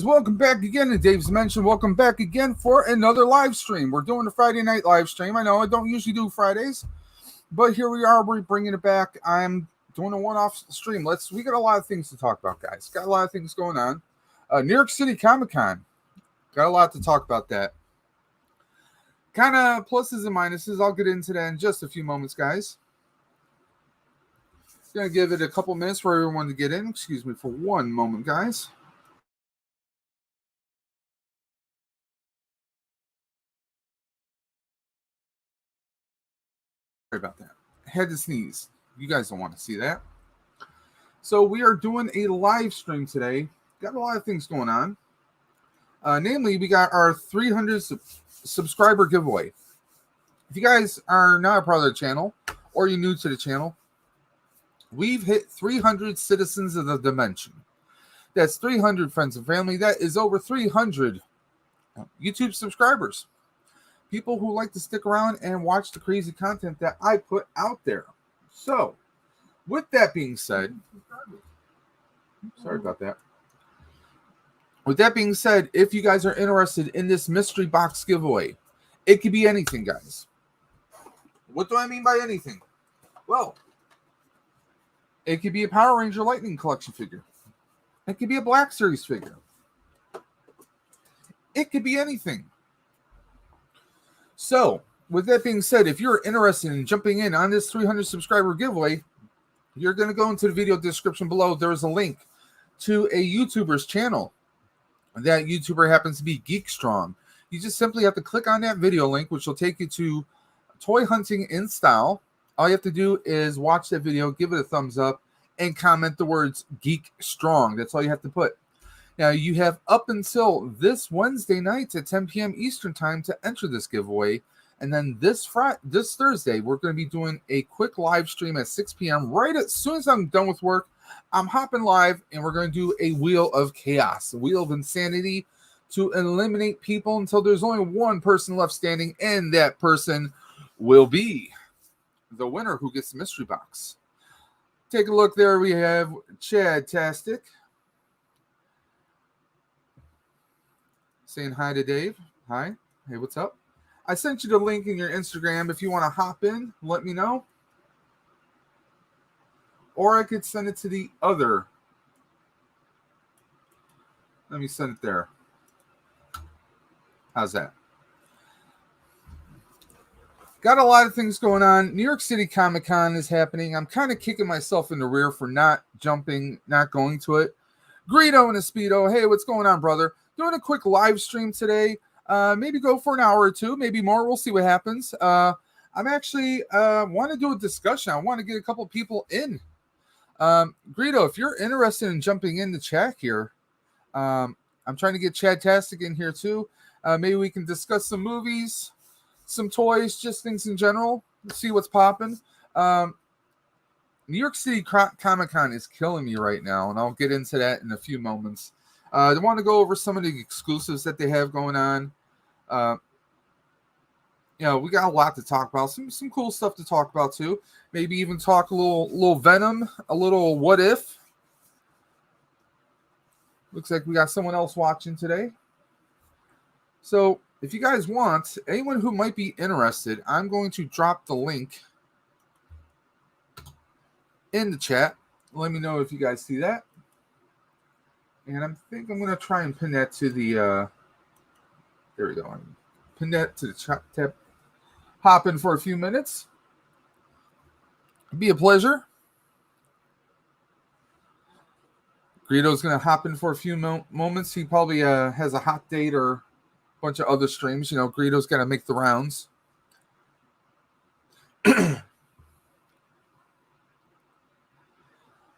welcome back again to Dave's Mention. Welcome back again for another live stream. We're doing a Friday night live stream. I know I don't usually do Fridays, but here we are. We're bringing it back. I'm doing a one-off stream. We got a lot of things to talk about, guys. Got a lot of things going on. New York City ComicCon. Got a lot to talk about that. Kind of pluses and minuses. I'll get into that in just a few moments, guys. Going to give it a couple minutes for everyone to get in. Excuse me for one moment, guys. Sorry about that. I had to sneeze. You guys don't want to see that. So we are doing a live stream today. Got a lot of things going on. Namely, we got our 300 subscriber giveaway. If you guys are not a part of the channel or you're new to the channel, we've hit 300 citizens of the dimension. That's 300 friends and family. That is over 300 YouTube subscribers. People who like to stick around and watch the crazy content that I put out there. So, with that being said, sorry about that. With that being said, if you guys are interested in this mystery box giveaway, it could be anything, guys. What do I mean by anything? Well, it could be a Power Ranger Lightning Collection figure. It could be a Black Series figure. It could be anything. So, with that being said, if you're interested in jumping in on this 300 subscriber giveaway, you're going to go into the video description below. There is a link to a YouTuber's channel. That YouTuber happens to be Geek Strong. You just simply have to click on that video link, which will take you to Toy Hunting in Style. All you have to do is watch that video, give it a thumbs up, and comment the words Geek Strong. That's all you have to put. Now, you have up until this Wednesday night at 10 p.m. Eastern Time to enter this giveaway. And then this Thursday, we're going to be doing a quick live stream at 6 p.m. Right as soon as I'm done with work, I'm hopping live, and we're going to do a Wheel of Chaos, a Wheel of Insanity, to eliminate people until there's only one person left standing, and that person will be the winner who gets the mystery box. Take a look there. We have Chad-tastic saying hi to Dave. Hi. Hey, what's up? I sent you the link in your Instagram. If you want to hop in, let me know. Or I could send it to the other. Let me send it there. How's that? Got a lot of things going on. New York City ComicCon is happening. I'm kind of kicking myself in the rear for not going to it. Greedo and a Speedo. Hey, what's going on, brother? Doing a quick live stream today. Maybe go for an hour or two, maybe more. We'll see what happens. I'm actually want to do a discussion. I want to get a couple people in. Greedo, if you're interested in jumping in the chat here, I'm trying to get Chad-tastic in here too. Maybe we can discuss some movies, some toys, just things in general. See what's popping. New York City Comic-Con is killing me right now, and I'll get into that in a few moments. I want to go over some of the exclusives that they have going on. We got a lot to talk about. Some cool stuff to talk about too. Maybe even talk a little Venom, a little What If. Looks like we got someone else watching today. So if you guys want, anyone who might be interested, I'm going to drop the link in the chat. Let me know if you guys see that. And I think I'm going to try and pin that to the, there we go. Pin that to the chat tab. Hop in for a few minutes. It'd be a pleasure. Greedo's going to hop in for a few moments. He probably has a hot date or a bunch of other streams. You know, Greedo's got to make the rounds.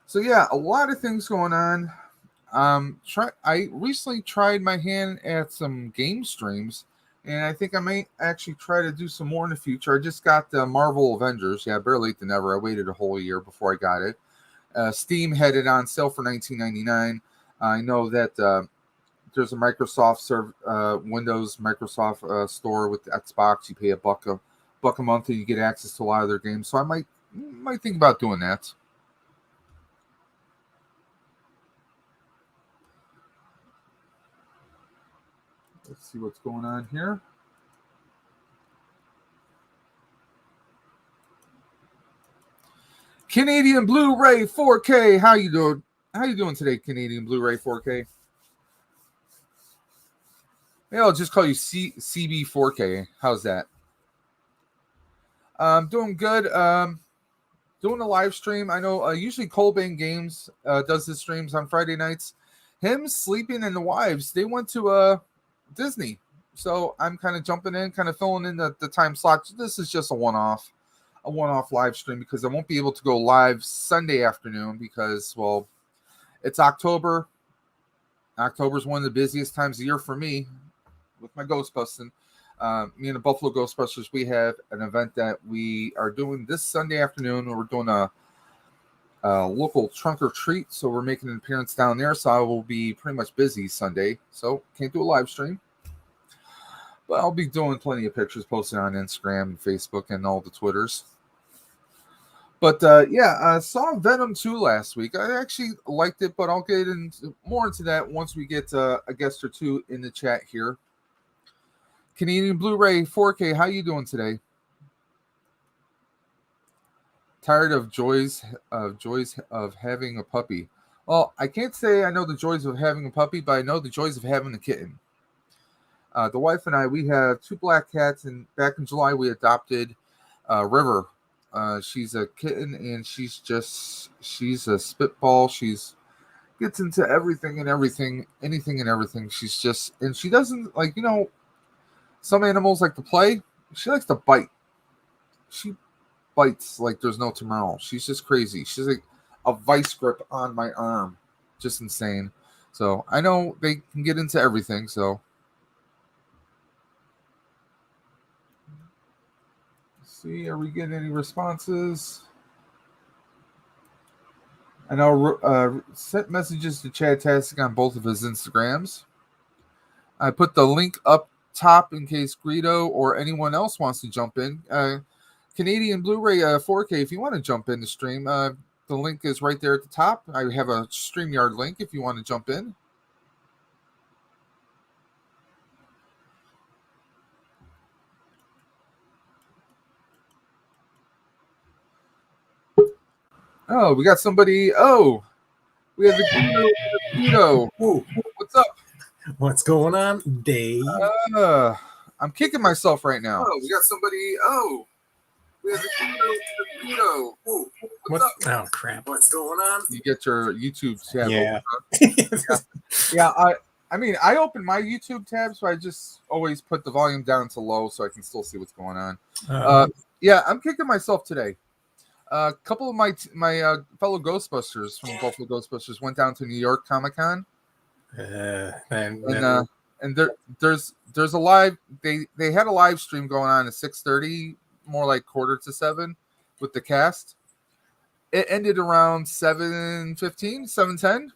So, yeah, a lot of things going on. I recently tried my hand at some game streams, and I think I might actually try to do some more in the future. I just got the Marvel Avengers. Yeah, better late than never. I waited a whole year before I got it. Steam had it on sale for $19.99. I know that there's a Microsoft Windows Microsoft store with Xbox. You pay a buck a month, and you get access to a lot of their games. So I might think about doing that. Let's see what's going on here. Canadian Blu-ray 4K. How you doing? How you doing today, Canadian Blu-ray 4K? Maybe I'll just call you CB 4K. How's that? Doing good. Doing a live stream. I know usually Colbane Games does his streams on Friday nights. Him, Sleeping, and the wives, they went to Disney. So I'm kind of jumping in, kind of filling in the time slot. This is just a one-off live stream because I won't be able to go live Sunday afternoon because, well, it's October. October is one of the busiest times of the year for me with my Ghostbusting. Me and the Buffalo Ghostbusters, we have an event that we are doing this Sunday afternoon. We're doing a local trunk or treat, so we're making an appearance down there. So I will be pretty much busy Sunday, so can't do a live stream. But I'll be doing plenty of pictures, posting on Instagram and Facebook and all the Twitters. But I saw Venom 2 last week. I actually liked it, but I'll get more into that once we get a guest or two in the chat here. Canadian Blu-ray 4K, how you doing today? Tired of joys of having a puppy. Well, I can't say I know the joys of having a puppy, but I know the joys of having a kitten. The wife and I, we have 2 black cats, and back in July we adopted River. She's a kitten, and she's a spitball. She's gets into everything, anything and everything. And she doesn't some animals like to play. She likes to bite. She bites like there's no tomorrow. She's just crazy. She's like a vice grip on my arm. Just insane. So I know they can get into everything. So let's see, are we getting any responses? I know sent messages to Chad Tastic on both of his Instagrams. I put the link up top in case Greedo or anyone else wants to jump in. Canadian Blu-ray 4K, if you want to jump in the stream, the link is right there at the top. I have a StreamYard link if you want to jump in. Oh, we got somebody. Oh, we have the Greedo. What's up? What's going on, Dave? I'm kicking myself right now. Oh, we got somebody. Oh, we have the Greedo. What's up? Oh, crap. What's going on? You get your YouTube tab. Yeah. Yeah. I mean, I open my YouTube tab, so I just always put the volume down to low so I can still see what's going on. Yeah, I'm kicking myself today. A couple of my fellow Ghostbusters from Buffalo Ghostbusters went down to New York ComicCon. And there's a live. They had a live stream going on at 6:30, more like 6:45, with the cast. It ended around 7:15, 7:10.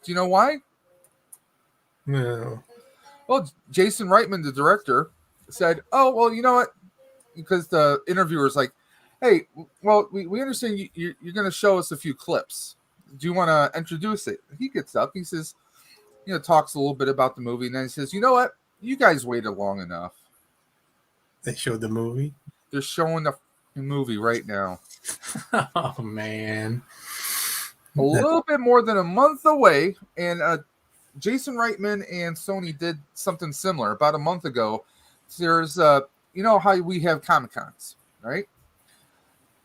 Do you know why? No. Well, Jason Reitman, the director, said, "Oh, well, you know what?" Because the interviewer's like, "Hey, well, we understand you're going to show us a few clips. Do you want to introduce it?" He gets up. He says, talks a little bit about the movie, and then he says, "You know what? You guys waited long enough." They showed the movie? They're showing the movie right now. Oh, man. A little bit more than a month away, and Jason Reitman and Sony did something similar about a month ago. There's, how we have Comic-Cons, right?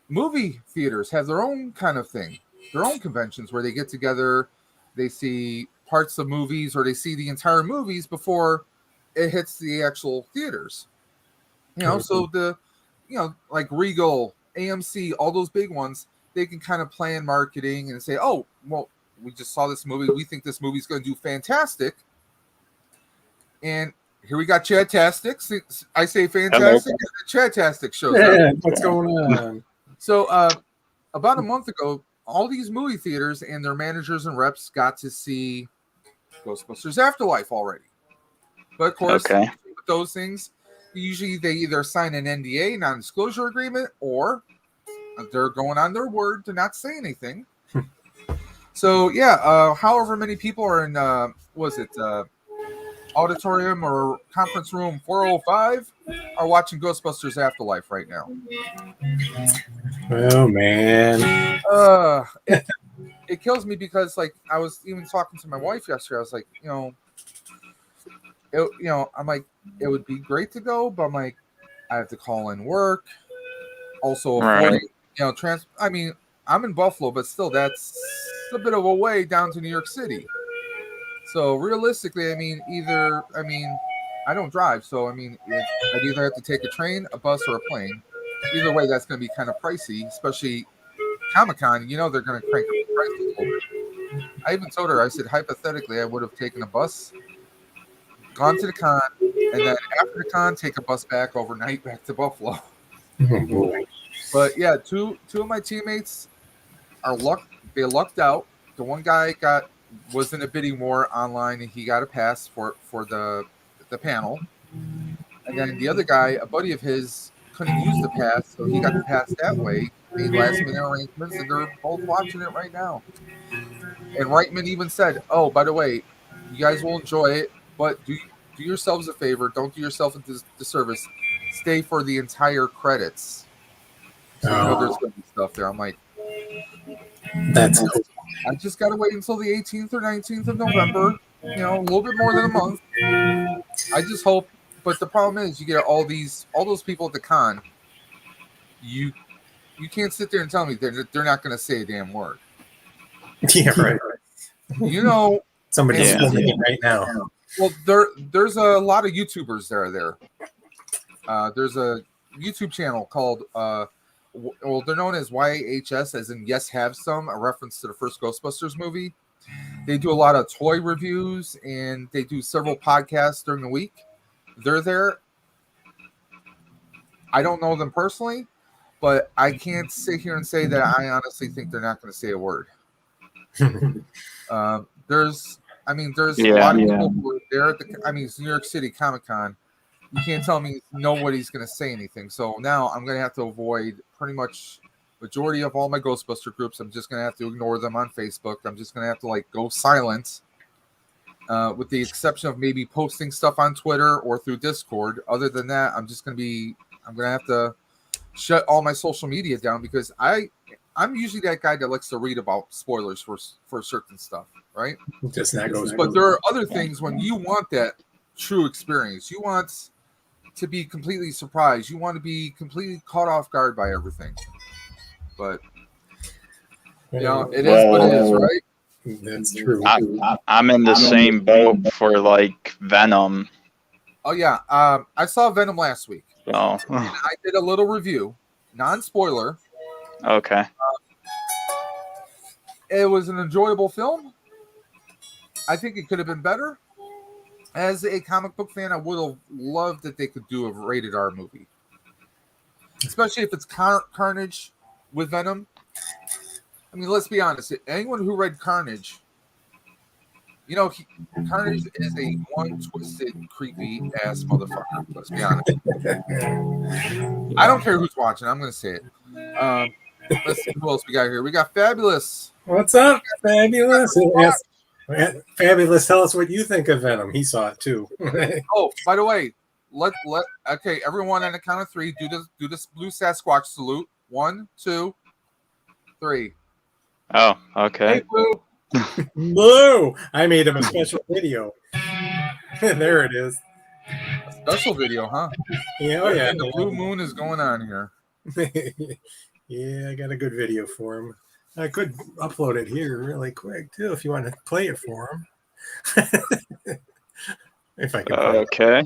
Movie theaters have their own kind of thing, their own conventions where they get together, they see parts of movies, or they see the entire movies before it hits the actual theaters. So the, like Regal, AMC, all those big ones, they can kind of plan marketing and say, "Oh, well, we just saw this movie. We think this movie's going to do fantastic." And here we got Chad-tastic. I say fantastic, and Chad-tastic shows up. What's going on? So about a month ago, all these movie theaters and their managers and reps got to see Ghostbusters Afterlife already. But of course, with those things, usually they either sign an NDA, non-disclosure agreement, or they're going on their word to not say anything. So, however many people are in, auditorium or conference room 405 are watching Ghostbusters Afterlife right now. Oh man. It kills me because, like, I was even talking to my wife yesterday. I was like, I'm like, it would be great to go, but I'm like, I have to call in work. Also avoiding, I mean, I'm in Buffalo, but still, that's a bit of a way down to New York City. So realistically, I don't drive, so I'd either have to take a train, a bus, or a plane. Either way, that's going to be kind of pricey, especially Comic-Con. They're going to crank up the price a little bit. I even told her, I said, hypothetically, I would have taken a bus, gone to the con, and then after the con, take a bus back overnight back to Buffalo. Oh boy. But yeah, two of my teammates they lucked out. The one guy was in a bidding war online, and he got a pass for the panel. And then the other guy, a buddy of his, couldn't use the pass, so he got the pass that way. Made last minute arrangements, and they're both watching it right now. And Reitman even said, "Oh, by the way, you guys will enjoy it, but do yourselves a favor. Don't do yourself a disservice. Stay for the entire credits." So there's going to be stuff there. I'm like, that's cool. I just got to wait until the 18th or 19th of November. A little bit more than a month. I just hope. But the problem is, you get all those people at the con. You can't sit there and tell me they're not going to say a damn word. Yeah, right. Somebody's filming it right now. Well, there's a lot of YouTubers that are there. There's a YouTube channel called they're known as YHS, as in Yes Have Some, a reference to the first Ghostbusters movie. They do a lot of toy reviews, and they do several podcasts during the week. They're there. I don't know them personally, but I can't sit here and say that I honestly think they're not going to say a word. There's a lot of people who are there at it's New York City ComicCon. You can't tell me nobody's going to say anything. So now I'm going to have to avoid pretty much majority of all my Ghostbuster groups. I'm just going to have to ignore them on Facebook. I'm just going to have to go silent, with the exception of maybe posting stuff on Twitter or through Discord. Other than that, I'm going to have to shut all my social media down, because I'm usually that guy that likes to read about spoilers for certain stuff, right? Just not goes. But there are other things when you want that true experience. You want to be completely surprised. You want to be completely caught off guard by everything. But it is what it is, right? That's true. I'm in the same boat for Venom. Oh yeah, I saw Venom last week. Oh, and I did a little review, non-spoiler. Okay. It was an enjoyable film. I think it could have been better. As a comic book fan, I would have loved that they could do a rated R movie, especially if it's Carnage with Venom. Let's be honest. Anyone who read Carnage, Carnage is a one twisted, creepy ass motherfucker. Let's be honest. I don't care who's watching. I'm going to say it. Let's see who else we got here. We got Fabulous. What's up, Fabulous? Yes. Fabulous, tell us what you think of Venom. He saw it too. Oh, by the way, okay, everyone on the count of three, do this blue Sasquatch salute. 1, 2, 3. Oh, okay. Hey, Blue. Blue. I made him a special video. There it is. A special video, huh? Yeah, oh yeah. And the blue moon is going on here. Yeah, I got a good video for him. I could upload it here really quick too, if you want to play it for him. If I can. Okay.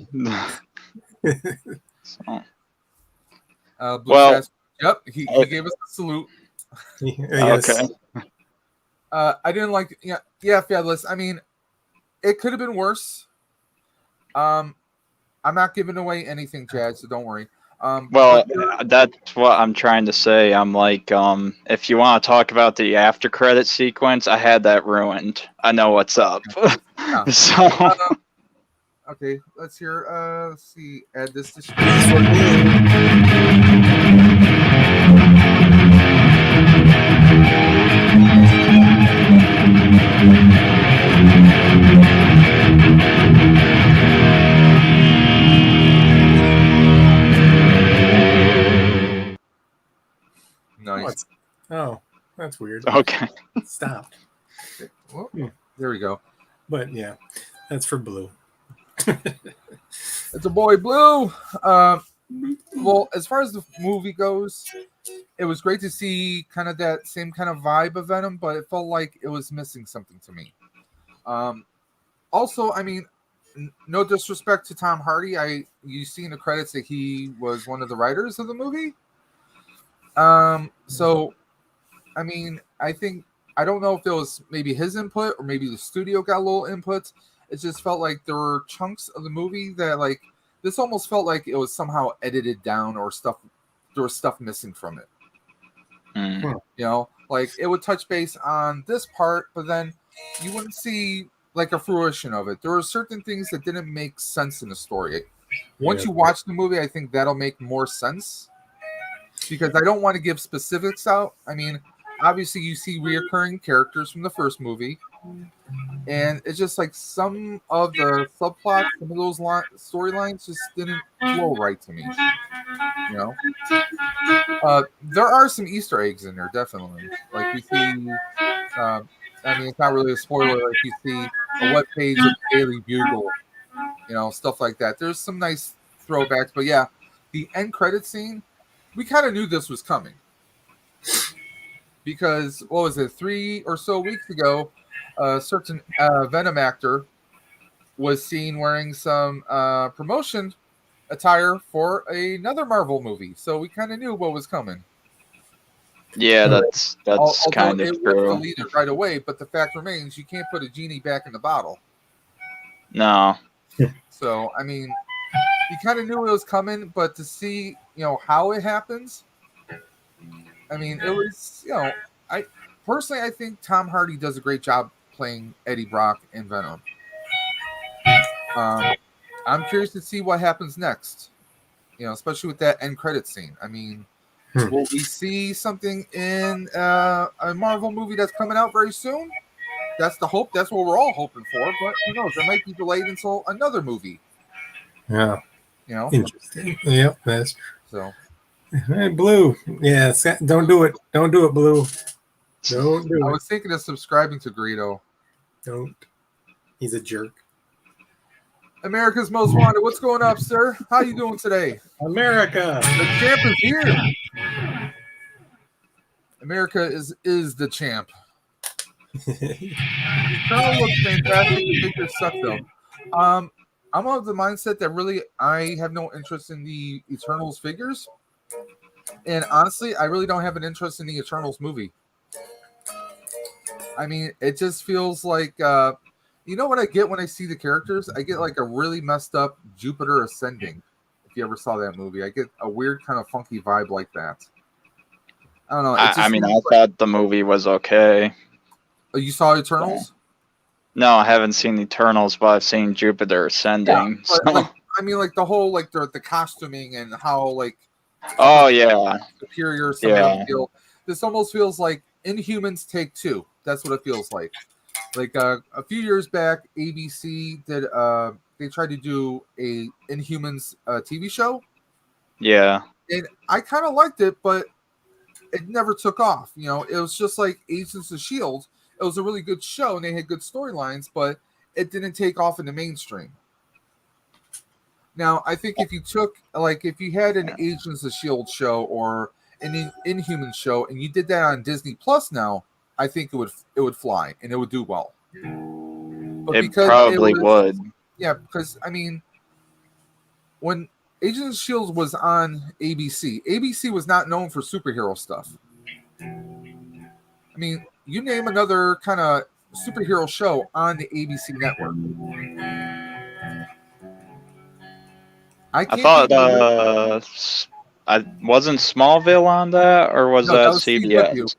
Blue yep, he gave us a salute. Yes. Okay. I didn't like. Yeah, Fabulous. It could have been worse. I'm not giving away anything, Chad, so don't worry. That's what I'm trying to say. I'm if you want to talk about the after credit sequence, I had that ruined. I know what's up. Yeah. So okay, let's hear. Let's see. Add this to That's weird. Okay. Stop. Well, there we go. But yeah, that's for Blue. It's a boy Blue. Well, as far as the movie goes, it was great to see kind of that same kind of vibe of Venom, but it felt like it was missing something to me. Also, I mean, no disrespect to Tom Hardy. You see in the credits that he was one of the writers of the movie. So, I mean, I don't know if it was maybe his input or maybe the studio got a little input. It just felt like there were chunks of the movie that like this almost felt like it was somehow edited down or stuff. There was stuff missing from it. You know, like it would touch base on this part, but then you wouldn't see like a fruition of it. There were certain things that didn't make sense in the story. Once you watch the movie, I think that'll make more sense because I don't want to give specifics out. I mean, obviously you see reoccurring characters from the first movie, and it's just like some of the subplots, some of those storylines just didn't flow right to me. You know, there are some Easter eggs in there, definitely. Like we see, I mean, it's not really a spoiler. Like you see a web page of Daily Bugle, you know, stuff like that. There's some nice throwbacks, but yeah, the end credit scene, we kind of knew this was coming because what was it, 3 or so weeks ago, a certain Venom actor was seen wearing some promotion attire for another Marvel movie, so we kind of knew what was coming. Yeah, that's kind of it true. was deleted right away, but the fact remains you can't put a genie back in the bottle. No. So I mean, you kind of knew it was coming, but to see how it happens, I mean, it was I personally I think Tom Hardy does a great job playing Eddie Brock in Venom. I'm curious to see what happens next, especially with that end credit scene. I mean, will we see something in a Marvel movie that's coming out very soon? That's the hope. That's what we're all hoping for. But who knows? It might be delayed until another movie. Yeah. Interesting. Yep, that's so. Hey, Blue. Yeah, don't do it. Don't do it, Blue. Don't do it. I was thinking of subscribing to Greedo. Don't. He's a jerk. America's Most Wanted. What's going up, sir? How you doing today? America. The champ is here. America is the champ. Eternal looks fantastic. The figures suck though. I'm of the mindset that really I have no interest in the Eternals figures. And honestly, I really don't have an interest in the Eternals movie. I mean, it just feels like you know what I get when I see the characters? I get like a really messed up Jupiter Ascending. If you ever saw that movie, I get a weird kind of funky vibe like that. I don't know. I thought the movie was okay. Oh, you saw Eternals? No, I haven't seen Eternals, but I've seen Jupiter Ascending. Yeah, but, like the whole like the costuming and how like superior some of them feel. This almost feels like Inhumans Take Two. That's what it feels like. Like a few years back, ABC did they tried to do a Inhumans TV show. Yeah. And I kind of liked it, but it never took off. It was just like Agents of S.H.I.E.L.D. It was a really good show and they had good storylines, but it didn't take off in the mainstream. Now, I think if you had an Agents of S.H.I.E.L.D. show or an Inhumans show and you did that on Disney Plus now, I think it would fly and it would do well. But it probably would. Yeah, because I mean, when Agents of S.H.I.E.L.D. was on ABC was not known for superhero stuff. I mean, you name another kind of superhero show on the ABC network. I thought wasn't Smallville on that, or was that CBS? CW.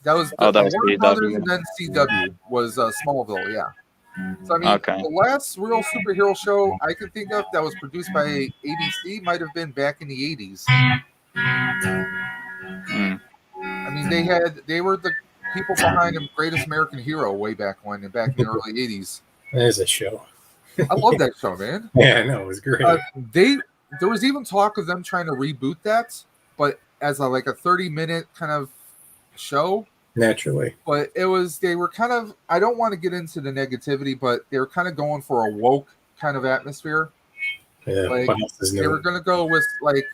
That was CW. And then CW was Smallville, yeah. So I mean, the last real superhero show I can think of that was produced by ABC might have been back in the 80s. I mean, they were the people behind the Greatest American Hero way back when, and back in the early 80s. There's a show. I love that show, man. Yeah, I know, it was great. There was even talk of them trying to reboot that, but as a 30-minute kind of show. Naturally. But they were kind of, I don't want to get into the negativity, but they were kind of going for a woke kind of atmosphere. Yeah. Like, What else is they new? were going to go with like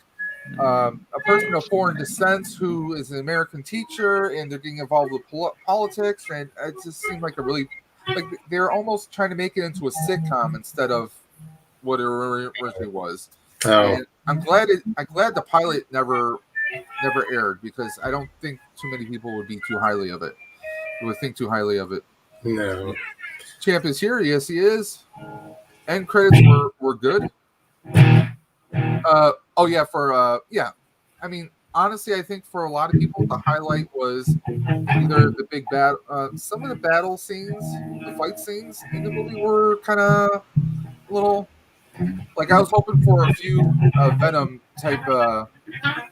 a person of foreign descent who is an American teacher, and they're getting involved with politics, and it just seemed like a really, like, they're almost trying to make it into a sitcom instead of what it originally was. Oh, And I'm glad the pilot never aired, because I don't think too many people would be too highly of it. Would think too highly of it. no. Champ is here. Yes, he is. End credits were good. Oh yeah, I mean, honestly, I think for a lot of people, the highlight was either the big battle. Some of the battle scenes, the fight scenes in the movie were kind of a little. Like, I was hoping for a few Venom type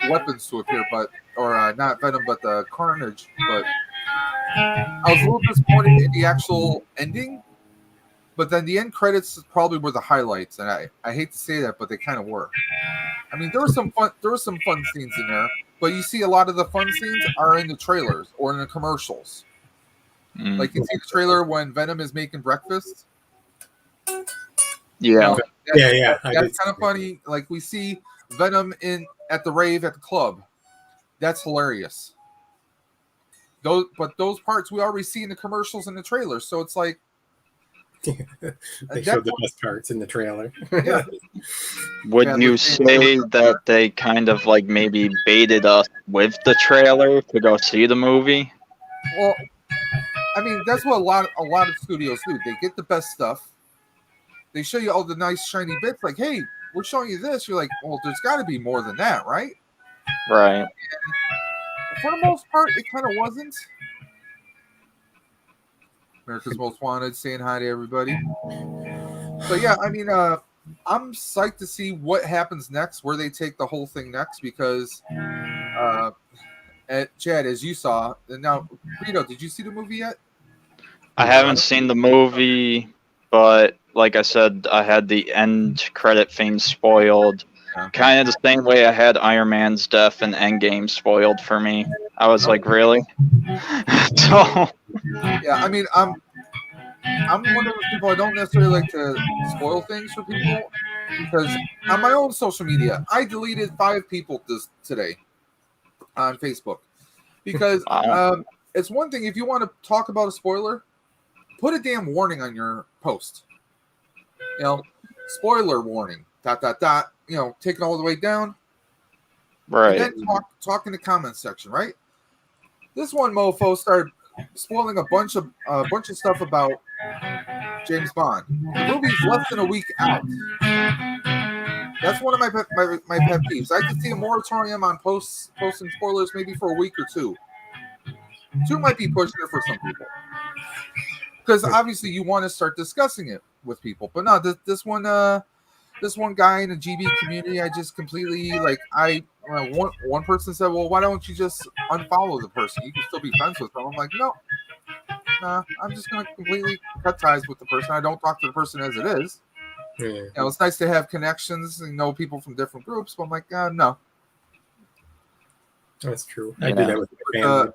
weapons to appear, or not Venom, but the Carnage. But I was a little disappointed in the actual ending. But then the end credits probably were the highlights, and I hate to say that, but they kind of were. I mean, there were some fun scenes in there, but you see a lot of the fun scenes are in the trailers or in the commercials. Like, you see the trailer when Venom is making breakfast. Yeah. Yeah. That's kind of funny. Like, we see Venom at the rave at the club. That's hilarious. But those parts we already see in the commercials and the trailers, so it's like, they showed the best parts in the trailer. Yeah. Would you say that they kind of like maybe baited us with the trailer to go see the movie? Well, I mean, that's what a lot of studios do. They get the best stuff. They show you all the nice shiny bits. Like, hey, we're showing you this. You're like, well, there's got to be more than that, right? Right. And for the most part, it kind of wasn't. America's Most Wanted, saying hi to everybody. So yeah, I mean, I'm psyched to see what happens next, where they take the whole thing next, because Chad, as you saw, and now Rito, did you see the movie yet? I haven't seen the movie, but like I said, I had the end credit thing spoiled. Yeah. Kind of the same way I had Iron Man's death and Endgame spoiled for me. I was like, really? So Yeah, I mean, I'm one of those people. I don't necessarily like to spoil things for people, because on my own social media, I deleted 5 people today on Facebook, because Wow. it's one thing if you want to talk about a spoiler, put a damn warning on your post. You know, spoiler warning. ... You know, take it all the way down. Right. And then talk in the comments section, right? This one mofo started spoiling a bunch of stuff about James Bond. The movie's less than a week out. That's one of my pet peeves. I could see a moratorium on posting spoilers maybe for a week or 2. 2 might be pushing it for some people, because obviously you want to start discussing it with people. But no, this one guy in the GB community, I just completely one person said, well, why don't you just unfollow the person? You can still be friends with them. I'm like, no, nah, I'm just going to completely cut ties with the person. I don't talk to the person as it is. Yeah. You know, it's nice to have connections and know people from different groups, but I'm like, no. That's true. I do that with my family.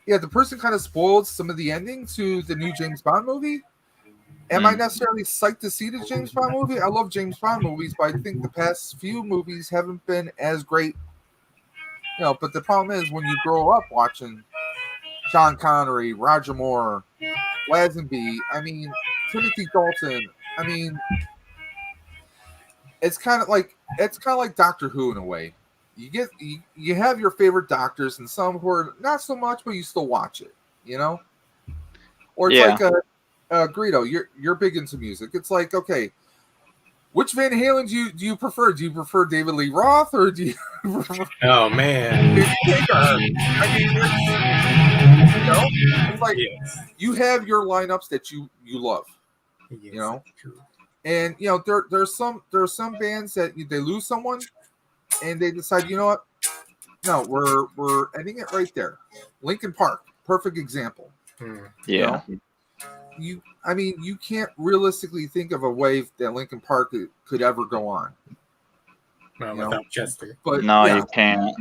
Yeah, the person kind of spoiled some of the ending to the new James Bond movie. Am I necessarily psyched to see the James Bond movie? I love James Bond movies, but I think the past few movies haven't been as great. You know, but the problem is when you grow up watching Sean Connery, Roger Moore, Lazenby, I mean, Timothy Dalton, I mean, it's kind of like Doctor Who in a way. You have your favorite doctors, and some who are not so much, but you still watch it, you know? Or it's like Greedo, you're big into music. It's like, okay, which Van Halen do you prefer? Do you prefer David Lee Roth, or do you prefer Oh man. I mean, it's like you have your lineups that you love. Yes, you know, true. And you know there's some bands that they lose someone and they decide, you know what, no, we're ending it right there. Linkin Park, perfect example. Yeah. You can't realistically think of a way that Linkin Park could ever go on. Well, without Chester. But no, you can't.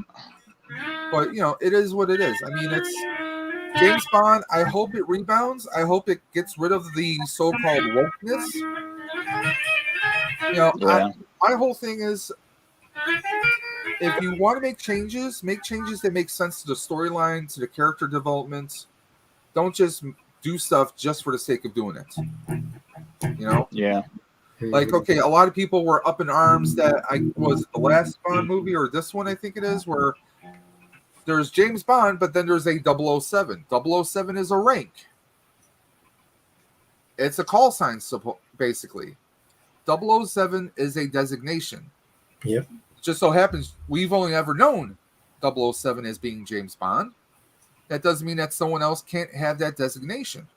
But it is what it is. I mean, James Bond, I hope it rebounds. I hope it gets rid of the so-called wokeness. You know, Yeah. my whole thing is, if you want to make changes that make sense to the storyline, to the character development. Don't just do stuff just for the sake of doing it. You know? Yeah. Like, okay, a lot of people were up in arms that was it the last Bond movie or this one, I think it is, where there's James Bond, but then there's a 007. 007 is a rank. It's a call sign, basically. 007 is a designation. Yep. Just so happens we've only ever known 007 as being James Bond. That doesn't mean that someone else can't have that designation.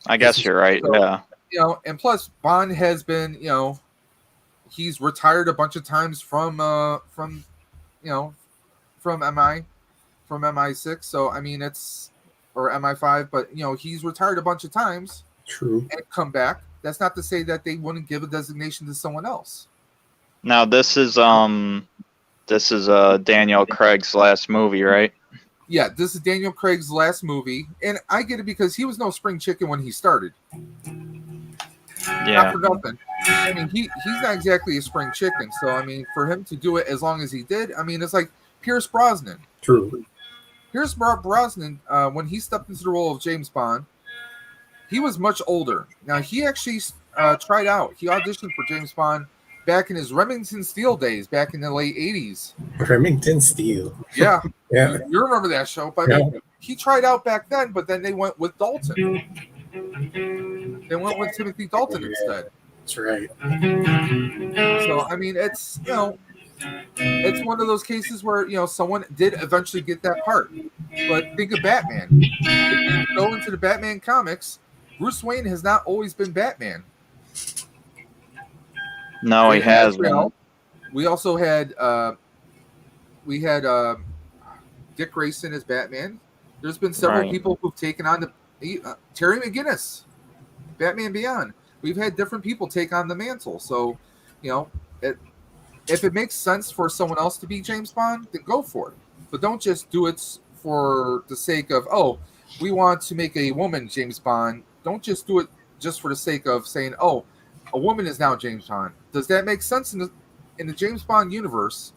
I guess you're right. So, yeah. You know, and plus Bond has been, you know, he's retired a bunch of times from MI6. So I mean, it's or MI5, but you know, he's retired a bunch of times. True. And come back. That's not to say that they wouldn't give a designation to someone else. Now this is Daniel Craig's last movie, right? Yeah, this is Daniel Craig's last movie, and I get it because he was no spring chicken when he started. Yeah. Not for nothing. I mean, he's not exactly a spring chicken, so I mean, for him to do it as long as he did, I mean, it's like Pierce Brosnan. True. Pierce Brosnan, when he stepped into the role of James Bond, he was much older. Now, he actually tried out. He auditioned for James Bond back in his Remington Steele days, back in the late 80s. Remington Steele. Yeah. Yeah. You remember that show. But I mean, he tried out back then, but then they went with Dalton. They went with Timothy Dalton instead. That's right. So, I mean, it's, you know, it's one of those cases where, you know, someone did eventually get that part. But think of Batman. If you go into the Batman comics, Bruce Wayne has not always been Batman. No, he hasn't. We also had Dick Grayson as Batman. There's been several people who've taken on the Terry McGinnis, Batman Beyond. We've had different people take on the mantle. So, you know, if it makes sense for someone else to be James Bond, then go for it. But don't just do it for the sake of, oh, we want to make a woman James Bond. Don't just do it just for the sake of saying, oh, a woman is now James Bond. Does that make sense in the James Bond universe?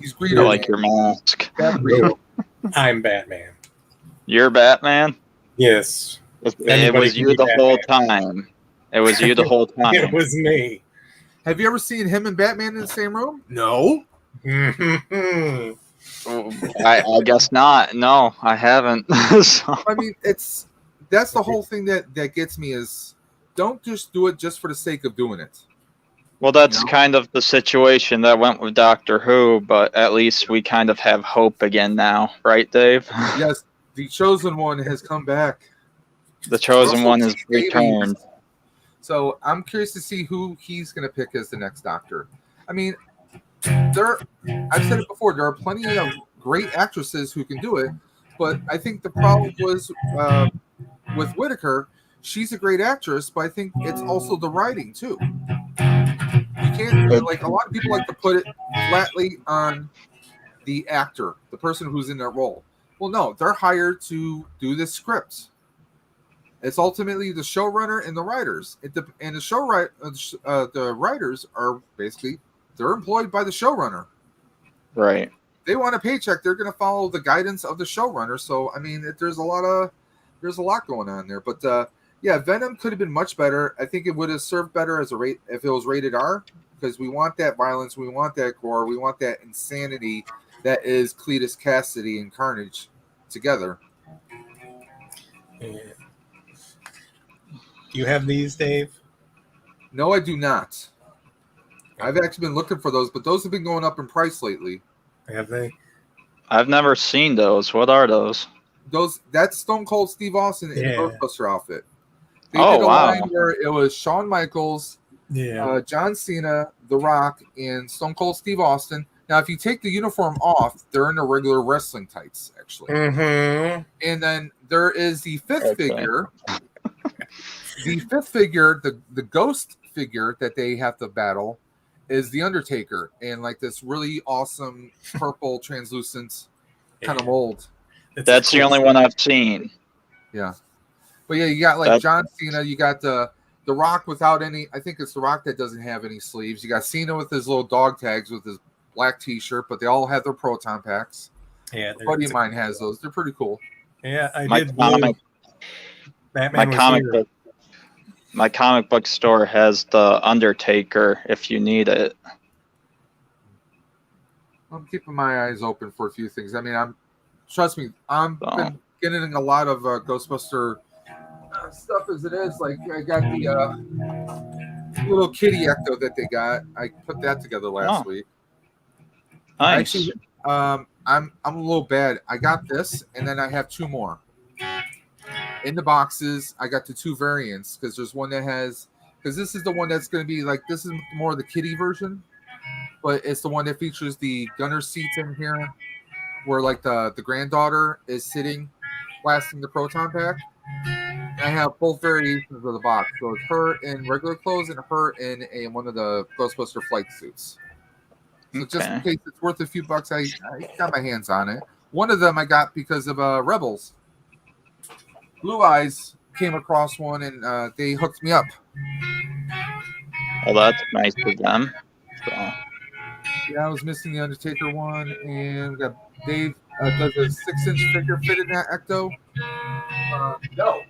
He's Greedo. I like your mask. I'm Batman. You're Batman? Yes. It was you the whole time. It was you the whole time. It was me. Have you ever seen him and Batman in the same room? No. Mm-hmm. I guess not. No, I haven't. So. I mean, that's the whole thing that gets me is don't just do it just for the sake of doing it. Well, that's kind of the situation that went with Doctor Who, but at least we kind of have hope again now, right, Dave? Yes, the Chosen One has come back. The Chosen One has returned. So I'm curious to see who he's going to pick as the next Doctor. I mean, I've said it before, there are plenty of great actresses who can do it, but I think the problem was with Whittaker. She's a great actress, but I think it's also the writing too. You can't, like, a lot of people like to put it flatly on the actor, the person who's in that role. Well, no, they're hired to do the script. It's ultimately the showrunner and the writers. And the writers are basically, they're employed by the showrunner. Right. They want a paycheck. They're going to follow the guidance of the showrunner. So, I mean, there's a lot going on there. But yeah, Venom could have been much better. I think it would have served better as if it was rated R, because we want that violence, we want that gore, we want that insanity that is Cletus Cassidy and Carnage together. Yeah. Do you have these, Dave? No, I do not. I've actually been looking for those, but those have been going up in price lately. Have they? I've never seen those. What are those? That's Stone Cold Steve Austin in the Ghostbuster outfit. They did a line where it was Shawn Michaels, John Cena, The Rock, and Stone Cold Steve Austin. Now, if you take the uniform off, they're in the regular wrestling tights, actually. Mm-hmm. And then there is the fifth figure. The fifth figure, the ghost figure that they have to battle, is the Undertaker in like this really awesome purple translucent kind of mold. That's the only one I've seen. Yeah. But yeah, you got like John Cena, you got the Rock without any, I think it's the Rock that doesn't have any sleeves. You got Cena with his little dog tags with his black t-shirt, but they all have their proton packs. Yeah. A buddy of mine has those. They're pretty cool. Yeah, My comic book store has the Undertaker if you need it. I'm keeping my eyes open for a few things. I mean, trust me, been getting a lot of Ghostbuster stuff as it is. Like I got the little kitty ecto that they got. I put that together last week. Nice. Actually, I'm a little bad. I got this, and then I have 2 more in the boxes. I got the 2 variants because there's one that has, because this is the one that's going to be like, this is more the kitty version, but it's the one that features the gunner seats in here, where like the granddaughter is sitting, blasting the proton pack. And I have both variations of the box, so it's her in regular clothes and her in one of the Ghostbuster flight suits. So just in case it's worth a few bucks, I got my hands on it. One of them I got because of Rebels. Blue Eyes came across one and they hooked me up. Well, that's nice of them. So. Yeah, I was missing the Undertaker one, and we got Dave does a 6-inch figure fit in that Ecto. No.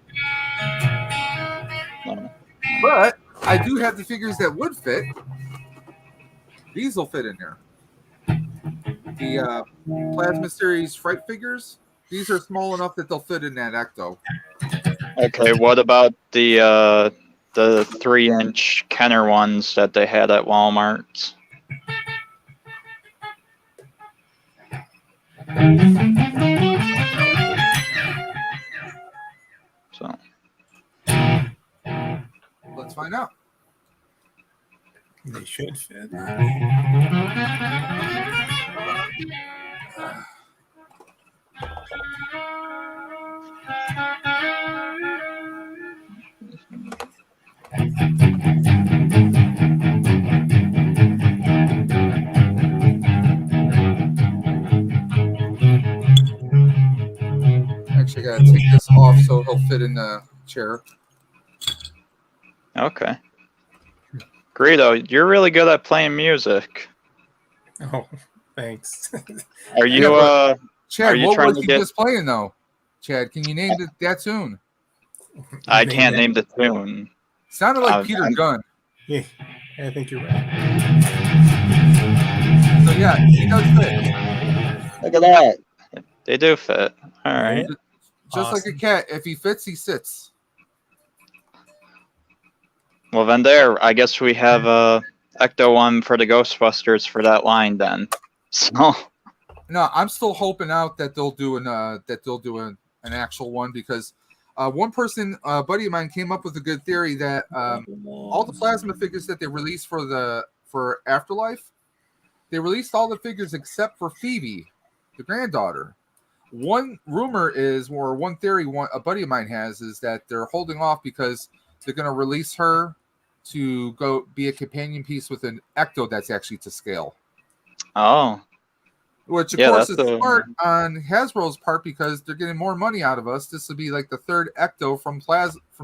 But I do have the figures that would fit. These will fit in there. The Plasma Series Fright figures, these are small enough that they'll fit in that Ecto. Okay, what about the 3-inch Kenner ones that they had at Walmart? So let's find out. They should fit. Actually, I gotta take this off so he'll fit in the chair. okay. Greedo, you're really good at playing music. Oh, thanks. Are you Chad, are you what trying was to he get... just playing though? Chad, can you name that tune? I can't name the tune. Sounded like Peter Gunn. Yeah, I think you're right. So yeah, he does fit. Look at that. They do fit. All right. Just like a cat, if he fits, he sits. Well, then there, I guess we have a Ecto one for the Ghostbusters for that line then. So. No, I'm still hoping out that they'll do an actual one, because one person, a buddy of mine, came up with a good theory that all the plasma figures that they released for Afterlife, they released all the figures except for Phoebe, the granddaughter. One rumor is, or one theory, a buddy of mine has, is that they're holding off because they're going to release her to go be a companion piece with an Ecto that's actually to scale. Oh. Which, of course, is smart on Hasbro's part, because they're getting more money out of us. This will be like the 3rd Ecto from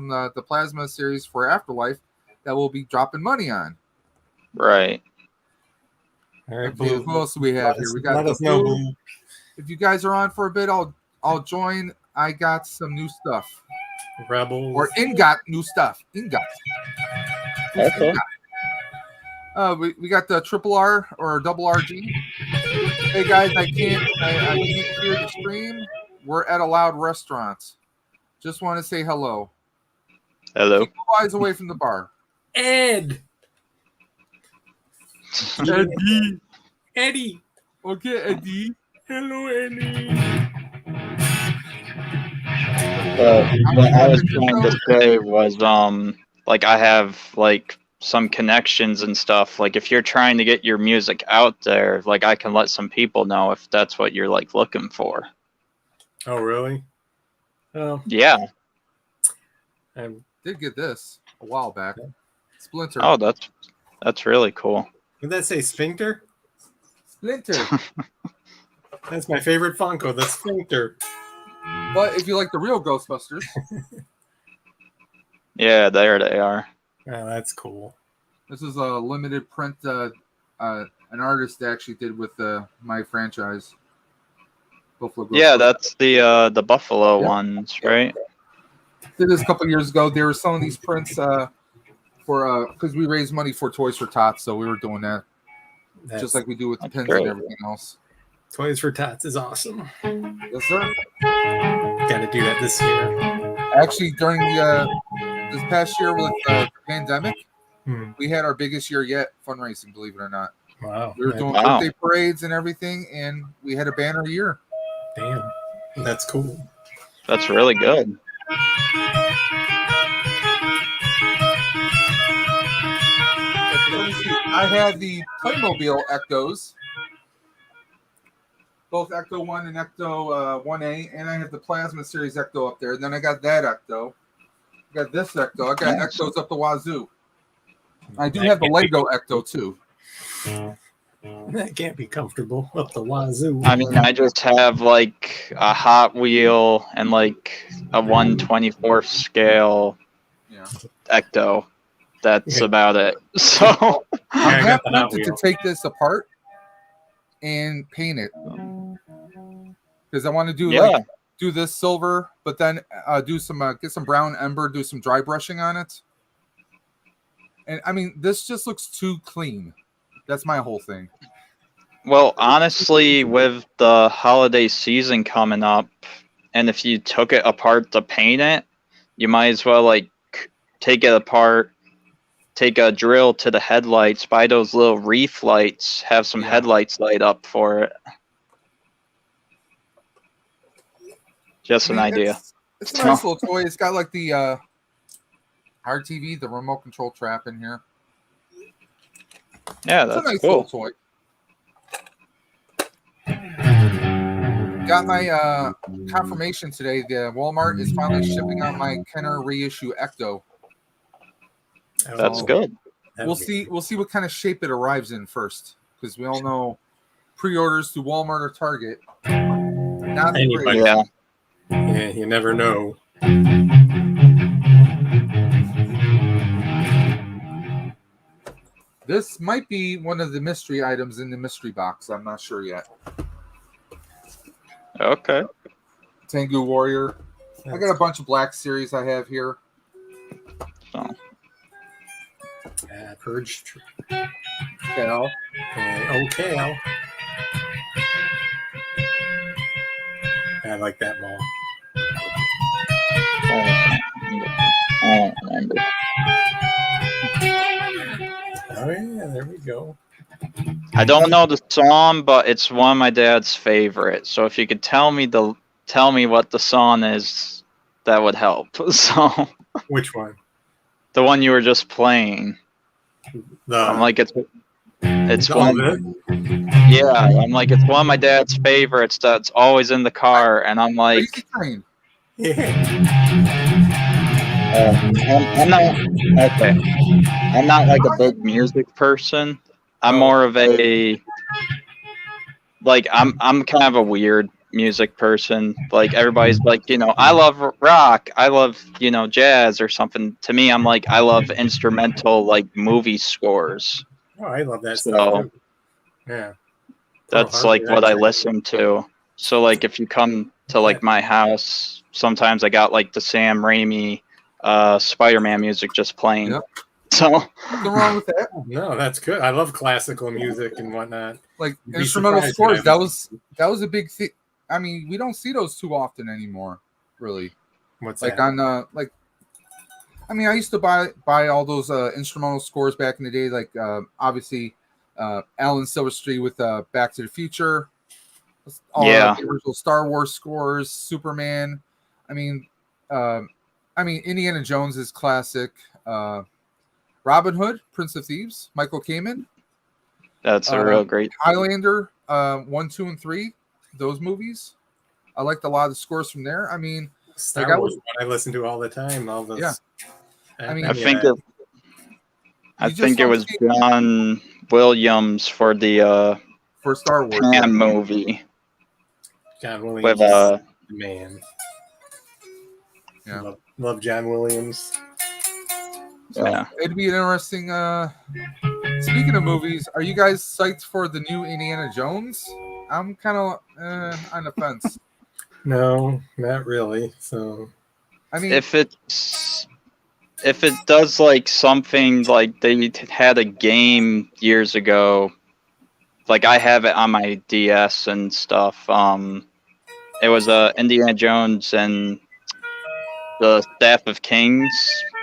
the Plasma series for Afterlife that we'll be dropping money on. Right. All right, okay, who else do we have here? We got the Blue. If you guys are on for a bit, I'll join. I got some new stuff. Rebels. Or Ingot new stuff. Ingot. Okay. We got the Triple R or Double RG. Hey guys, I can't hear the stream. We're at a loud restaurant. Just want to say hello. Hello. Keep your eyes away from the bar. Ed. Eddie. Okay, Eddie. Hello, Eddie. What I was trying to say was, like, I have like some connections and stuff. Like, if you're trying to get your music out there, like, I can let some people know if that's what you're like looking for. Oh, really? Oh, yeah. I did get this a while back. Splinter. Oh, that's really cool. Did that say sphincter? Splinter. That's my favorite Funko, the sphincter. But if you like the real Ghostbusters, Yeah, there they are. Oh, that's cool. this is a limited print. An artist actually did with my franchise. Buffalo Yeah, Ghostbusters. that's the Buffalo Yep. ones, right? Did this a couple years ago. They were selling these prints for because we raised money for Toys for Tots, so we were doing that just like we do with the That's pins great. and everything else. Toys for Tots is awesome. Yes, sir. Got to do that this year. Actually, during this past year with the pandemic, we had our biggest year yet fundraising. Believe it or not, Wow. we were doing Wow. birthday parades and everything, and we had a banner year. Damn. That's cool. That's really good. I had the Playmobil Ectos, both Ecto 1 and Ecto 1A, and I have the Plasma Series Ecto up there. And then I got that Ecto. I got this Ecto. I got Nice. Ectos up the wazoo. I do have the Lego Ecto too. That can't be comfortable up the wazoo. I mean, I just have like a Hot Wheel and like a 1/24th scale Yeah. Ecto. That's Yeah. about it. So I'm I got half the Hot tempted to Wheel. take this apart and paint it because I want to do yeah, do this silver, but then do some get some brown ember, do some dry brushing on it. And I mean, this just looks too clean. That's my whole thing. well, honestly, with the holiday season coming up, and if you took it apart to paint it, you might as well like take it apart, take a drill to the headlights, buy those little reef lights, have some Yeah. headlights light up for it. Just an idea. It's a nice little toy. It's got like the RTV, the remote control trap in here. Yeah, It's a that's nice cool. little toy. Got my confirmation today. The Walmart is finally shipping out my Kenner reissue Ecto. That's Oh, good. that'd We'll be- see. We'll see what kind of shape it arrives in first, because we all know pre-orders through Walmart or Target. Not the Anybody. greatest. Yeah. Yeah, you never know. This might be one of the mystery items in the mystery box. I'm not sure yet. Okay. Tengu Warrior. I got a bunch of Black Series I have here. So, Purge. Cal. Okay. I like that mall. I don't remember. Oh yeah, there we go. I don't know the song, but it's one of my dad's favorite. So if you could tell me what the song is, that would help. So Which one? the one you were just playing, The I'm like it's all one. the- Yeah, I'm like it's one of my dad's favorites that's always in the car, and I'm like, Crazy Train. yeah. I'm not okay. I'm not like a big music person. I'm more of a like I'm kind of a weird music person. Like everybody's like, I love rock, I love, jazz or something. To me, I'm like I love instrumental like movie scores. Oh, I love that So- stuff too. Yeah. That's Oh, like what I that's- listen to. So like if you come to like my house, sometimes I got like the Sam Raimi Spider-Man music just playing. Yep. So Nothing wrong with that. No, that's good. I love classical music and whatnot. Like You'd be instrumental surprised scores. what I That was a big thing. I mean, we don't see those too often anymore, really. What's Like that? on I mean, I used to buy all those instrumental scores back in the day, like obviously Alan Silverstreet with Back to the Future, all Yeah. the original Star Wars scores, Superman. I mean, Indiana Jones is classic. Robin Hood, Prince of Thieves, Michael Kamen, that's a real great. Highlander, 1, 2, and 3. Those movies, I liked a lot of the scores from there. I mean, Star like, I Wars, was- what I listen to all the time. All those. Yeah. I mean, I think You it. I just think it don't was see- John Williams for the for Star Wars. Pan movie. John Williams With is the man. Yeah. Love John Williams. So Yeah. it'd be an interesting. Speaking of movies, are you guys psyched for the new Indiana Jones? I'm kind of on the fence. No, not really. So I mean, if it does like something like they had a game years ago, like I have it on my DS and stuff. It was Indiana Jones and the Staff of Kings.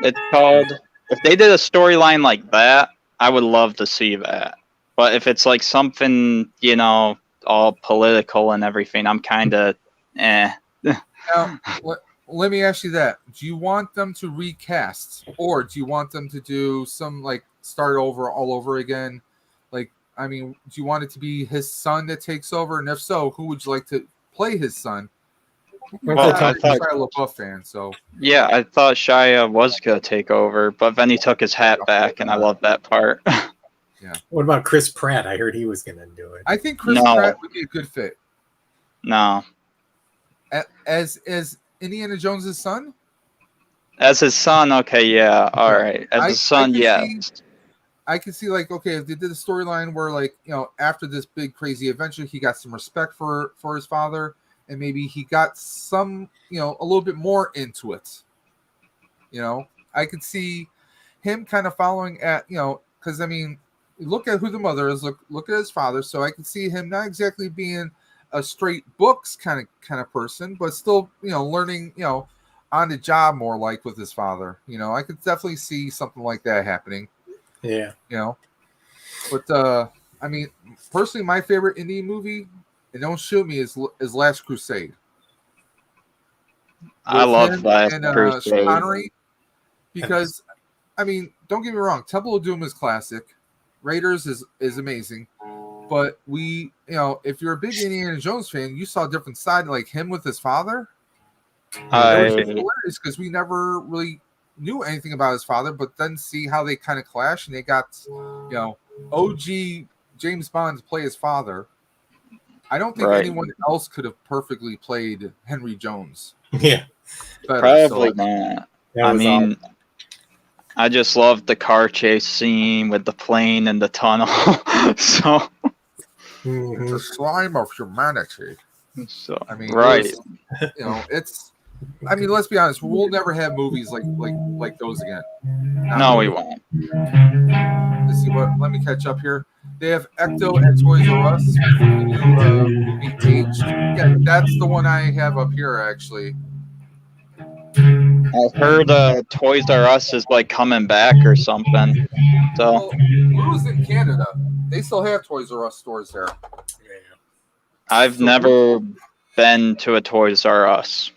It's called. If they did a storyline like that, I would love to see that. But if it's like something, you know, all political and everything, I'm kind of eh. now, let me ask you that. Do you want them to recast, or do you want them to do some like start over all over again? Like, I mean, do you want it to be his son that takes over? And if so, who would you like to play his son? Well, I'm a Shia LaBeouf fan, so yeah, I thought Shia was gonna take over, but then he took his hat back, and I love that part. yeah. what about Chris Pratt? I heard he was going to do it. I think Chris No. Pratt would be a good fit No, as Indiana Jones's son. as his son, okay, yeah, all right. As his son, yes. I can see like, okay, if they did a storyline where like, you know, after this big crazy adventure, he got some respect for his father, and maybe he got some, you know, a little bit more into it. You know, I could see him kind of following at, you know, because I mean, look at who the mother is, look at his father. So I could see him not exactly being a straight books kind of person, but still, you know, learning, you know, on the job more like with his father. You know, I could definitely see something like that happening. Yeah. You know, but I mean, personally, my favorite indie movie, and don't shoot me, is Last Crusade. I With love him Last and, Crusade. Connery, because I mean, don't get me wrong, Temple of Doom is classic, Raiders is amazing, but we, you know, if you're a big Indiana Jones fan, you saw a different side, like him with his father. It was just hilarious because we never really knew anything about his father, but then see how they kind of clash, and they got, you know, OG James Bond to play his father. I don't think anyone else could have perfectly played Henry Jones. Yeah. Better, Probably so. not. That I was mean, I just love the car chase scene with the plane and the tunnel. So, It's a slime of humanity. I mean, right. it was, you know, it's. I mean, let's be honest. We'll never have movies like those again. No, we won't. Let's see what. Let me catch up here. They have Ecto at Toys R Us. The new movie Aged. Yeah, that's the one I have up here actually. I heard Toys R Us is like coming back or something. So Well, we was in Canada. They still have Toys R Us stores there. I've never been to a Toys R Us.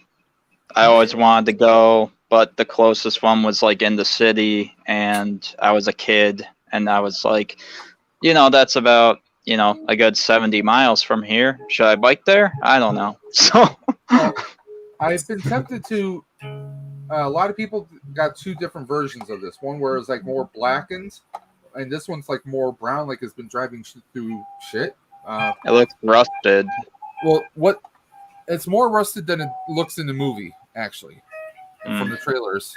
I always wanted to go, but the closest one was like in the city, and I was a kid, and I was like, you know, that's about, you know, a good 70 miles from here. Should I bike there? I don't know. So I've been tempted to. A lot of people got two different versions of this. One where it's like more blackened, and this one's like more brown, like it's been driving through shit. it looks rusted. Well, it's more rusted than it looks in the movie, actually, from the trailers.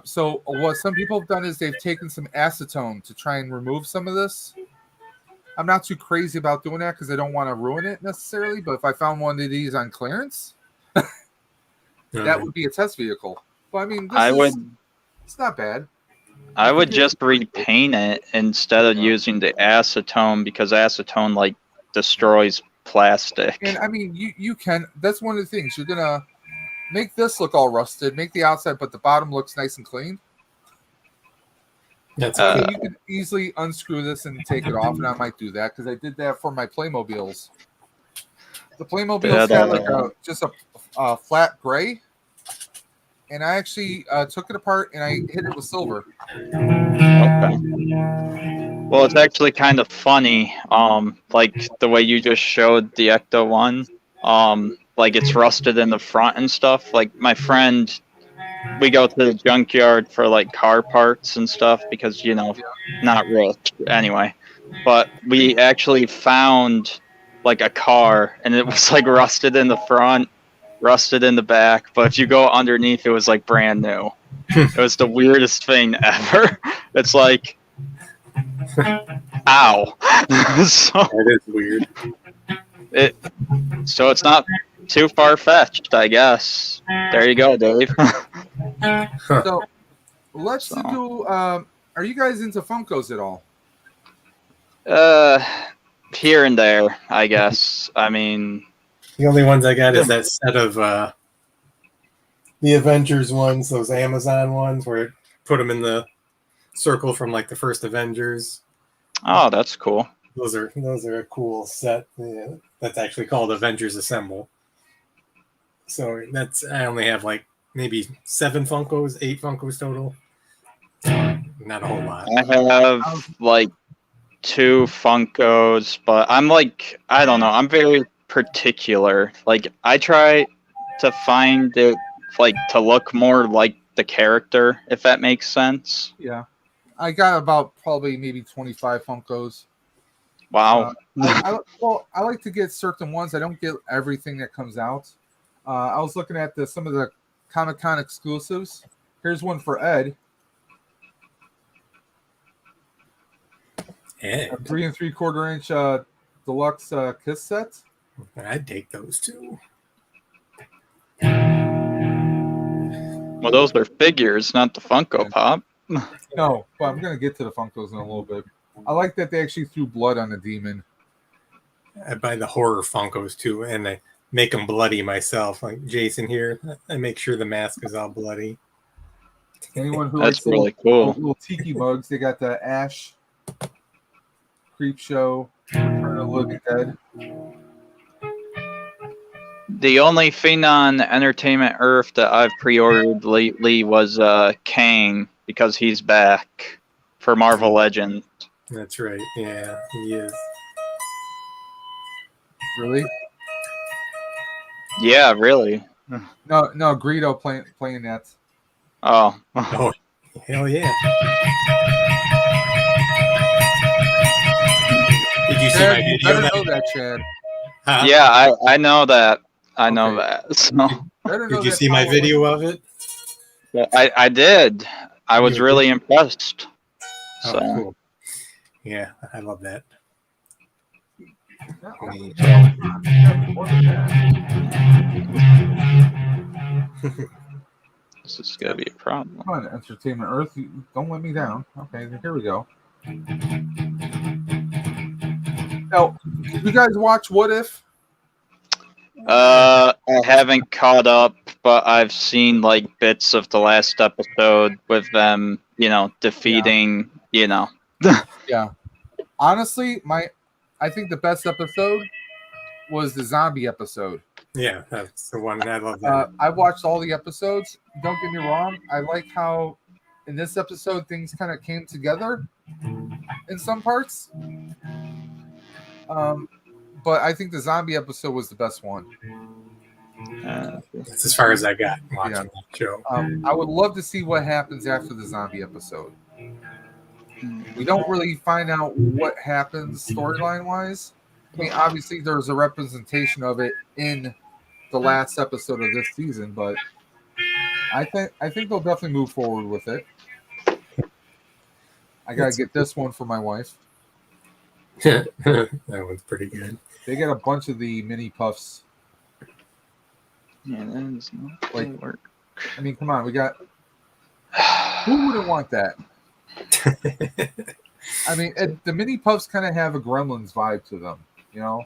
So what some people have done is they've taken some acetone to try and remove some of this. I'm not too crazy about doing that because I don't want to ruin it necessarily. But if I found one of these on clearance, that would be a test vehicle. But I mean, it's not bad. I would just repaint it instead of using the acetone, because acetone like destroys plastic. And I mean, you can. That's one of the things. You're gonna make this look all rusted, make the outside, but the bottom looks nice and clean. That's okay. You could easily unscrew this and take it off, and I might do that because I did that for my Playmobiles. The Playmobiles had like just a flat gray, and I actually took it apart and I hit it with silver. Okay. Well, it's actually kind of funny, like the way you just showed the Ecto one, like it's rusted in the front and stuff. Like my friend, we go to the junkyard for like car parts and stuff because not rich anyway. But we actually found like a car, and it was like rusted in the front, rusted in the back. But if you go underneath, it was like brand new. It was the weirdest thing ever. It's like, ow. So That is weird. so it's not too far fetched, I guess. There you go, Dave. So let's do. Are you guys into Funkos at all? Here and there, I guess. I mean, The only ones I got is that set of the Avengers ones, those Amazon ones, where it put them in the circle from like the first Avengers. oh, that's cool. Those are a cool set. Yeah, that's actually called Avengers Assemble. So I only have like maybe 8 Funkos total. Not a whole lot. I have like 2 Funkos, but I'm like, I don't know. I'm very particular. Like, I try to find it like to look more like the character, if that makes sense. Yeah, I got about probably maybe 25 Funkos. Wow. I like to get certain ones. I don't get everything that comes out. I was looking at some of the ComicCon exclusives. Here's one for Ed. Yeah. A 3 3/4 inch deluxe Kiss set. I'd take those too. Well, those are figures, not the Funko Pop. No, but I'm gonna get to the Funkos in a little bit. I like that they actually threw blood on the demon. I buy the horror Funkos too, and I make them bloody myself. Like Jason here, I make sure the mask is all bloody. Anyone who That's likes really cool. little tiki mugs, they got the Ash, Creep Show, Return of the Living Dead. The only thing on Entertainment Earth that I've pre-ordered lately was Kang, because he's back for Marvel Legends. That's right. Yeah, he is. Really? Yeah, really. No, Greedo playing that. Oh. Oh, hell yeah! Did you see my Chad, you video? better know that, Chad. Huh? Yeah, I know that. I know Okay. that. So. Better know Did you that see my Power video Rangers- of it? Yeah, I did. I was really impressed. Oh, So. cool. Yeah, I love that. This is gonna be a problem. Come on, Entertainment Earth, don't let me down. Okay, here we go. Now, you guys watch What If? I haven't caught up, but I've seen like bits of the last episode with them, defeating, Yeah. Honestly, I think the best episode was the zombie episode. Yeah, that's the one. I love that. I watched all the episodes. Don't get me wrong. I like how in this episode things kind of came together in some parts. But I think the zombie episode was the best one. That's as far as I got watching that show. I would love to see what happens after the zombie episode. We don't really find out what happens storyline wise. I mean, obviously there's a representation of it in the last episode of this season, but I think they'll definitely move forward with it. I gotta get this one for my wife. That one's pretty good. They got a bunch of the mini puffs. Yeah, that is not Like, gonna work. I mean, come on, we got. Who wouldn't want that? I mean, the mini puffs kind of have a Gremlins vibe to them,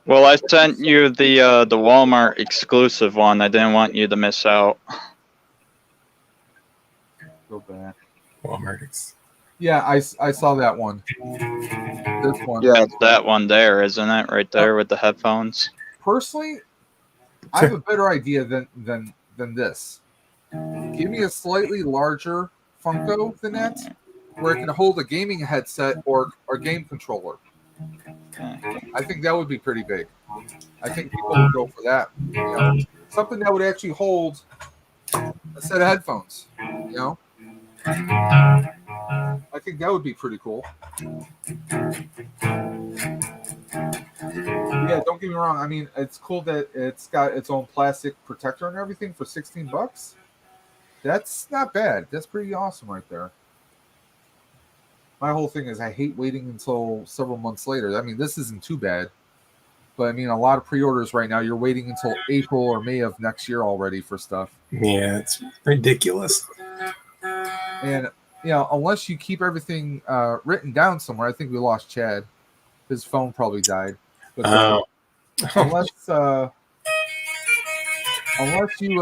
Well, I sent you the Walmart exclusive one. I didn't want you to miss out. Go back. Walmart. Yeah, I saw that one. This one. Yeah, it's that one there, isn't it? Right there with the headphones. Personally, I have a better idea than this. Give me a slightly larger Funko than that, where it can hold a gaming headset or game controller. Okay. I think that would be pretty big. I think people would go for that. Something that would actually hold a set of headphones. You know, I think that would be pretty cool. Yeah, don't get me wrong. I mean, it's cool that it's got its own plastic protector and everything for $16. That's not bad. That's pretty awesome right there. My whole thing is I hate waiting until several months later. I mean, this isn't too bad, but I mean, a lot of pre-orders right now, you're waiting until April or May of next year already for stuff. Yeah, it's ridiculous. And unless you keep everything written down somewhere, I think we lost Chad. His phone probably died. But unless you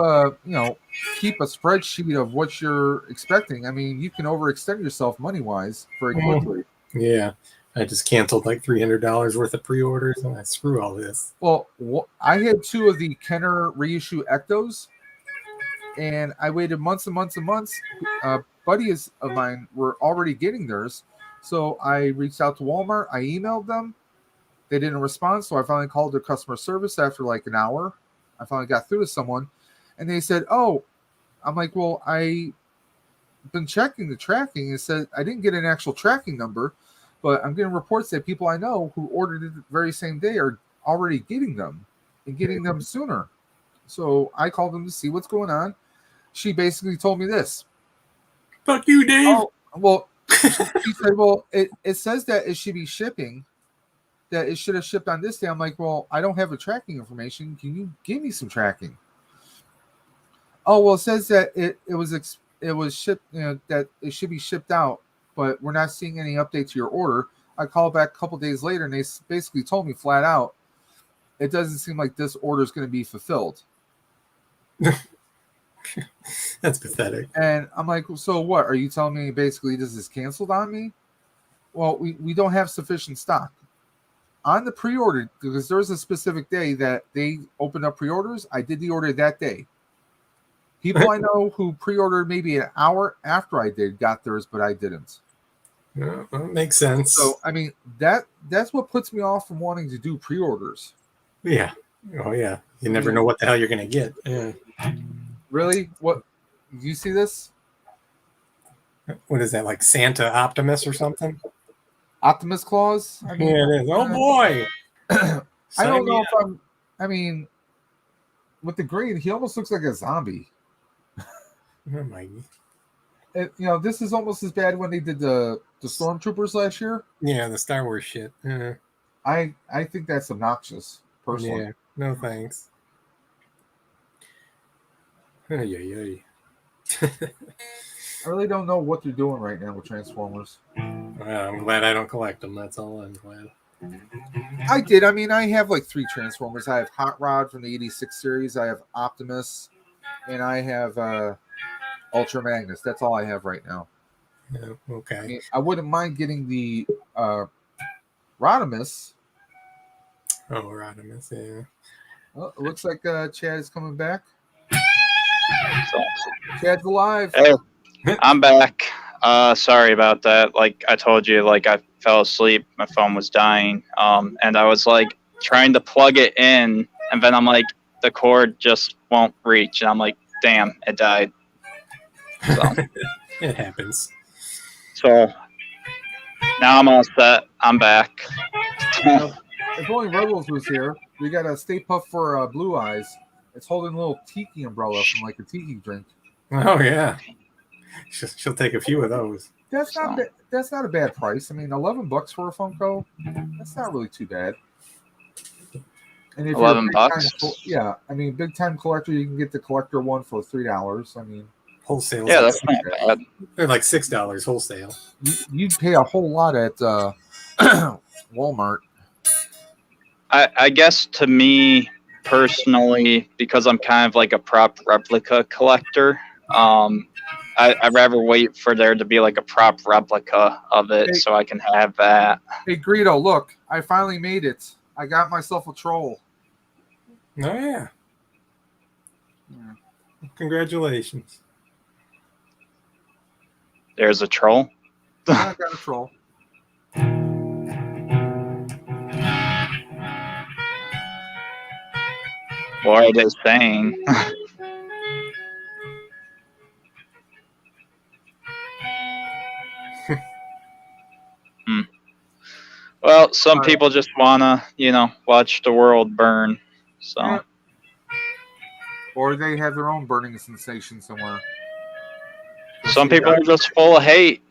keep a spreadsheet of what you're expecting, I mean, you can overextend yourself money wise very quickly. Yeah, I just canceled like $300 worth of pre-orders, and I screw all this. Well, I had 2 of the Kenner reissue Ectos, and I waited months and months and months. Buddies of mine were already getting theirs, so I reached out to Walmart. I emailed them. They didn't respond, so I finally called their customer service after like an hour. I finally got through to someone, and they said, "Oh," I'm like, "Well, I've been checking the tracking. It said I didn't get an actual tracking number, but I'm getting reports that people I know who ordered it the very same day are already getting them and getting them sooner." So I called them to see what's going on. She basically told me this. Fuck you, Dave. Oh, well, she said, well, it says that it should be shipping, that it should have shipped on this day. I'm like, well, I don't have the tracking information. Can you give me some tracking? Oh, well, it says that it was shipped, that it should be shipped out, but we're not seeing any update to your order. I called back a couple days later, and they basically told me flat out, it doesn't seem like this order is going to be fulfilled. That's pathetic. And I'm like, so what? Are you telling me basically this is canceled on me? Well, we don't have sufficient stock. On the pre-order, because there was a specific day that they opened up pre-orders, I did the order that day. People I know who pre-ordered maybe an hour after I did got theirs, but I didn't. Yeah, that makes sense. So, I mean, that's what puts me off from wanting to do pre-orders. Yeah. Oh, yeah. You never know what the hell you're going to get. Yeah. Really? What? Do you see this? What is that, like Santa Optimus or something? Optimus Claus? I mean, yeah, it is. Oh, boy. I don't know if I mean, with the green, he almost looks like a zombie. Oh, my. This is almost as bad when they did the Stormtroopers last year. Yeah, the Star Wars shit. I think that's obnoxious, personally. Yeah, no thanks. Ay. I really don't know what they're doing right now with Transformers. Well, I'm glad I don't collect them. That's all I'm glad. I did. I mean, I have like 3 Transformers. I have Hot Rod from the 86 series. I have Optimus. And I have Ultra Magnus. That's all I have right now. Yeah, okay. I mean, I wouldn't mind getting the Rodimus. Oh, Rodimus, yeah. Well, it looks like Chad is coming back. So, Chad's alive. hey, I'm back. Sorry about that. Like I told you, like I fell asleep. My phone was dying. And I was like trying to plug it in, and then I'm like, the cord just won't reach, and I'm like, damn, it died. So, it happens. So now I'm all set. I'm back. If only Rebels was here, we got a Stay Puft for Blue Eyes. It's holding a little tiki umbrella from like a tiki drink. Oh yeah, she'll take a few of those. That's not a bad price. I mean, $11 for a Funko. That's not really too bad. And if $11? Yeah, I mean, big time collector, you can get the collector one for $3. I mean, wholesale. Yeah, that's not bad. They're like $6 wholesale. You'd pay a whole lot at Walmart. I guess to me personally, because I'm kind of like a prop replica collector, I'd rather wait for there to be like a prop replica of it so I can have that. Hey, Greedo, look, I finally made it. I got myself a troll. Oh, yeah. Congratulations. There's a troll. I got a troll. What are they saying? Well, some people just wanna, watch the world burn. So. Yeah. Or they have their own burning sensation somewhere. Some people are just full of hate.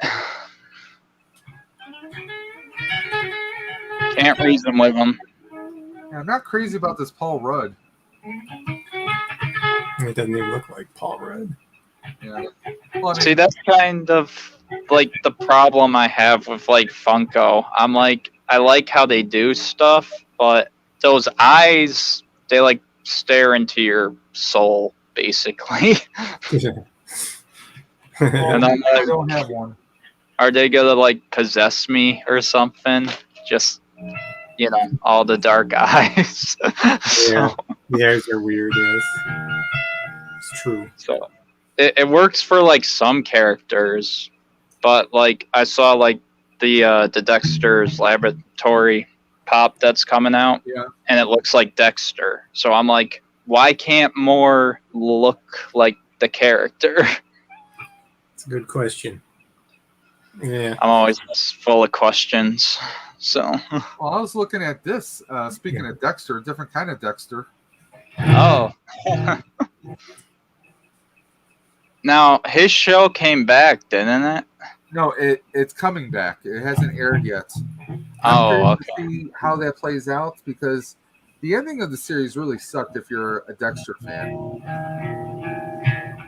Can't reason with them. Yeah, I'm not crazy about this Paul Rudd. It doesn't even look like Paul Rudd. Yeah. Well, See, that's kind of like the problem I have with like Funko. I'm like, I like how they do stuff, but those eyes, they like stare into your soul, basically. And I'm I like, don't have one. are they gonna like possess me or something? Just, all the dark eyes. Yeah, the eyes are weird. Yes, it's true. So it works for like some characters, but like I saw like the Dexter's Laboratory pop that's coming out, and it looks like Dexter. So I'm like, why can't more look like the character? It's a good question. Yeah, I'm always full of questions. So. Well, I was looking at this. Speaking of Dexter, a different kind of Dexter. Oh. Now his show came back, didn't it? No, it's coming back. It hasn't aired yet. Oh, okay. To see how that plays out, because the ending of the series really sucked if you're a Dexter fan.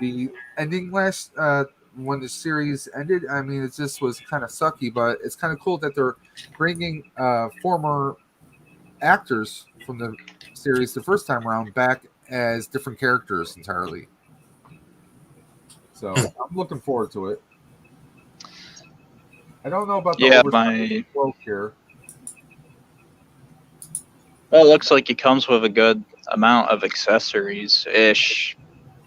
The ending last when the series ended, I mean, it just was kind of sucky, but it's kind of cool that they're bringing former actors from the series the first time around back as different characters entirely. So I'm looking forward to it. I don't know about the cloak here. Well, it looks like it comes with a good amount of accessories ish.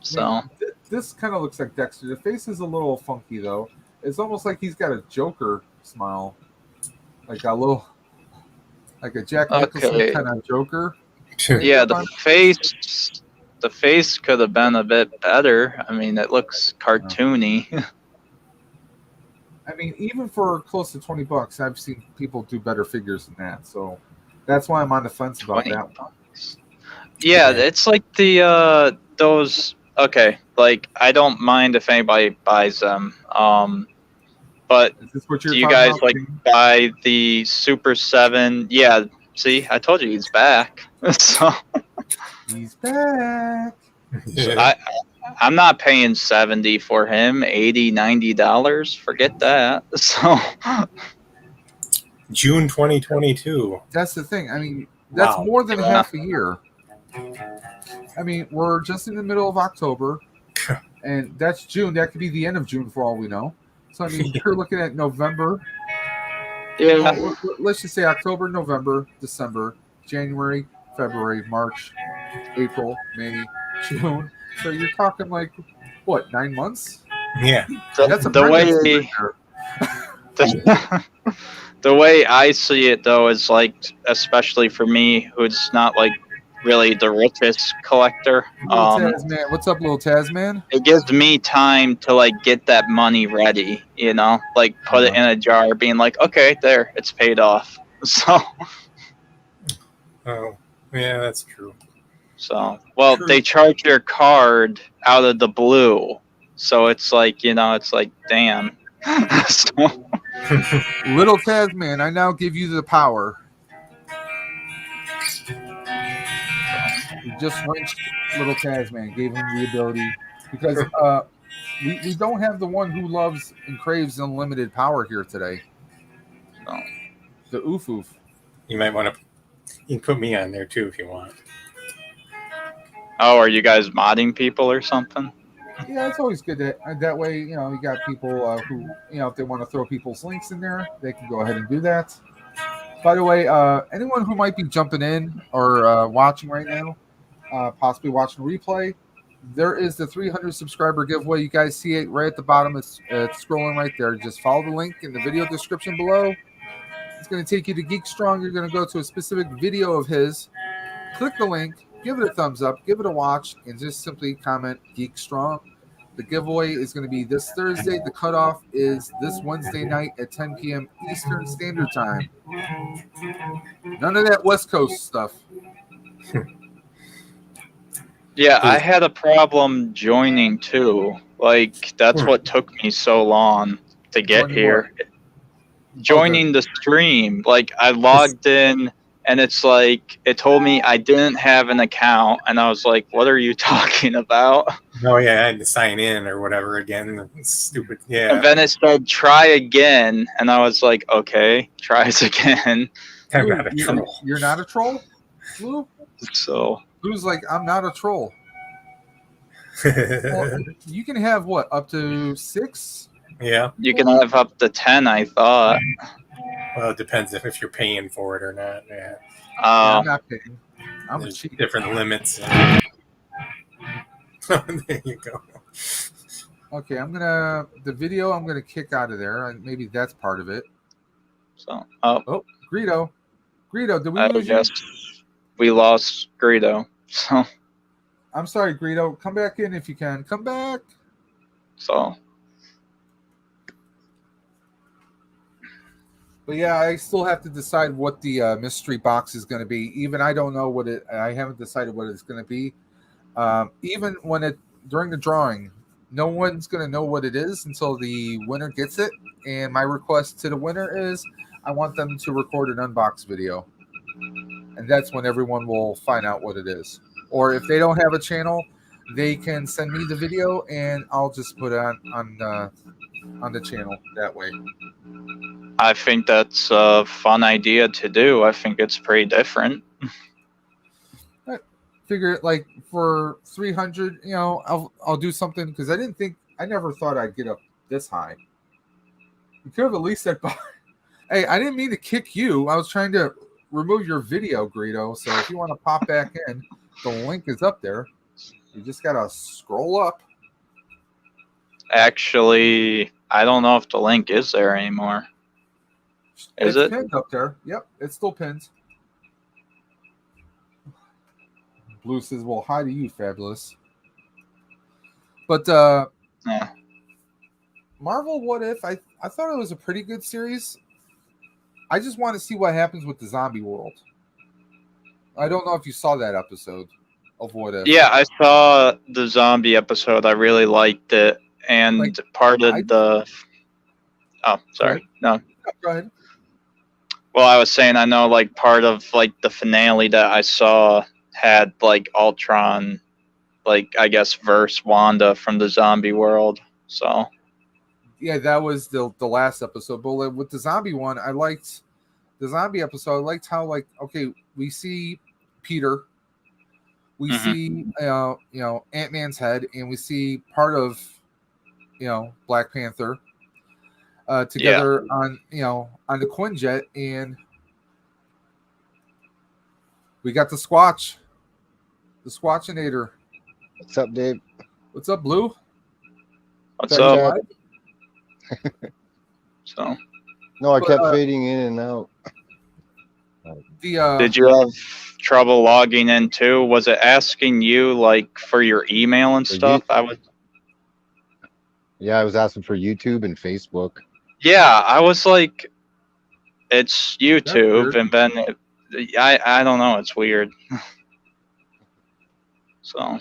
So this kind of looks like Dexter. The face is a little funky though. It's almost like he's got a Joker smile, like a little, like a Jack Nicholson kind of Joker. Yeah, the face could have been a bit better. I mean, it looks cartoony. I mean, even for close to $20, I've seen people do better figures than that. So that's why I'm on the fence about that one. Yeah, it's like the those. Okay, like I don't mind if anybody buys them. But do you guys like buy the Super 7? Yeah. See, I told you he's back. So he's back. So I'm not paying $70 for him, $80, $90. Forget that. So June 2022. That's the thing. I mean, that's more than half a year. I mean, we're just in the middle of October, and that's June. That could be the end of June for all we know. So I mean, you're looking at November. Yeah. Let's just say October, November, December, January, February, March, April, May, June. So you're talking like what, 9 months? Yeah. That's the way I see it though is like, especially for me, who's not like really the richest collector. Tasman. What's up, little Tasman? It gives me time to like get that money ready, like put it in a jar, being like, okay, there, it's paid off. So. Oh, yeah, that's true. So, well, they charge your card out of the blue, so it's like, it's like, damn. So. Little Tasman, I now give you the power. You just wrenched little Tasman, gave him the ability, because we don't have the one who loves and craves unlimited power here today. No. The oof oof. You might want to. You can put me on there too if you want. Oh, are you guys modding people or something? Yeah, it's always good that way. You got people who, if they want to throw people's links in there, they can go ahead and do that. By the way, anyone who might be jumping in or watching right now, possibly watching replay, there is the 300 subscriber giveaway. You guys see it right at the bottom. It's scrolling right there. Just follow the link in the video description below. It's going to take you to Geek Strong. You're going to go to a specific video of his. Click the link, give it a thumbs up, give it a watch, and just simply comment Geek Strong. The giveaway is going to be this Thursday. The cutoff is this Wednesday night at 10 p.m. Eastern Standard Time. None of that West Coast stuff. Yeah, I had a problem joining too. Like, that's what took me so long to get Joining here. Joining the stream. Like, I logged in, and it's like, it told me I didn't have an account, and I was like, what are you talking about? Oh, yeah, I had to sign in or whatever again. Stupid, yeah. And then it said, try again, and I was like, okay, tries again. I'm not a troll. You're not a troll, Blue? So Blue's like, I'm not a troll. Well, you can have what, up to 6? Yeah. you can have up to 10, I thought. Well, it depends if you're paying for it or not. Yeah. I'm not paying. I'm There's cheap. different limits. There you go. Okay, the video I'm gonna kick out of there, and maybe that's part of it. So, Oh, Greedo, did we I lose you? guess we lost Greedo. So, I'm sorry, Greedo. Come back in if you can. Come back. But yeah, I still have to decide what the mystery box is going to be. Even I don't know what it. I haven't decided what it's going to be. Even when during the drawing, no one's going to know what it is until the winner gets it. And my request to the winner is, I want them to record an unbox video, and that's when everyone will find out what it is. Or if they don't have a channel, they can send me the video, and I'll just put it on the channel that way. I think that's a fun idea to do. I think it's pretty different. I figure like for 300, I'll do something, because I never thought I'd get up this high. You could have at least said, hey, I didn't mean to kick you. I was trying to remove your video, Greedo. So if you want to pop back in, the link is up there. You just gotta scroll up. Actually, I don't know if the link is there anymore. Is It's it? pinned up there. Yep, it's still pinned. Blue says, well, hi to you, Fabulous. But Yeah. Marvel What If, I thought it was a pretty good series. I just want to see what happens with the zombie world. I don't know if you saw that episode of What If. Yeah, I saw the zombie episode. I really liked it. And part of the... Oh, sorry. No. Go ahead. Well, I was saying, I know, like, part of, like, the finale that I saw had, like, Ultron, like, I guess, verse Wanda from the zombie world. So... Yeah, that was the last episode. But with the zombie one, I liked the zombie episode. I liked how, like, okay, we see Peter, we see Ant-Man's head, and we see part of Black Panther together on the Quinjet, and we got the Squatchinator. What's up, Dave? What's up, Blue? What's up? So, no, I kept fading in and out. Did you have trouble logging in too? Was it asking you like for your email and stuff? Yeah, I was asking for YouTube and Facebook. Yeah, I was like, it's YouTube, and then I don't know, it's weird. So,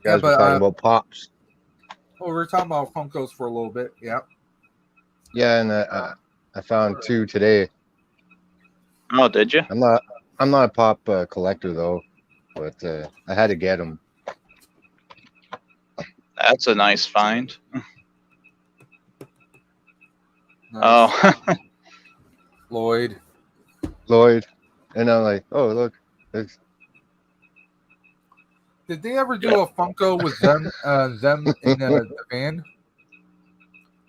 You guys were talking about Pops. Oh, we were talking about Funkos for a little bit. Yeah. Yeah, and I found 2 today. Oh, did you? I'm not a Pop collector though, but I had to get them. That's a nice find. Nice. Oh. Lloyd, and I'm like, oh look, did they ever do a Funko with them in the van?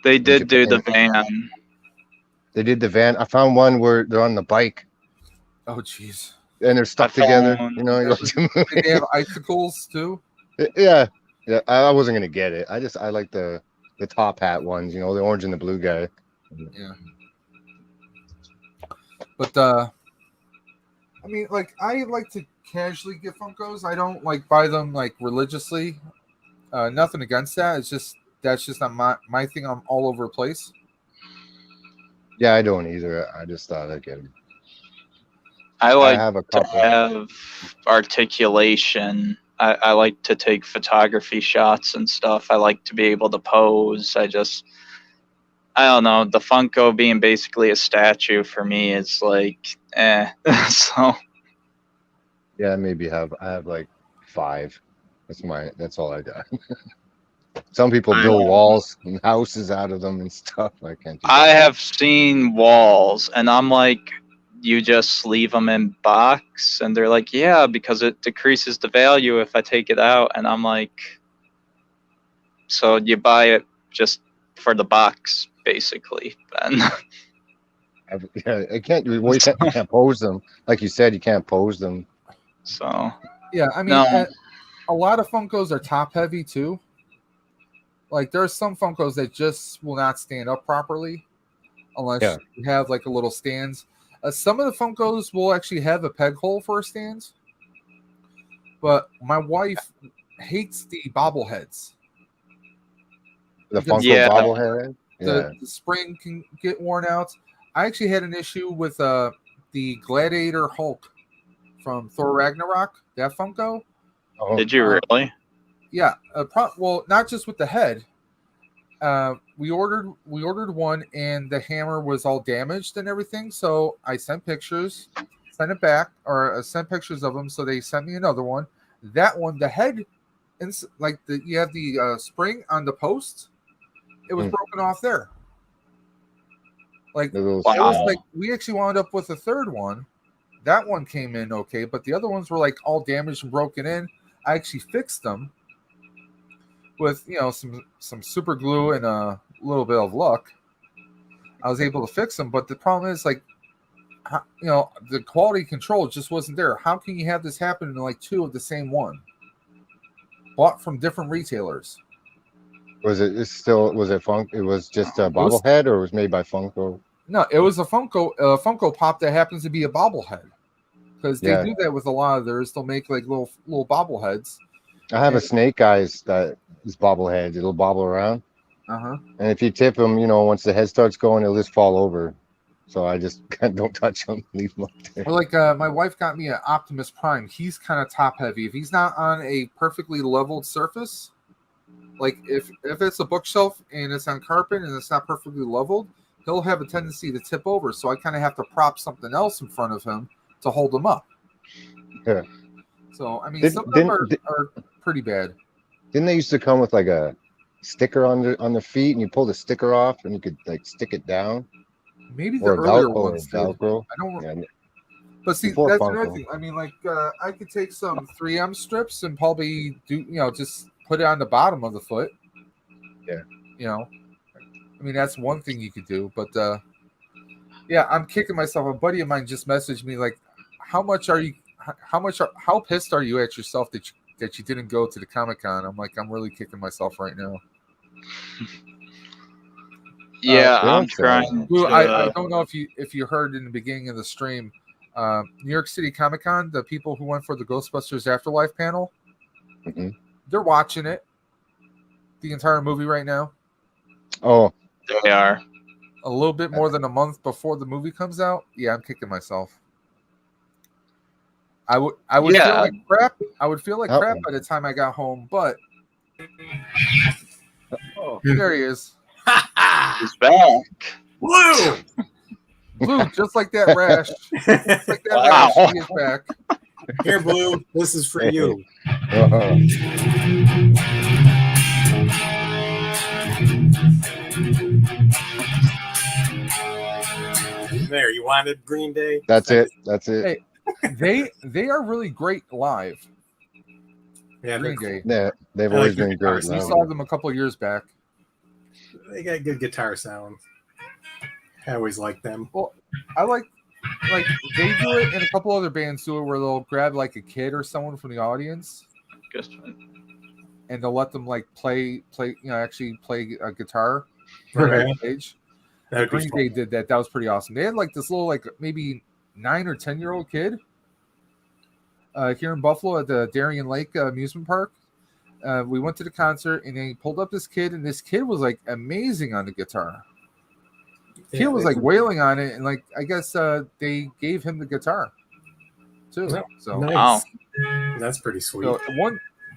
They did do the van. They did the van. I found one where they're on the bike. Oh, jeez. And they're stuck together. Did they have icicles too? Yeah. I wasn't gonna get it. I like the top hat ones. The orange and the blue guy. Yeah. But I mean, like, I like to casually get Funkos. I don't like buy them like religiously. Nothing against that. It's just that's just not my thing. I'm all over the place. Yeah, I don't either. I just thought I'd get them. I like have a to couple. have articulation. I like to take photography shots and stuff. I like to be able to pose. I don't know. The Funko being basically a statue for me is like, So Yeah, I have like 5. That's all I got. Some people build walls and houses out of them and stuff. I can't do I that. have seen walls, and I'm like, you just leave them in box, and they're like, yeah, because it decreases the value if I take it out, and I'm like, so you buy it just for the box, basically. And I can't. Well, you can't pose them. Like you said, you can't pose them. so Yeah, I mean, no, a lot of Funkos are top heavy too. Like there are some Funkos that just will not stand up properly unless you have like a little stands. Some of the Funkos will actually have a peg hole for a stand, but my wife hates the bobbleheads. The Because Funko bobblehead. The spring can get worn out. I actually had an issue with the Gladiator Hulk from Thor Ragnarok. That Funko. Oh. Did you really? Yeah. Well, not just with the head. We ordered one, and the hammer was all damaged and everything. So I sent pictures, sent it back, or sent pictures of them. So they sent me another one. That one, the head, you have the spring on the post. It was broken off there. Like it was like we actually wound up with a third one. That one came in okay, but the other ones were like all damaged and broken in. I actually fixed them with some super glue and a little bit of luck. I was able to fix them, but the problem is like the quality control just wasn't there. How can you have this happen in like 2 of the same one? Bought from different retailers. Was it Funk? It was just a bobblehead, or it was made by Funko? No, it was a Funko Pop that happens to be a bobblehead. Because they do that with a lot of theirs. They'll make like little bobbleheads. I have a Snake Eyes that is bobblehead. It'll bobble around. And if you tip them, once the head starts going, it'll just fall over. So I just don't touch them. Leave them up there. Or like my wife got me an Optimus Prime. He's kind of top heavy. If he's not on a perfectly leveled surface, like if it's a bookshelf and it's on carpet and it's not perfectly leveled, he'll have a tendency to tip over. So I kind of have to prop something else in front of him to hold him up. Yeah. So I mean, some of them are pretty bad. Didn't they used to come with like a sticker on the feet, and you pull the sticker off, and you could like stick it down? Maybe the earlier ones did. Velcro. I don't. Yeah. But see, that's another thing. I mean, like I could take some 3M strips and probably do just put it on the bottom of the foot. Yeah. I mean, that's one thing you could do. But yeah, I'm kicking myself. A buddy of mine just messaged me like, how pissed are you at yourself that you didn't go to the Comic-Con? I'm like, I'm really kicking myself right now. Yeah, I'm trying. I don't know if you heard in the beginning of the stream, New York City Comic-Con, the people who went for the Ghostbusters Afterlife panel, they're watching it, the entire movie right now. Oh, they are. A little bit more than a month before the movie comes out. Yeah, I'm kicking myself. I would feel like crap. I would feel like crap by the time I got home, but there he is. He's back. Blue, just like that rash. Just like that rash, he is back. Here, Blue, this is for you. There, you wanted Green Day? That's it. Hey, they are really great live. Yeah, Green Day. Yeah, they've always been great. We saw them a couple of years back. They got good guitar sound. I always like them. Well, I like they do it, and a couple other bands do it where they'll grab like a kid or someone from the audience, and they'll let them like play actually play a guitar right on stage. Green Day did that. That was pretty awesome. They had like this little like maybe 9 or 10-year-old kid here in Buffalo at the Darien Lake amusement park. we went to the concert, and they pulled up this kid, and this kid was like amazing on the guitar. The kid was like wailing on it, and like I guess they gave him the guitar too. So nice. That's pretty sweet. So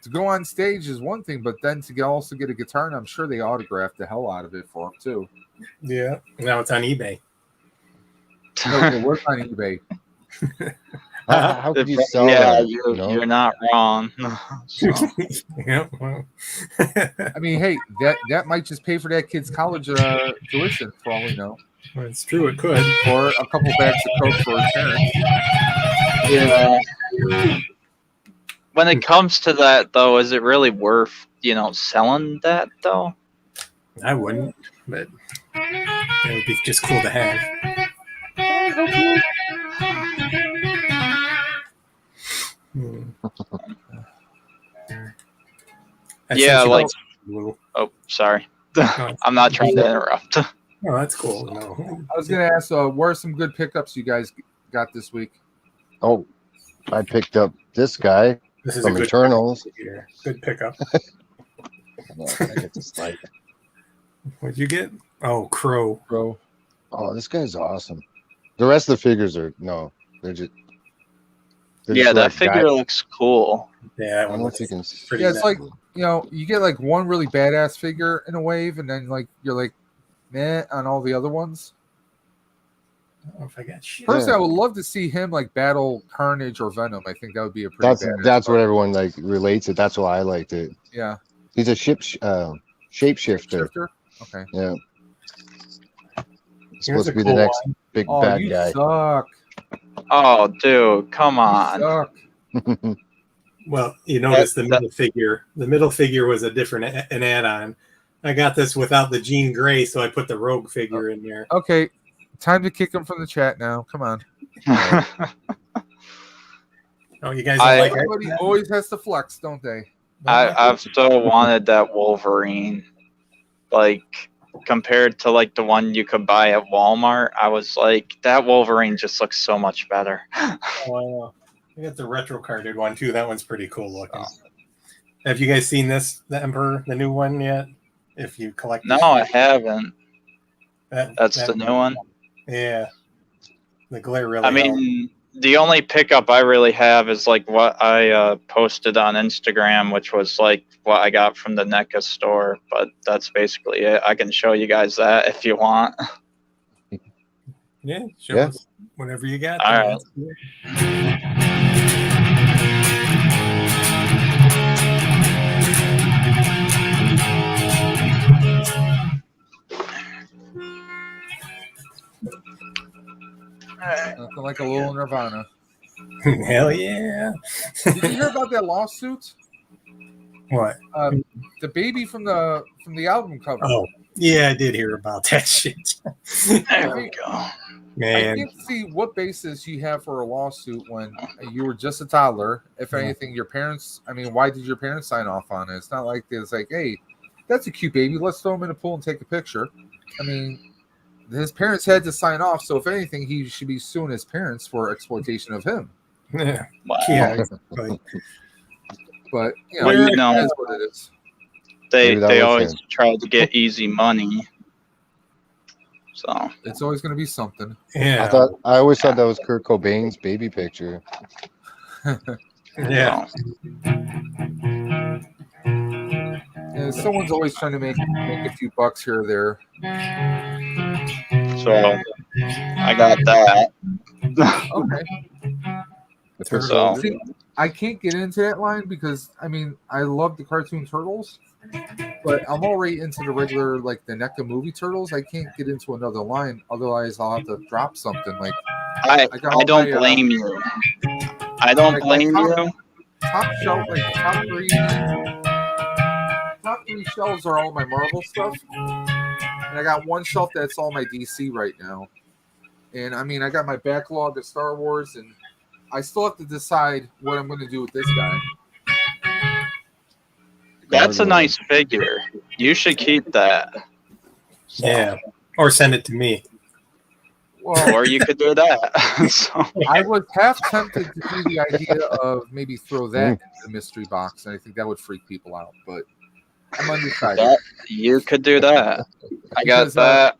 to go on stage is one thing, but then to also get a guitar, and I'm sure they autographed the hell out of it for him too. Yeah, now it's on eBay. No, it works on eBay. How could you sell that? You're not wrong. So. Yeah, well. I mean, hey, that might just pay for that kid's college tuition for all we know. Well, it's true, it could. Or a couple bags of coke for his parents. Yeah. When it comes to that, though, is it really worth, selling that, though? I wouldn't, but it would be just cool to have. Yeah, like... Oh, sorry. I'm not trying to interrupt. Oh, that's cool. No. I was going to ask, what are some good pickups you guys got this week? Oh, I picked up this guy from Eternals. Good pickup. I get this light. What'd you get? Oh, Crow. Oh, this guy's awesome. The rest of the figures are they're just. That figure looks cool. Yeah, I don't know if you can. Yeah, it's like you get like one really badass figure in a wave, and then like you're like, meh on all the other ones. I don't know if I got shit. Personally, I would love to see him like battle Carnage or Venom. I think that would be a pretty. That's what everyone like relates it. That's why I liked it. Yeah. He's a shapeshifter. Okay. Yeah. He's supposed to be the next big bad guy. Suck. Oh, dude, come on. Well, you notice the middle figure. The middle figure was an add-on. I got this without the Jean Grey, so I put the Rogue figure in there. Okay, time to kick him from the chat now. Come on. Oh, you guys don't like it? Everybody always has to flex, don't they? I've still wanted that Wolverine, like compared to like the one you could buy at Walmart. I was like, that Wolverine just looks so much better. Oh, I got the retro carded one too. That one's pretty cool looking. Have you guys seen this, the Emperor, the new one yet? If you collect, no, I haven't. That's the new one. Yeah, the glare really. I mean, the only pickup I really have is like what I posted on Instagram, which was like what I got from the NECA store. But that's basically it. I can show you guys that if you want. Yeah, show us whatever you got. All right. Nothing like a little Nirvana. Hell yeah! Did you hear about that lawsuit? What? The baby from the album cover. Oh, yeah, I did hear about that shit. There we go. Man, I can't see what basis you have for a lawsuit when you were just a toddler. If anything, your parents. I mean, why did your parents sign off on it? It's not like it's like, hey, that's a cute baby. Let's throw him in a pool and take a picture. I mean, his parents had to sign off. So if anything, he should be suing his parents for exploitation of him. Yeah. Wow. Yeah. But Well, that's what it is. They always try to get easy money. So it's always going to be something. Yeah. I always thought that was Kurt Cobain's baby picture. Yeah. Yeah, someone's always trying to make a few bucks here or there. So I got that. Okay. So see, I can't get into that line because I mean I love the cartoon turtles, but I'm already into the regular like the NECA movie turtles. I can't get into another line, otherwise I'll have to drop something. Like I don't blame you. I don't blame you. Top shelf, like top three shelves are all my Marvel stuff, and I got one shelf that's all my DC right now. And I mean, I got my backlog of Star Wars, and I still have to decide what I'm going to do with this guy. That's a nice figure. You should keep that. So. Yeah, or send it to me. Well, or you could do that. So, I was half tempted to do the idea of maybe throw that into the mystery box, and I think that would freak people out. But I'm undecided. you could do that. I got Because, that.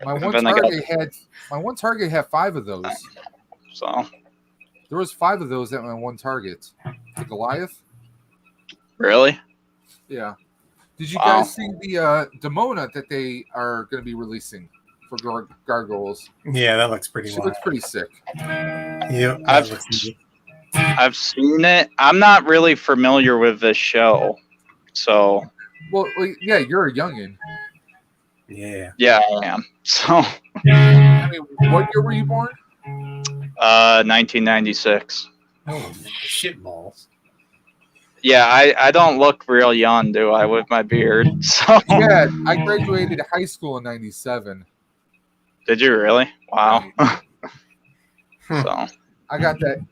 My one then I got- target had 5 of those. So, There was 5 of those at my one target. The Goliath. really? Yeah. Did you Wow. guys see the Demona that they are going to be releasing for gargoyles? Yeah, that looks pretty She wild. looks pretty sick. Yep, that I've looks neat. I've seen it. I'm not really familiar with this show, so Well, yeah, you're a youngin. Yeah. yeah, I am. So, I mean, what year were you born? 1996. Oh, shit balls. Yeah, I don't look real young, do I, with my beard? So, Yeah, I graduated high school in '97. did you really? Wow. So, I got that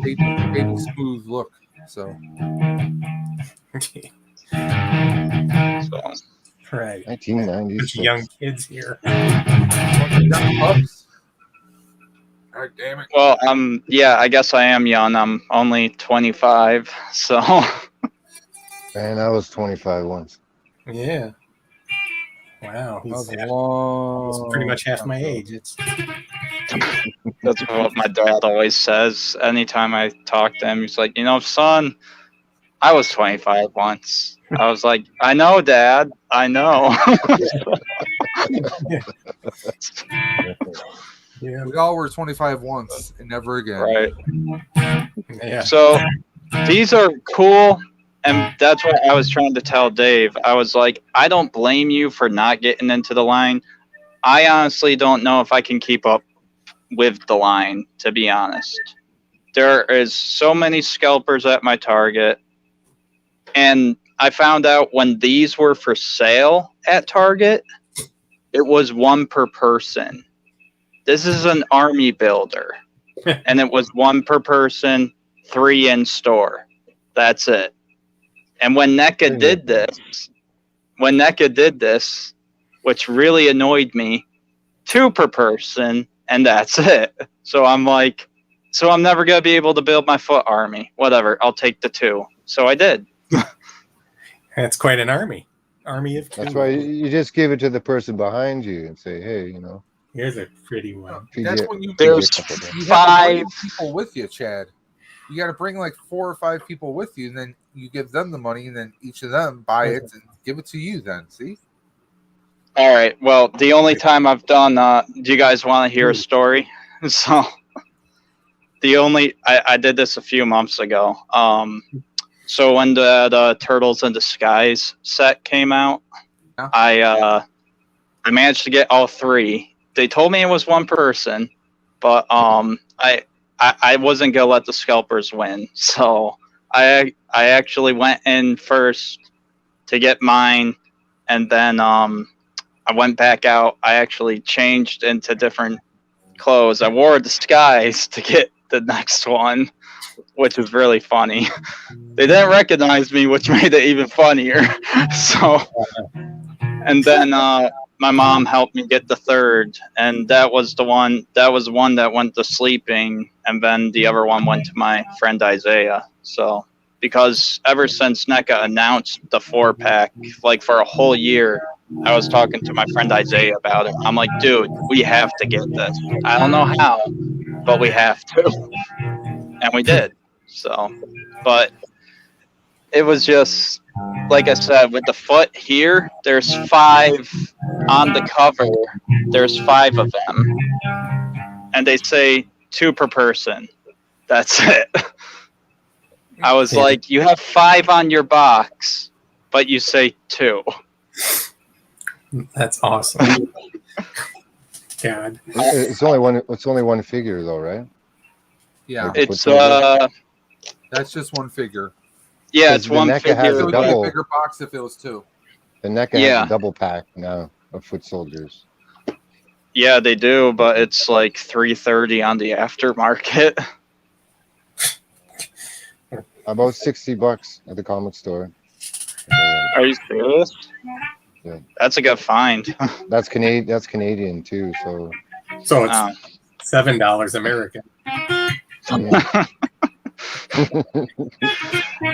baby smooth look. So Right. 1996. Bunch of young kids here. young pups. God damn it! well, yeah, I guess I am young. I'm only 25. So, And I was 25 once. Yeah. Wow. That was He's long. pretty much half my age. It's that's what my dad always says. Anytime I talk to him, he's like, son, I was 25 once. I was like, I know, Dad. I know. yeah. We all were 25 once and never again. Right. Yeah. So these are cool. And that's what I was trying to tell Dave. I was like, I don't blame you for not getting into the line. I honestly don't know if I can keep up with the line, to be honest. There is so many scalpers at my Target. And I found out when these were for sale at Target, it was 1 per person. This is an army builder. And it was 1 per person, 3 in store. That's it. And when NECA did this, which really annoyed me, 2 per person, and that's it. So I'm like, I'm never going to be able to build my foot army. Whatever, I'll take the 2. So I did. That's quite an army. Army of 2. That's why you just give it to the person behind you and say, hey, Here's a pretty one. That's when you There's you have to 5 bring people with you, Chad. You got to bring like 4 or 5 people with you, and then you give them the money, and then each of them buy it and give it to you. Then see. All right. Well, the only time I've done, do you guys want to hear a story? So, I did this a few months ago. So when the Turtles in Disguise set came out, Yeah. I managed to get all 3. They told me it was 1 person, but I wasn't gonna let the scalpers win. So I actually went in first to get mine, and then I went back out. I actually changed into different clothes. I wore a disguise to get the next one, which was really funny. They didn't recognize me, which made it even funnier. So, and then my mom helped me get the 3rd, and that was the one that went to sleeping, and then the other one went to my friend Isaiah. So, because ever since NECA announced the 4-pack, like for a whole year, I was talking to my friend Isaiah about it. I'm like, dude, we have to get this. I don't know how, but we have to. And we did. So, but it was just, like I said, with the foot here, there's 5 on the cover. There's 5 of them. And they say 2 per person. That's it. I was like, you have 5 on your box, but you say 2. That's awesome. God. It's only one figure though, right? Yeah, It's that's just 1 figure. yeah, it's The 1 NECA figure. has It a would be a double. bigger box if it was 2. The NECA Yeah. has a double pack now of foot soldiers. Yeah, they do, but it's like $330 on the aftermarket. About $60 at the comic store. Are you serious? Yeah. That's a good find. That's Canadian too. So So it's $7 American.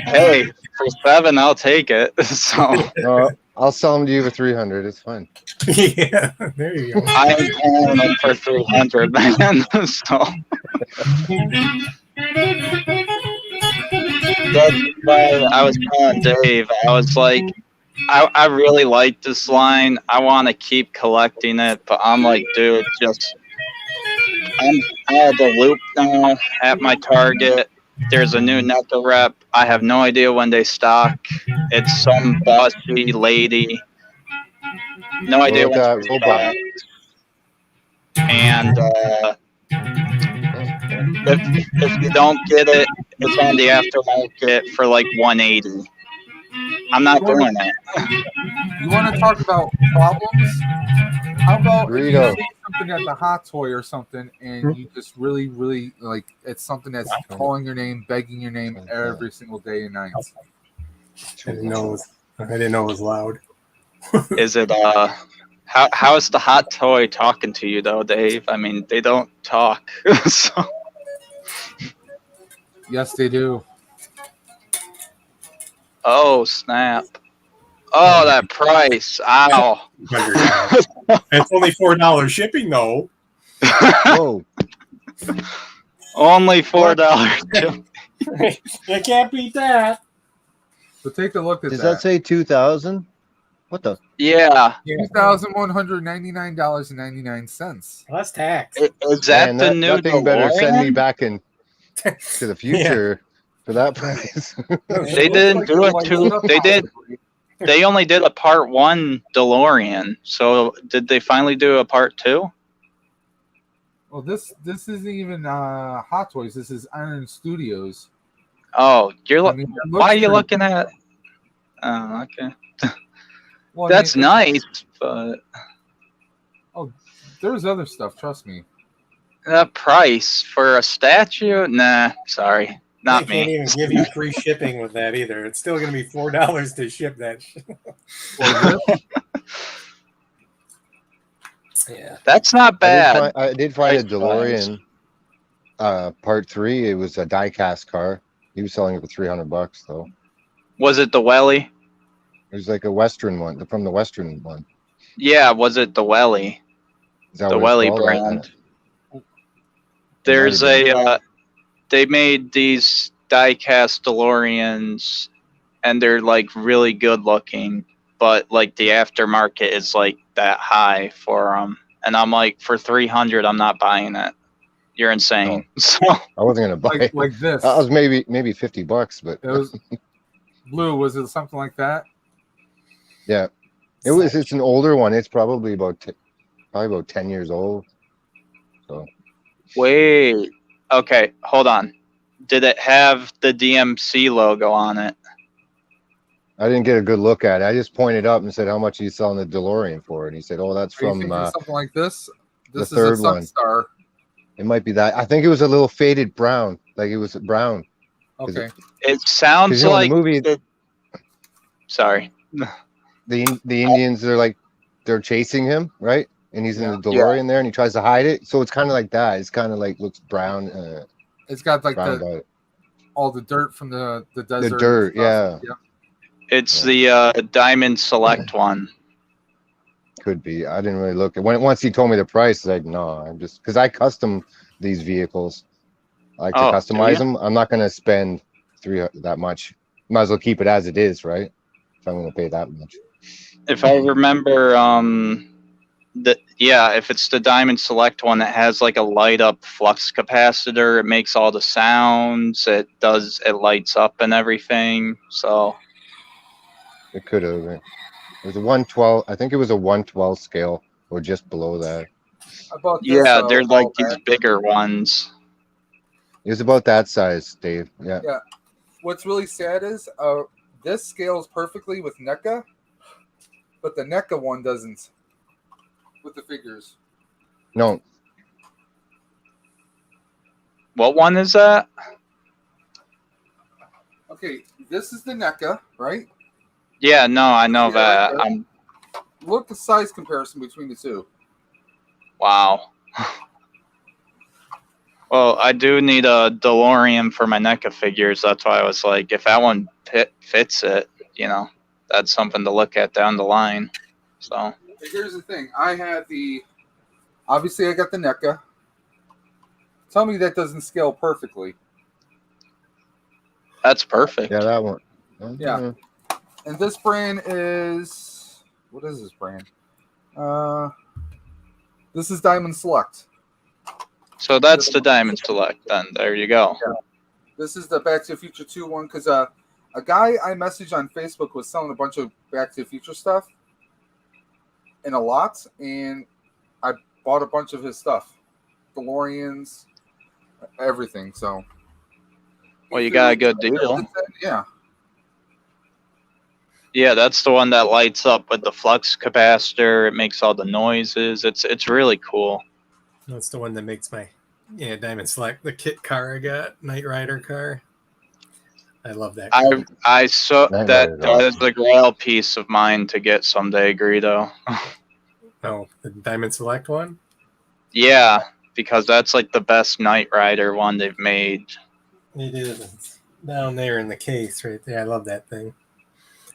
Hey, for $7, I'll take it. So I'll sell them to you for 300. It's fine. Yeah, there you go. I ain't paying them for 300, man. So that's why I was telling Dave. I was like, I really like this line. I want to keep collecting it, but I'm like, dude, I'm out of the loop now at my Target. There's a new NECA rep. I have no idea when they stock. It's some bossy lady. No idea when that she robot. stocks. And if you don't get it, it's on the aftermarket for like $180. I'm not doing it. You want to talk about problems? How about if you Burrito. see something at the Hot Toy or something, and you just really, really like it's something that's calling your name, begging your name every single day and night. I didn't know it was loud. Is it how is the Hot Toy talking to you though, Dave? I mean, they don't talk. So. Yes, they do. Oh snap! Oh, that price! Ow! It's only $4 shipping though. Whoa. Only $4. You can't beat that. So take a look at Does that say 2,000? What the? Yeah. $2,199.99. Well, that's tax. Is that Man, the new that thing better send me DeLorean? back to the future for that price. They didn't do it too. They did. They only did a part 1 DeLorean. So did they finally do a part 2? Well, this isn't even Hot Toys. This is Iron Studios. Oh, why are you pretty looking at? Oh, okay. Well, That's nice, but there's other stuff. Trust me. that price for a statue? Nah, sorry, not They can't me. even give you free shipping with that either. It's still going to be $4 to ship that shit. Yeah, That's not bad. I did find a DeLorean part 3. It was a die-cast car. He was selling it for $300 though. Was it the Welly? It was like a Western one, from the Western one. Yeah, was it the Welly? Is that The what it's Welly called? brand. There's they made these die-cast DeLoreans, and they're like really good looking, but like the aftermarket is like that high for them. And I'm like, for $300, I'm not buying it. You're insane. Oh. So I wasn't gonna buy it. Like this. That was maybe $50, but It was blue. Was it something like that? yeah, it's an older one. It's probably about 10 years old. So wait, okay, hold on. Did it have the DMC logo on it? I didn't get a good look at it. I just pointed up and said, "How much are you selling the DeLorean for?" And he said, "Oh, that's Are you from thinking something like this. This the is a third one. Sunstar. It might be that. I think it was a little faded brown, like it was brown." Okay. It sounds You know, like the movie. Sorry. The Indians, they're chasing him, right? And he's in the DeLorean there, and he tries to hide it. So it's kind of like that. It's kind of like looks brown. It's got like brown all the dirt from the desert. the dirt, yeah. It's the Diamond Select one. Could be. I didn't really look. Once he told me the price, like, no, I'm just because I custom these vehicles. I like to customize them. I'm not going to spend that much. Might as well keep it as it is, right? If I'm going to pay that much. If I remember, if it's the Diamond Select one, it has like a light up flux capacitor. It makes all the sounds. It lights up and everything. So it could have. It was a 112. I think it was a 112 scale or just below that. They're like these bigger ones. It was about that size, Dave. Yeah. Yeah. What's really sad is this scales perfectly with NECA, but the NECA one doesn't with the figures. No. What one is that? Okay, this is the NECA, right? Yeah, no, I know that. Look the size comparison between the two. Wow. Well, I do need a DeLorean for my NECA figures. That's why I was like, if that one fits it, that's something to look at down the line. So here's the thing. I have obviously I got the NECA. Tell me that doesn't scale perfectly. that's perfect. Yeah, that one. Yeah. And this brand is, what is this brand? This is Diamond Select. So that's the Diamond Select then. There you go. Yeah. This is the Back to the Future 2 one, because a guy I messaged on Facebook was selling a bunch of Back to the Future stuff in a lot, and I bought a bunch of his stuff. DeLoreans, everything. So, Well, you got a good deal. Yeah. Yeah, that's the one that lights up with the flux capacitor. It makes all the noises. It's really cool. That's the one that makes my Diamond Select, the kit car I got, Knight Rider car. I love that car. I saw Knight that Rider is the grail piece of mine to get someday, Greedo. Oh, the Diamond Select one? Yeah, because that's like the best Knight Rider one they've made. It is. It's down there in the case right there. I love that thing.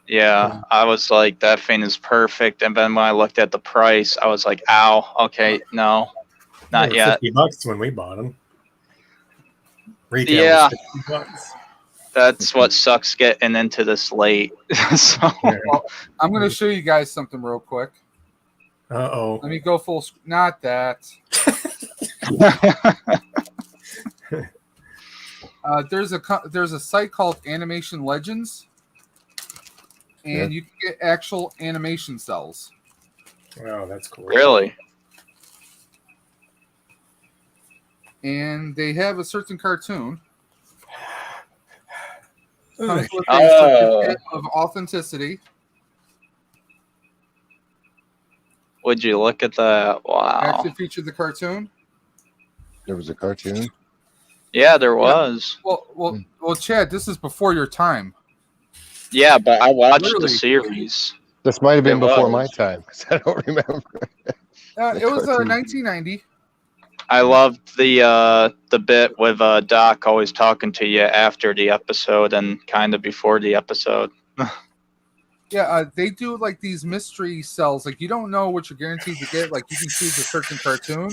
Yeah, I was like, that thing is perfect. And then when I looked at the price, I was like, ow, okay, no, not They were yet. $50 when we bought them. Retail Yeah. was $50. That's what sucks getting into this late. So Well, I'm going to show you guys something real quick. Uh-oh. Let me go full screen. Not that. There's a site called Animation Legends, and you can get actual animation cells. Wow, that's cool. Really? And they have a certain cartoon. Comes with a Oh. certificate of authenticity. Would you look at that? Wow. Actually featured the cartoon. There was a cartoon. Yeah, there was. Well, Chad, this is before your time. Yeah, but I watched Literally. the series. This might have been It before was. my time because I don't remember. It was cartoon. 1990. I loved the bit with Doc always talking to you after the episode and kind of before the episode. Yeah, they do like these mystery cells. Like you don't know what you're guaranteed to get. Like you can choose a certain cartoon,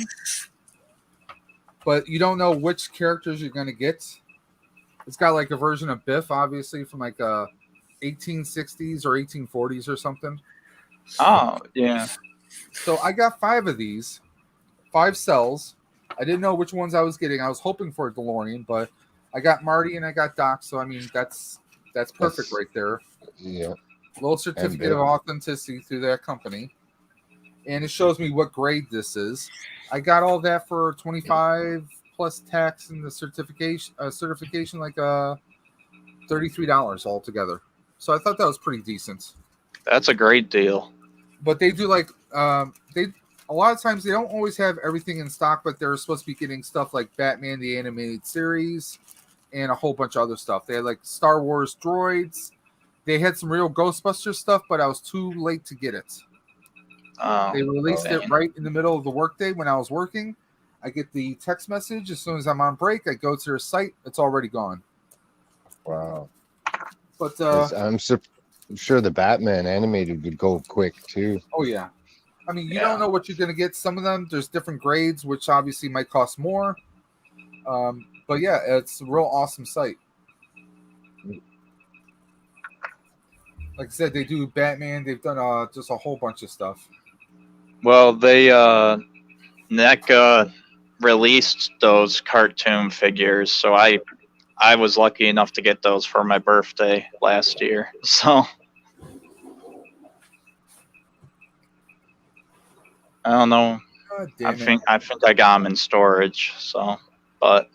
but you don't know which characters you're going to get. It's got like a version of Biff, obviously from like 1860s or 1840s or something. Oh, yeah. So I got 5 of these, 5 cells. I didn't know which ones I was getting. I was hoping for a DeLorean, but I got Marty and I got Doc. So I mean, that's perfect right there. Yeah. Little certificate of authenticity through that company, and it shows me what grade this is. I got all that for 25 plus tax and the certification like $33 altogether. So I thought that was pretty decent. That's a great deal. But they do like a lot of times they don't always have everything in stock, but they're supposed to be getting stuff like Batman the Animated Series and a whole bunch of other stuff. They had like Star Wars droids. They had some real Ghostbusters stuff, but I was too late to get it. Oh, They released it right in the middle of the workday when I was working. I get the text message as soon as I'm on break. I go to their site. It's already gone. Wow. But I'm sure the Batman animated would go quick too. oh yeah, I mean you don't know what you're gonna get. Some of them there's different grades, which obviously might cost more. But yeah, it's a real awesome site. Like I said, they do Batman. They've done just a whole bunch of stuff. Well, they NECA released those cartoon figures, so I was lucky enough to get those for my birthday last year. So I don't know. God I damn think I got them in storage. So, but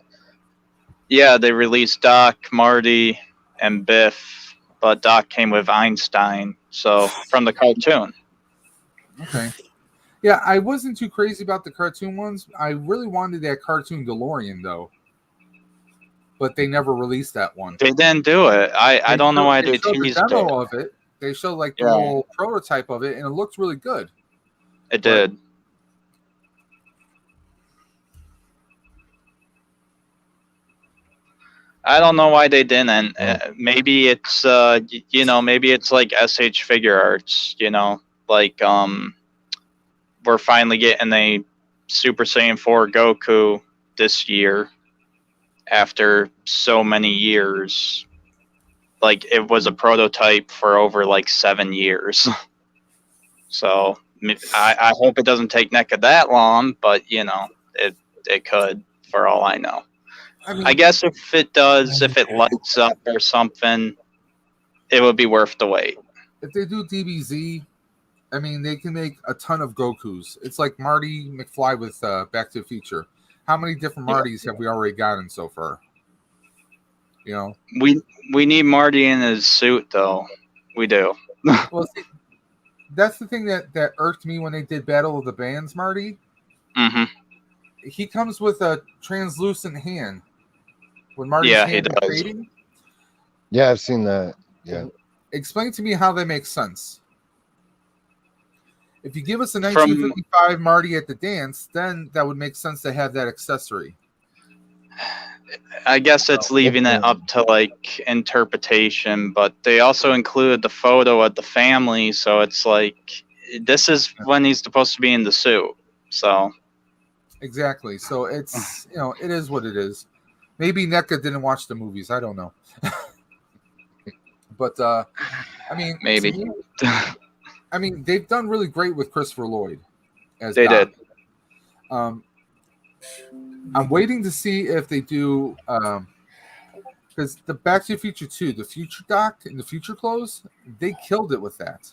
yeah, they released Doc, Marty, and Biff. But Doc came with Einstein, so from the cartoon. Okay. Yeah, I wasn't too crazy about the cartoon ones. I really wanted that cartoon DeLorean though, but they never released that one. They didn't do it. I don't know why they showed teased the demo it. of it. They showed like the little prototype of it, and it looked really good. It did. I don't know why they didn't. Maybe it's maybe it's like SH Figure Arts. Like we're finally getting a Super Saiyan 4 Goku this year after so many years. Like it was a prototype for over like 7 years. So I hope it doesn't take NECA that long, but it could for all I know. I guess if it does, if it lights up or something, it would be worth the wait. If they do DBZ, I mean, they can make a ton of Gokus. It's like Marty McFly with Back to the Future. How many different Martys have we already gotten so far? We need Marty in his suit, though. We do. Well, see, that's the thing that irked me when they did Battle of the Bands, Marty. Mm-hmm. He comes with a translucent hand. When Marty's he does. fading. Yeah, I've seen that. Yeah. Explain to me how that makes sense. If you give us a 1955 Marty at the dance, then that would make sense to have that accessory. I guess it's leaving it up to like interpretation, but they also included the photo of the family, so it's like this is when he's supposed to be in the suit. So exactly. So it's it is what it is. Maybe NECA didn't watch the movies. I don't know. But I mean, maybe. I mean, they've done really great with Christopher Lloyd as they Doc. did. I'm waiting to see if they do because the Back to the Future 2, the Future Doc and the Future Clothes, they killed it with that.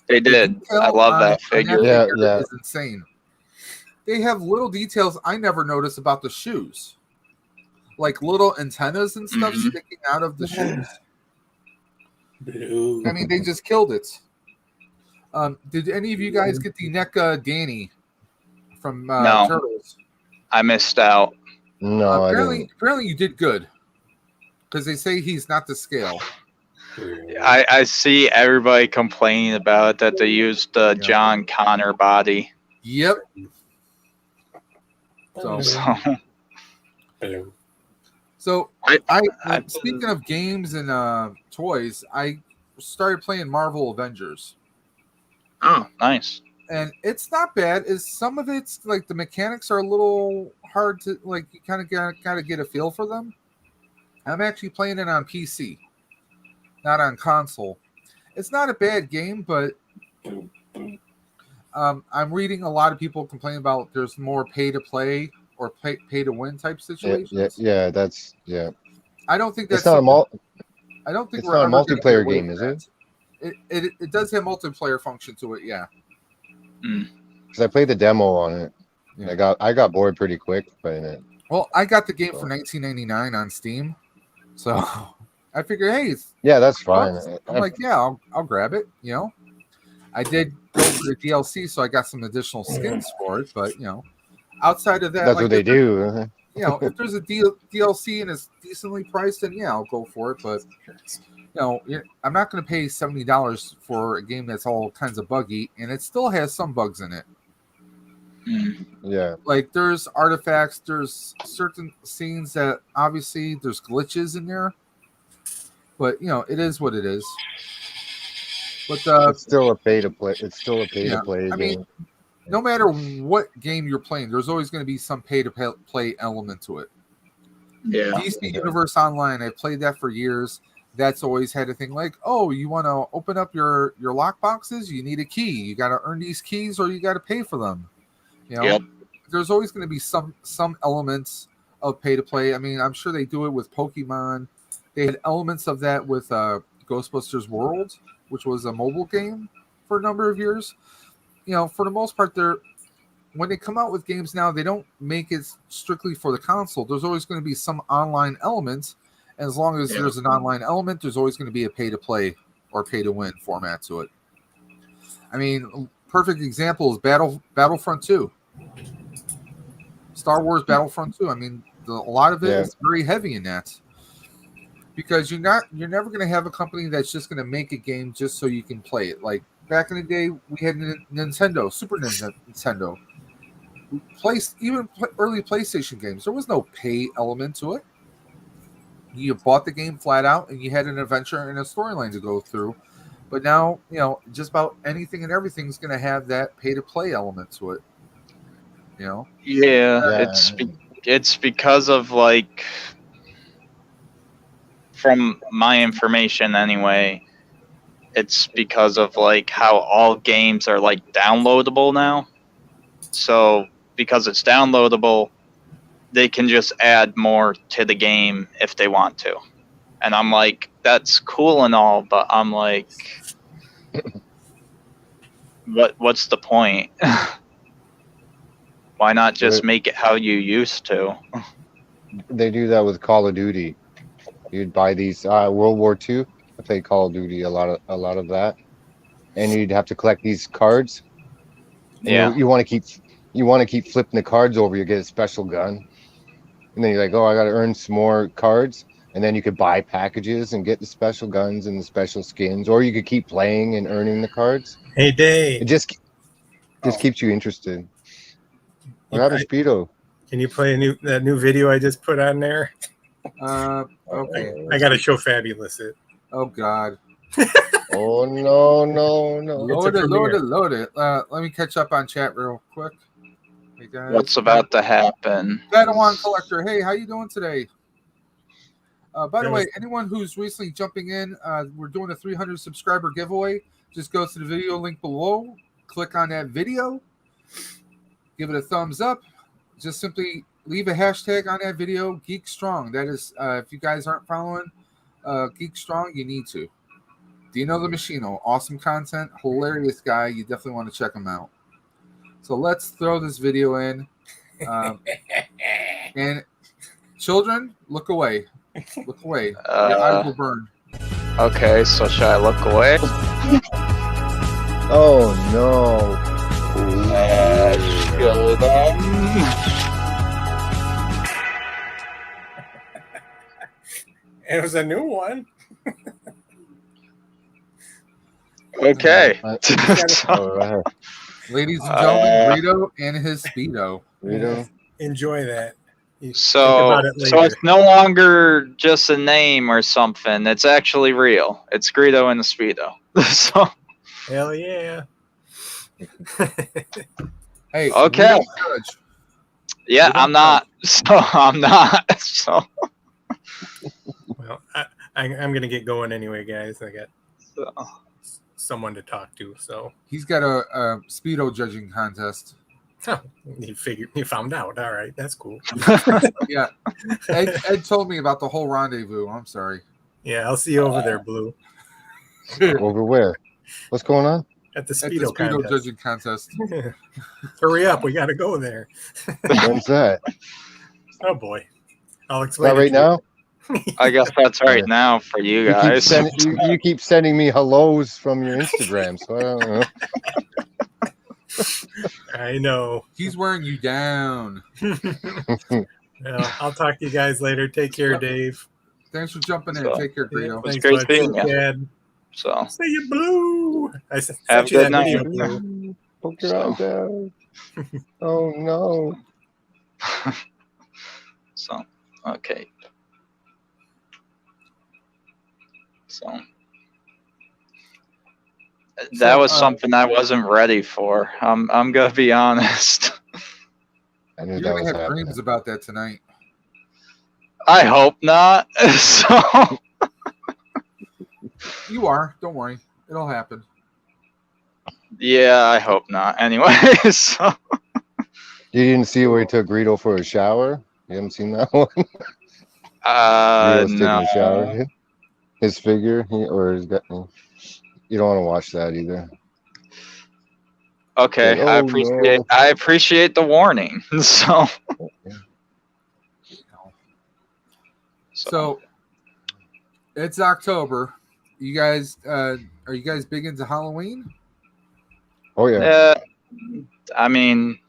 They did. I love that figure. Yeah. It's insane. They have little details I never noticed about the shoes. Like little antennas and stuff sticking out of the shoes. I mean, they just killed it. Did any of you guys get the NECA Danny from no. Turtles? I missed out. No, apparently you did good because they say he's not to scale. I see everybody complaining about it, that they used the John Connor body. Yep. So I speaking of games and toys, I started playing Marvel Avengers. Oh, nice. And it's not bad. Some of it's like the mechanics are a little hard to like. You kind of gotta get a feel for them. I'm actually playing it on PC, not on console. It's not a bad game, but I'm reading a lot of people complain about there's more pay to play or pay to win type situations. Yeah. I don't think that's. It's not I don't think it's not a multiplayer game, is it? It does have multiplayer function to it, yeah. Because I played the demo on it. Yeah. I got bored pretty quick playing it. Well, I got the game for $19.99 on Steam, so I figured, hey, that's fine. I'm like, yeah, I'll grab it. I did go for the DLC, so I got some additional skins for it. But outside of that, that's what they do. If there's a DLC and it's decently priced, then I'll go for it. But I'm not going to pay $70 for a game that's all kinds of buggy, and it still has some bugs in it. Yeah, like there's artifacts, there's certain scenes that obviously there's glitches in there, but it is what it is. But it's still a pay to play. It's still a pay to play game. I mean, no matter what game you're playing, there's always going to be some pay to play element to it. Yeah. DC Universe Online, I've played that for years. That's always had a thing like, oh, you want to open up your lock boxes? You need a key. You got to earn these keys, or you got to pay for them. Yep. There's always going to be some elements of pay to play. I mean, I'm sure they do it with Pokemon. They had elements of that with Ghostbusters World, which was a mobile game for a number of years. For the most part, when they come out with games now, they don't make it strictly for the console. There's always going to be some online elements. And as long as there's an online element, there's always going to be a pay to play or pay to win format to it. I mean, perfect example is Battlefront 2. Star Wars Battlefront 2. I mean, a lot of it is very heavy in that. Because you're never going to have a company that's just going to make a game just so you can play it. Like back in the day, we had Nintendo, Super Nintendo. Early PlayStation games, there was no pay element to it. You bought the game flat out, and you had an adventure and a storyline to go through. But now, just about anything and everything is going to have that pay-to-play element to it. Yeah. It's because of like, from my information anyway, it's because of like how all games are like downloadable now. So because it's downloadable, they can just add more to the game if they want to. And I'm like, that's cool and all, but I'm like, what's the point? Why not just make it how you used to? They do that with Call of Duty. You'd buy these World War II. I played Call of Duty a lot of that, and you'd have to collect these cards. Yeah. You want to keep flipping the cards over. You get a special gun, and then you're like, oh, I got to earn some more cards, and then you could buy packages and get the special guns and the special skins, or you could keep playing and earning the cards. Hey, Dave. It just keeps you interested. What happened, Speedo? Can you play that new video I just put on there? Okay. I got to show Fabulous it. Oh God. Oh no. Load it. Let me catch up on chat real quick. Hey guys. What's about to happen? Padawan Collector. Hey, how you doing today? By the way, anyone who's recently jumping in, we're doing a 300 subscriber giveaway. Just go to the video link below, click on that video, give it a thumbs up. Just simply leave a hashtag on that video, Geek Strong. That is, if you guys aren't following Geek Strong, you need to. Dino the Machino, awesome content, hilarious guy. You definitely want to check him out. So let's throw this video in. And children, look away. Look away. Your eyes will burn. Okay, so should I look away? Oh no. It was a new one. Okay. All right. Ladies and gentlemen, Rito and his Speedo. Rito. Enjoy that. So it's no longer just a name or something. It's actually real. It's Greedo and the Speedo. So. Hell yeah. Hey. Okay. Yeah, I'm not. So I'm not. So. Well, I'm gonna get going anyway, guys. I got someone to talk to. So he's got a Speedo judging contest. Oh, you found out. All right, that's cool. Yeah, Ed told me about the whole rendezvous. I'm sorry. Yeah, I'll see you over there, Blue. Over where? What's going on? At the Speedo judging contest. Hurry up, we got to go there. When's that? Oh boy, I'll explain. That right now? I guess that's right now for you guys. You keep sending me hellos from your Instagram, so I don't know. I know. He's wearing you down. Well, I'll talk to you guys later. Take care, Dave. Thanks for jumping in. Take care, Greedo. It's great being you. So say you, Blue. I said, have a good night. Poke your eyes out. Oh no. So okay. So that was something I wasn't ready for. I'm gonna be honest. I knew You're that gonna was have happening. dreams about that tonight. I hope not. So you are. Don't worry. It'll happen. Yeah, I hope not. Anyway, so You didn't see where he took Greedo for a shower? You haven't seen that one? no. Taking a shower. His figure, you don't want to watch that either. Okay, like, I appreciate the warning. So it's October. You guys, are you guys big into Halloween? Oh yeah. I mean,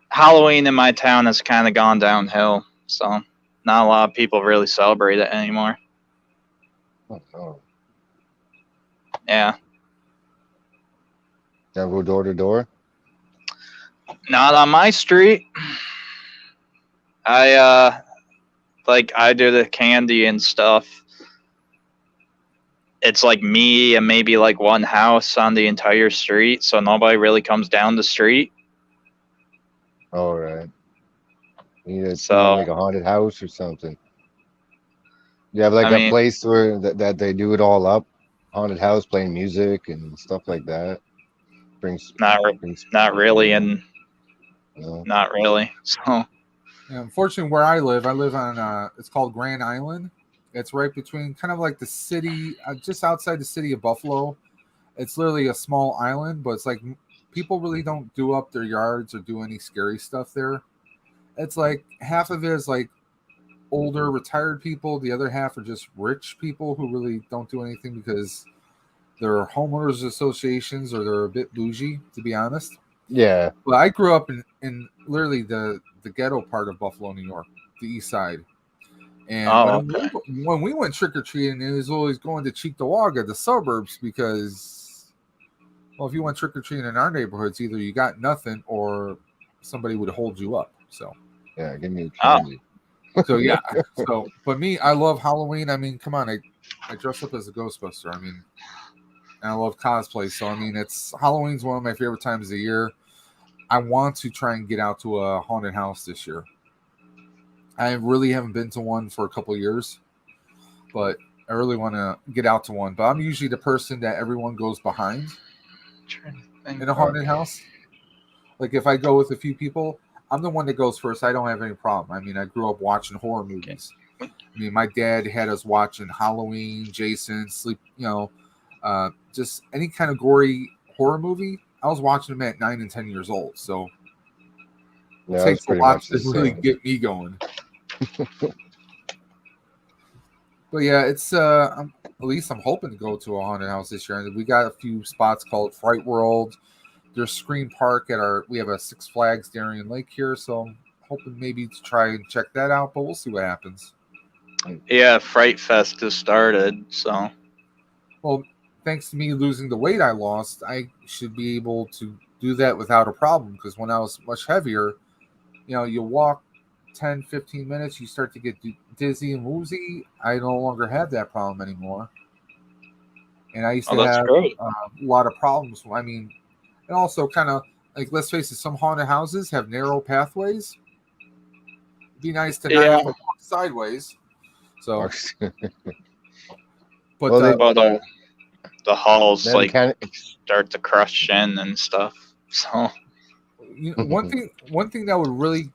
Halloween in my town has kind of gone downhill, so not a lot of people really celebrate it anymore. Oh, no. Yeah. Gotta go door to door? Not on my street. like I do the candy and stuff, it's like me and maybe like one house on the entire street, so nobody really comes down the street. All right. You need So like a haunted house or something. You have like I a mean, place where that they do it all up, haunted house playing music and stuff like that. Brings not really, and no. not really. So Yeah, unfortunately, where I live on it's called Grand Island. It's right between kind of like the city, just outside the city of Buffalo. It's literally a small island, but it's like people really don't do up their yards or do any scary stuff there. It's like half of it is like older retired people, the other half are just rich people who really don't do anything because they're homeowners associations or they're a bit bougie, to be honest. Yeah. But I grew up in literally the ghetto part of Buffalo, New York, the east side. And when we went trick or treating, it was always going to Cheektowaga, the suburbs, because, well, if you went trick or treating in our neighborhoods, either you got nothing or somebody would hold you up. So yeah, give me candy. So yeah, but me, I love Halloween. I mean, come on, I dress up as a Ghostbuster. I mean, and I love cosplay. So I mean, Halloween's one of my favorite times of the year. I want to try and get out to a haunted house this year. I really haven't been to one for a couple of years, but I really want to get out to one. But I'm usually the person that everyone goes behind in a haunted house. Like if I go with a few people, I'm the one that goes first. I don't have any problem. I mean, I grew up watching horror movies. I mean, my dad had us watching Halloween, Jason, just any kind of gory horror movie. I was watching them at 9 and 10 years old. So it takes a lot to really get me going. But yeah, it's at least I'm hoping to go to a haunted house this year. And we got a few spots called Fright World. There's Scream Park we have a Six Flags Darien Lake here, so I'm hoping maybe to try and check that out, but we'll see what happens. Yeah, Fright Fest has started, so. Well, thanks to me losing the weight I lost, I should be able to do that without a problem, because when I was much heavier, you walk 10, 15 minutes, you start to get dizzy and woozy. I no longer have that problem anymore. And I used to have a lot of problems. I mean, and also kind of like, let's face it, some haunted houses have narrow pathways. It'd be nice to not have to walk sideways. So, but the halls start to crush in and stuff. So, one thing that would really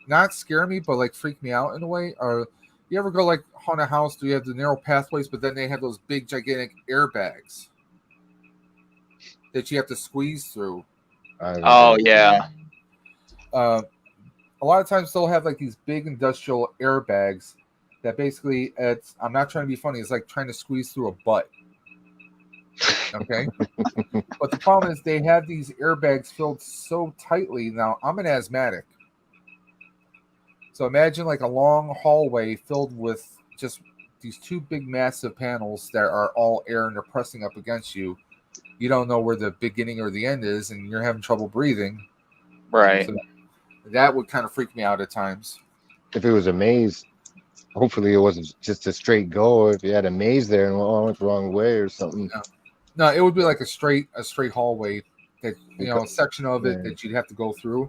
not scare me, but freak me out in a way, are you ever go haunted house? Do you have the narrow pathways, but then they have those big gigantic airbags that you have to squeeze through? Oh yeah. A lot of times they'll have these big industrial airbags that basically I'm not trying to be funny, it's like trying to squeeze through a butt. Okay. But the problem is they have these airbags filled so tightly. Now I'm an asthmatic. So imagine a long hallway filled with just these two big massive panels that are all air and they're pressing up against you. You don't know where the beginning or the end is, and you're having trouble breathing. Right. So that would kind of freak me out at times. If it was a maze, hopefully it wasn't just a straight go. If you had a maze there and went the wrong way or something. No, it would be like a straight hallway that a section of it that you'd have to go through,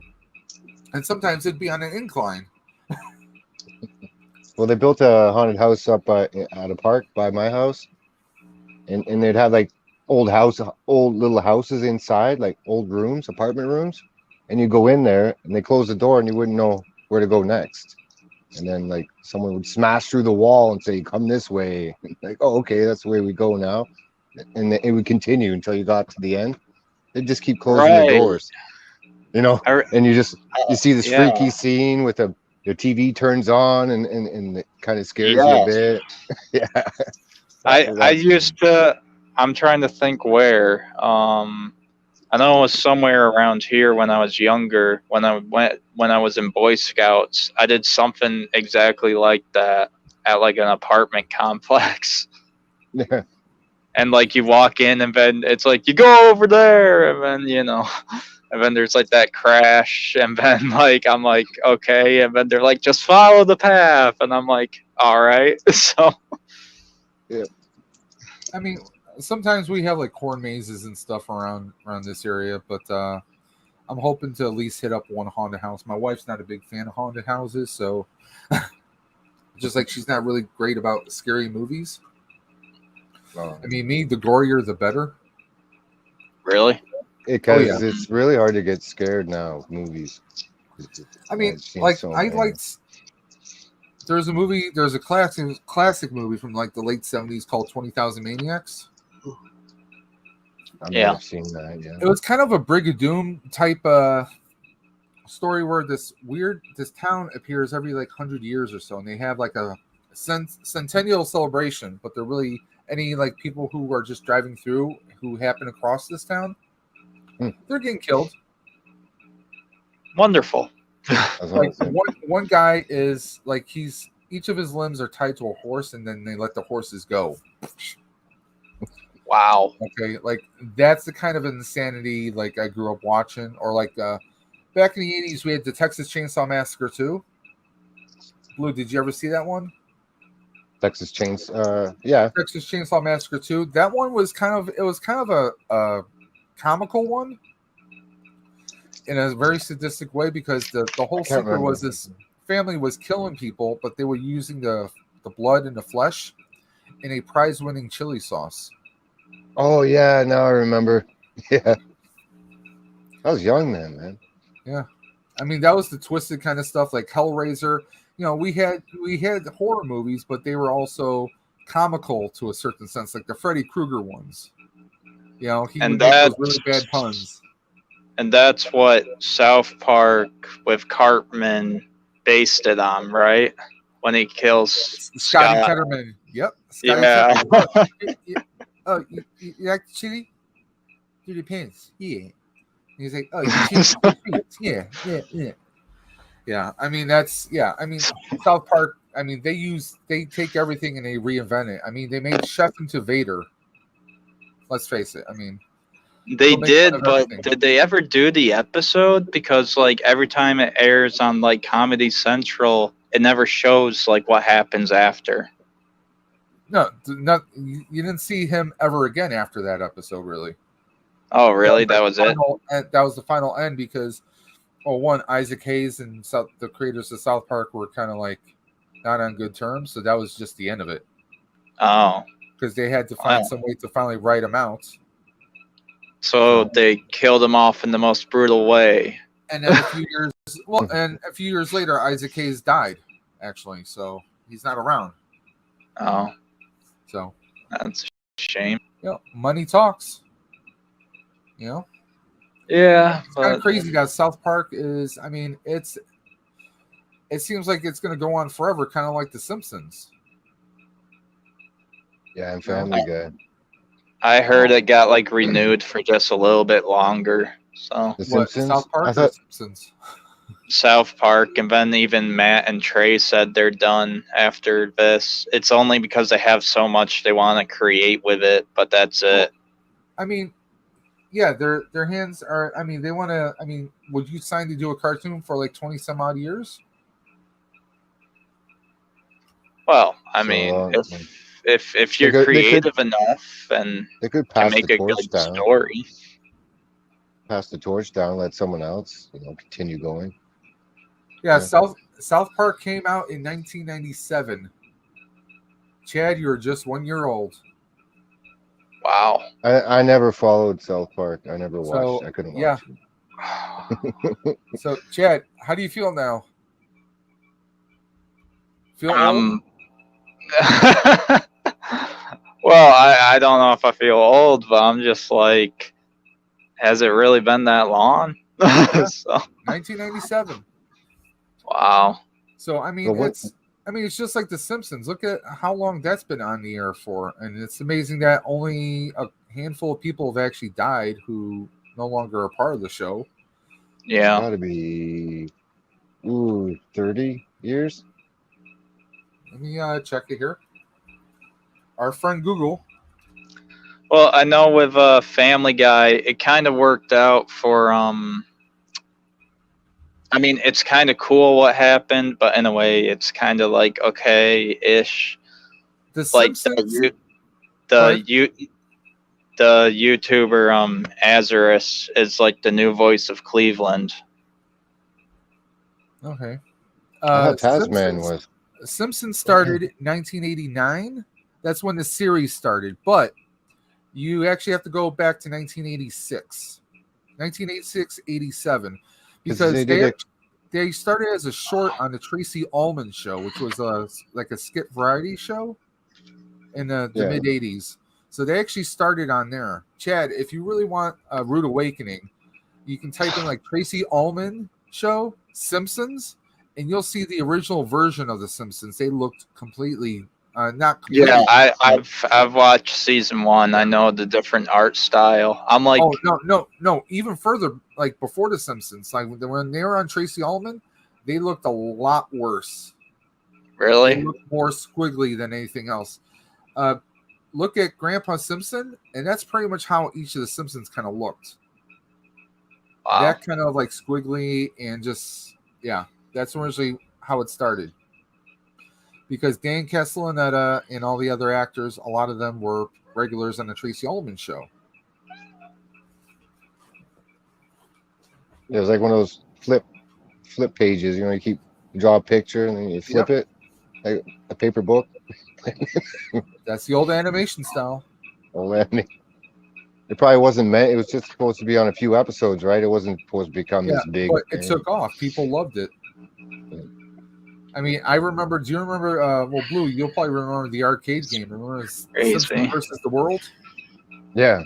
and sometimes it'd be on an incline. Well, they built a haunted house up at a park by my house, and they'd have old little houses inside, old rooms, apartment rooms, and you go in there and they close the door and you wouldn't know where to go next. And then someone would smash through the wall and say, "Come this way." Oh, okay, that's the way we go now. And it would continue until you got to the end. They'd just keep closing the doors, and you see this freaky scene with your TV turns on and it kind of scares you a bit. Yeah. I used to. I'm trying to think where. I know it was somewhere around here when I was younger. When I was in Boy Scouts, I did something exactly like that at an apartment complex. Yeah. And you walk in and then it's you go over there and then And then there's like that crash, and then like I'm like, okay, and then they're like, just follow the path, and I'm like, all right. So I mean, sometimes we have like corn mazes and stuff around this area, but I'm hoping to at least hit up one haunted house. My wife's not a big fan of haunted houses, so just like she's not really great about scary movies. I mean, the gorier the better. really, Because it's really hard to get scared now with movies. I mean, like I liked. There's a classic movie from like the late '70s called 20,000 Maniacs. I've seen that. Yeah, it was kind of a Brigadoon type story where this town appears every like 100 years or so, and they have like a centennial celebration, but they're really any like people who are just driving through who happen across this town, they're getting killed. Wonderful. Like one guy is like each of his limbs are tied to a horse, and then they let the horses go. Wow. Okay, like that's the kind of insanity like I grew up watching, or like back in the 80s we had the Texas Chainsaw Massacre 2. Blue, did you ever see that one? Texas Chainsaw, yeah. Texas Chainsaw Massacre 2. That one was kind of a comical one in a very sadistic way, because the whole secret was this family was killing people, but they were using the blood and the flesh in a prize-winning chili sauce. Oh yeah, now I remember. Yeah, I was young then, man. Yeah, I mean that was the twisted kind of stuff, like Hellraiser. You know, we had horror movies, but they were also comical to a certain sense, like the Freddy Krueger ones. You know, he would make those really bad puns. And that's what South Park with Cartman based it on, right? When he kills Scotty Ketterman. Yep. Scotty Ketterman. Oh, you like chili? Do the pants? Yeah. He's like, oh, you yeah. Yeah, I mean I mean South Park. I mean they take everything and they reinvent it. I mean they made Chef into Vader. Let's face it. I mean they did, but did they ever do the episode? Because like every time it airs on like Comedy Central, it never shows like what happens after. No, you didn't see him ever again after that episode, really. Oh, really? That was it? That was the final end because, one, Isaac Hayes and the creators of South Park were kind of like not on good terms, so that was just the end of it. Oh. Because they had to find some way to finally write him out. So they killed him off in the most brutal way. And then a few years later, Isaac Hayes died, actually, so he's not around. Oh. So that's a shame. Yeah, money talks. You know? Yeah. It's kind of crazy that South Park is, I mean, it seems like it's going to go on forever, kind of like The Simpsons. Yeah, and Family Guy. I heard it got like renewed for just a little bit longer. So The Simpsons? South Park or Simpsons? South Park, and then even Matt and Trey said they're done after this. It's only because they have so much they want to create with it, but that's it. I mean, yeah, their hands are. I mean, they want to. I mean, would you sign to do a cartoon for like 20 some odd years? Well, I mean, if you're creative enough and they could make a good story, pass the torch down, let someone else, continue going. Yeah, South Park came out in 1997. Chad, you were just 1 year old. Wow. I never followed South Park. I never watched. I couldn't watch it. So, Chad, how do you feel now? Feel old? Well, I don't know if I feel old, but I'm just like, has it really been that long? Yeah. So. 1997. Wow. So I mean, it's just like The Simpsons. Look at how long that's been on the air for, and it's amazing that only a handful of people have actually died who no longer are part of the show. Yeah, it's gotta be 30 years. Let me check it here. Our friend Google. Well, I know with Family Guy, it kind of worked out for I mean, it's kind of cool what happened, but in a way, it's kind of like okay-ish. The Like Simpsons. the YouTuber Azarus is like the new voice of Cleveland. Okay. I thought Tasman was. Simpsons started in 1989. That's when the series started, but you actually have to go back to 1986, 87, because they started as a short on the Tracy Ullman Show, which was like a skit variety show in the mid 80s. So they actually started on there. Chad, if you really want a rude awakening, you can type in like Tracy Ullman Show, Simpsons, and you'll see the original version of the Simpsons. They looked completely not completely. Yeah, I've watched season 1. I know the different art style. I'm like, oh no, even further, like before the Simpsons, like when they were on Tracy Ullman, they looked a lot worse. Really? They looked more squiggly than anything else. Look at Grandpa Simpson, and that's pretty much how each of the Simpsons kind of looked. Wow. That kind of like squiggly and just that's originally how it started. Because Dan Castellaneta and all the other actors, a lot of them were regulars on the Tracy Ullman Show. It was like one of those flip pages. You know, you draw a picture and then you flip it, like a paper book. That's the old animation style. It probably wasn't meant. It was just supposed to be on a few episodes, right? It wasn't supposed to become this big. But it took off. People loved it. I mean, I remember. Do you remember? Well, Blue, you'll probably remember the arcade game. Remember Simpsons versus the World? Yeah,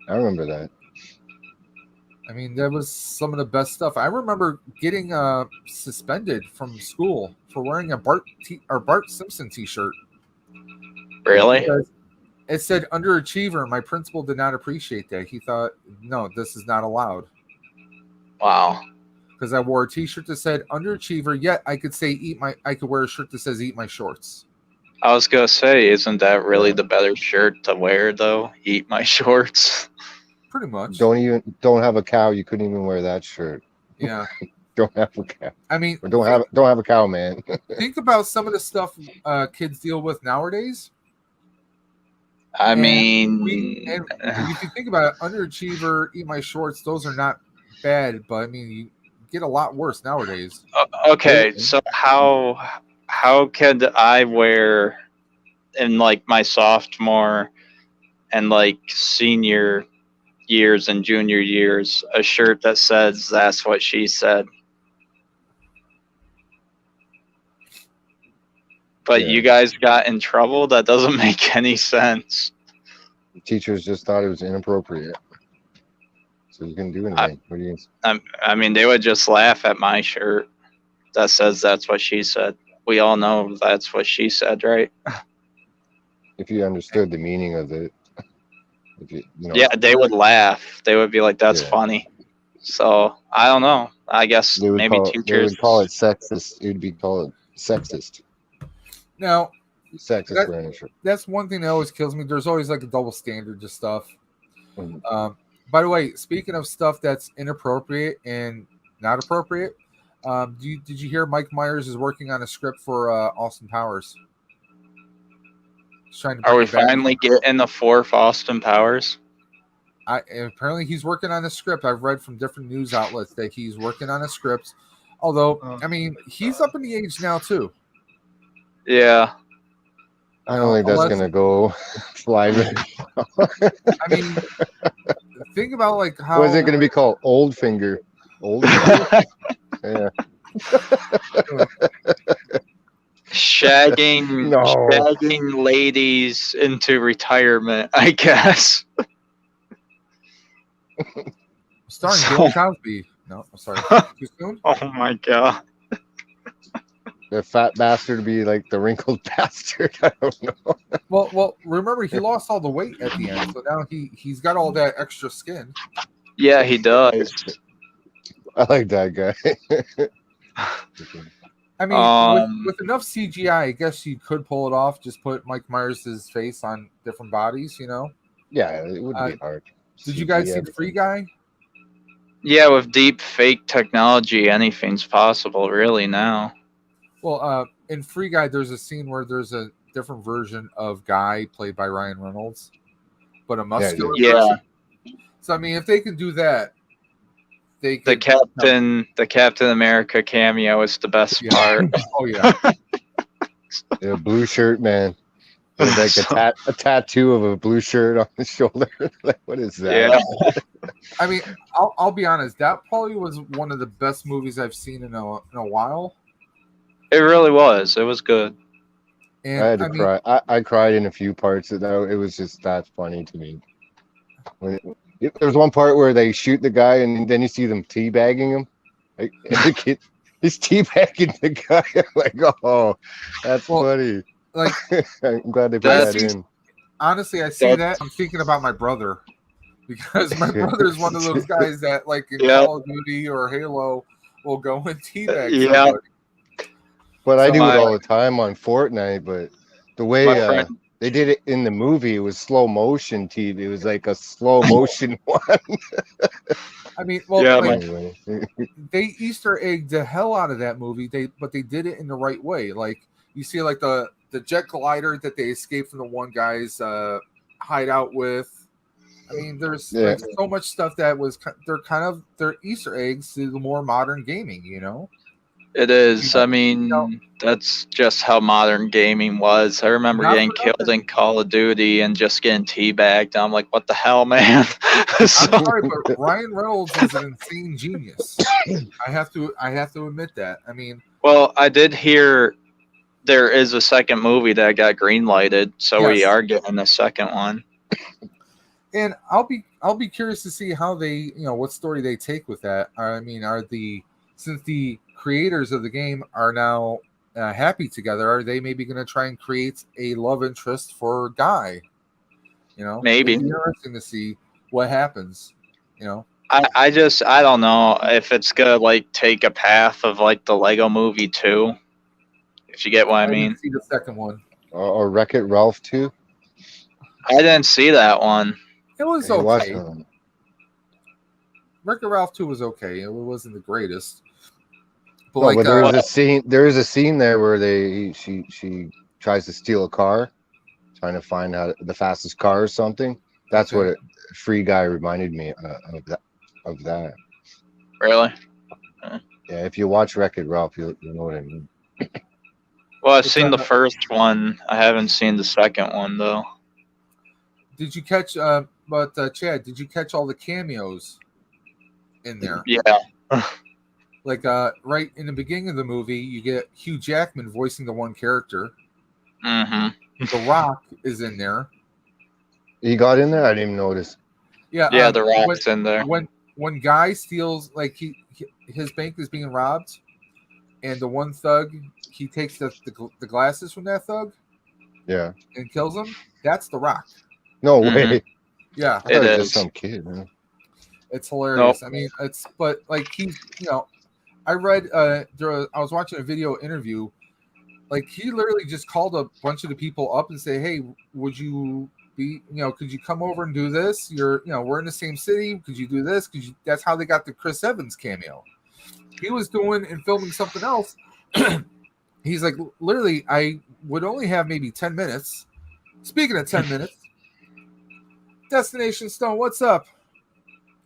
I remember that. I mean, that was some of the best stuff. I remember getting suspended from school for wearing a Bart Simpson T-shirt. Really? Because it said underachiever. My principal did not appreciate that. He thought, no, this is not allowed. Wow. Because I wore a T-shirt that said underachiever, yet I could say I could wear a shirt that says eat my shorts. I was gonna say, isn't that really the better shirt to wear though? Eat my shorts. Pretty much. Don't have a cow. You couldn't even wear that shirt. Yeah. Don't have a cow. I mean, or don't have a cow, man. Think about some of the stuff kids deal with nowadays. I mean, if you think about it, underachiever, eat my shorts, those are not bad, but I mean, you get a lot worse nowadays. Okay, so how could I wear in like my sophomore and like senior years and junior years a shirt that says "That's what she said"? But you guys got in trouble? That doesn't make any sense. The teachers just thought it was inappropriate. So you couldn't do anything. What do you I mean, they would just laugh at my shirt that says "That's what she said." We all know that's what she said, right? If you understood the meaning of it. Yeah, they would laugh. They would be like, "That's funny." So I don't know. I guess maybe teachers. They would call it sexist. It would be called sexist. Now, sexist that's one thing that always kills me. There's always like a double standard to stuff. By the way, speaking of stuff that's inappropriate and not appropriate, did you hear Mike Myers is working on a script for Austin Powers? Are we finally getting the fourth Austin Powers? Apparently he's working on a script. I've read from different news outlets that he's working on a script. Although, I mean, he's up in the age now too. Yeah. I don't think that's going to go fly. I mean, think about like how. What is it going to be called? Old Finger. Old Finger? Yeah. Shagging ladies into retirement, I guess. Starring Bill Cosby. No, I'm sorry. Too soon? Oh my god. The fat bastard be like the wrinkled bastard. I don't know. Well, remember he lost all the weight at the end, so now he's got all that extra skin. Yeah, he does. I like that guy. I mean, with enough CGI, I guess you could pull it off. Just put Mike Myers' face on different bodies, you know? Yeah, it would be hard. Did you guys see the Free Guy? Yeah, with deep fake technology, anything's possible, really, now. Well, in Free Guy, there's a scene where there's a different version of Guy played by Ryan Reynolds, but a muscular person. So, I mean, if they can do that, they could, the Captain America cameo is the best part. Oh, yeah. Yeah, blue shirt, man. There's like a tattoo of a blue shirt on his shoulder. Like, what is that? Yeah. I mean, I'll be honest. That probably was one of the best movies I've seen in a while. It really was. It was good. And I had to cry. I cried in a few parts. It was just that funny to me. There's one part where they shoot the guy, and then you see them teabagging him. Like, the kid, he's teabagging the guy. I'm like, oh, that's funny. Like, I'm glad they put that in. Honestly, I see that. I'm thinking about my brother, because my brother's one of those guys that, like, in Call of Duty or Halo, will go and teabag somebody. But I do it all the time on Fortnite. But the way they did it in the movie, it was slow motion TV. It was like a slow motion one. I mean, well, they Easter egged the hell out of that movie. But they did it in the right way. Like, you see, like the jet glider that they escaped from the one guy's hideout with. I mean, there's like so much stuff that was they're Easter eggs to the more modern gaming. You know. It is. I mean, that's just how modern gaming was. I remember getting killed in Call of Duty and just getting teabagged. I'm like, what the hell, man? I'm sorry, but Ryan Reynolds is an insane genius. I have to admit that. I mean, well, I did hear there is a second movie that got green-lighted, so we are getting a second one. And I'll be curious to see how they, what story they take with that. I mean, since the creators of the game are now happy together, are they maybe going to try and create a love interest for Guy? Maybe. It'd be interesting to see what happens. I don't know if it's gonna like take a path of like the Lego Movie 2. If you get what I mean. Didn't see the second one. Or Wreck-It Ralph 2. I didn't see that one. It was okay. Wreck-It Ralph 2 was okay. It wasn't the greatest. But there is a scene there where she tries to steal a car, trying to find out the fastest car or something. That's what Free Guy reminded me of that. Really? Yeah, if you watch Wreck-It Ralph, you'll know what I mean. Well, I've seen the first one. I haven't seen the second one though. Did you catch? Chad, did you catch all the cameos in there? Yeah. Like right in the beginning of the movie, you get Hugh Jackman voicing the one character. Mm-hmm. The Rock is in there. He got in there? I didn't even notice. Yeah, The Rock's in there. When Guy steals, like his bank is being robbed, and the one thug, he takes the glasses from that thug. Yeah. And kills him. That's The Rock. No way. Yeah. It is just some kid, man. It's hilarious. Nope. I mean, but like he's, I read I was watching a video interview, like he literally just called a bunch of the people up and say, hey, would you be, could you come over and do this? We're in the same city. Could you do this? That's how they got the Chris Evans cameo. He was doing and filming something else. He's like, literally, I would only have maybe 10 minutes. Speaking of 10 minutes, Destination Stone, what's up?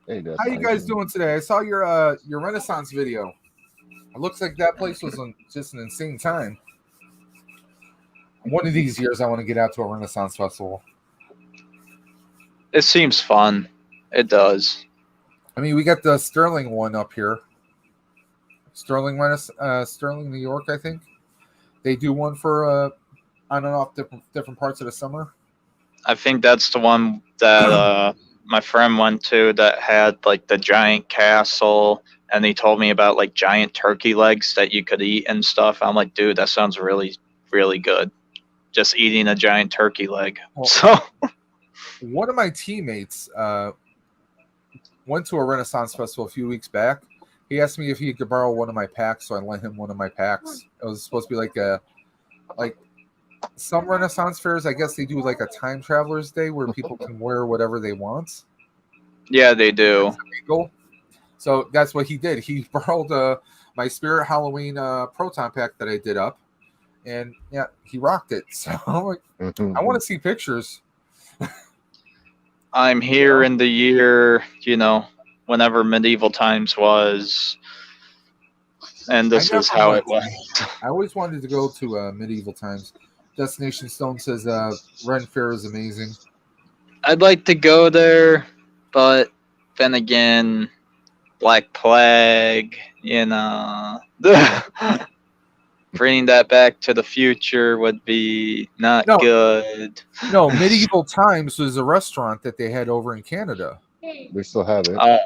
Hey, how you guys doing today? I saw your Renaissance video. It looks like that place was just an insane time. One of these years, I want to get out to a Renaissance festival. It seems fun. It does. I mean, we got the Sterling one up here. Sterling, New York, I think. They do one for on and off different parts of the summer. I think that's the one that my friend went to that had like the giant castle, and he told me about like giant turkey legs that you could eat and stuff. I'm like, dude, that sounds really, really good. Just eating a giant turkey leg. Well, one of my teammates went to a Renaissance festival a few weeks back. He asked me if he could borrow one of my packs, so I lent him one of my packs. It was supposed to be like some Renaissance fairs. I guess they do like a time traveler's day where people can wear whatever they want. Yeah, they do. So that's what he did. He borrowed my Spirit Halloween Proton pack that I did up, and yeah, he rocked it. So I'm like, I want to see pictures. I'm here in the year, whenever medieval times was, and this is how it went. I always wanted to go to medieval times. Destination Stone says Ren Fair is amazing. I'd like to go there, but then again, Black Plague, bringing that back to the future would be not good. No, Medieval Times was a restaurant that they had over in Canada. We still have it.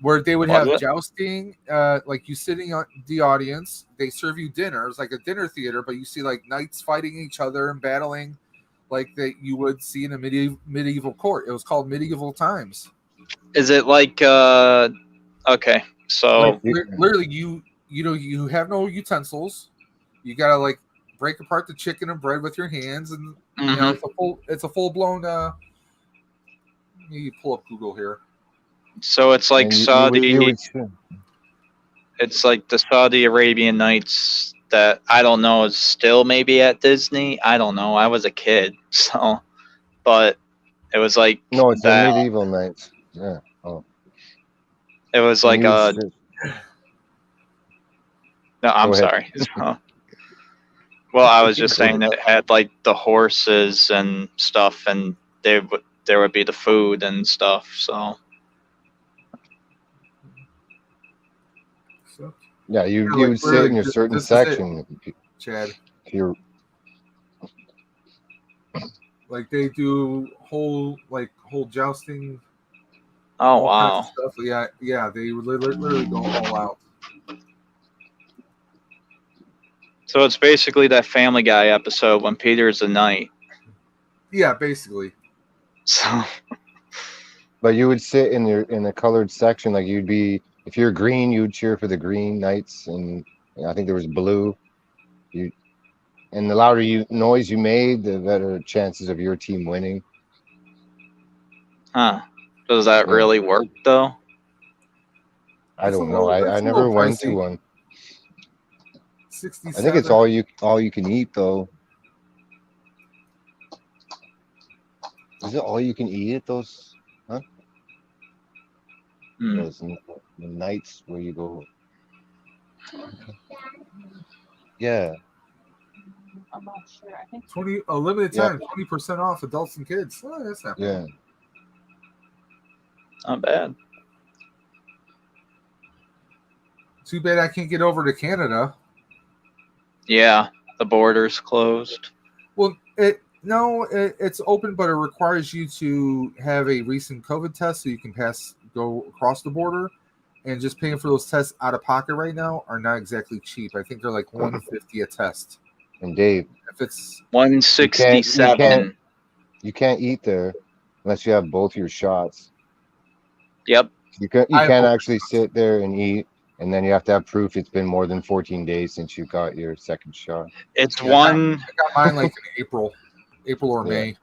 Where they would have jousting, like you sitting on the audience. They serve you dinner. It's like a dinner theater, but you see like knights fighting each other and battling like that you would see in a medieval court. It was called Medieval Times. Is it like okay, so like, literally you have no utensils. You gotta like break apart the chicken and bread with your hands, and it's a full blown. You pull up Google here. So it's like Saudi. It's like the Saudi Arabian Nights that I don't know is still maybe at Disney. I don't know. I was a kid, so but it was like no, it's the Medieval Nights. Yeah. Oh. It was like a. No, I'm sorry. Well, I was just saying it had like the horses and stuff, and there would be the food and stuff. So yeah, you would sit in a certain section, Chad. You're like they do whole jousting. Oh wow! Stuff. Yeah, they literally go all out. So it's basically that Family Guy episode when Peter's a knight. Yeah, basically. So, but you would sit in the colored section, like you'd be if you're green, you'd cheer for the Green Knights, and I think there was blue. And the louder noise you made, the better chances of your team winning. Huh? Does that really work though? I don't know. I never went to one. 67. I think it's all you can eat though. Is it all you can eat at those? Huh? Those the nights where you go. Yeah. I'm not sure. I think 20 a limited time, 20% off adults and kids. Oh, that's not bad. Not bad. Too bad I can't get over to Canada. Yeah, the border's closed. Well, it's open, but it requires you to have a recent COVID test so you can go across the border. And just paying for those tests out of pocket right now are not exactly cheap. I think they're like $150 a test. And Dave, if it's $167, you can't eat there unless you have both your shots. Yep. You can't actually sit there and eat. And then you have to have proof it's been more than 14 days since you got your second shot. It's I got mine like in April or May.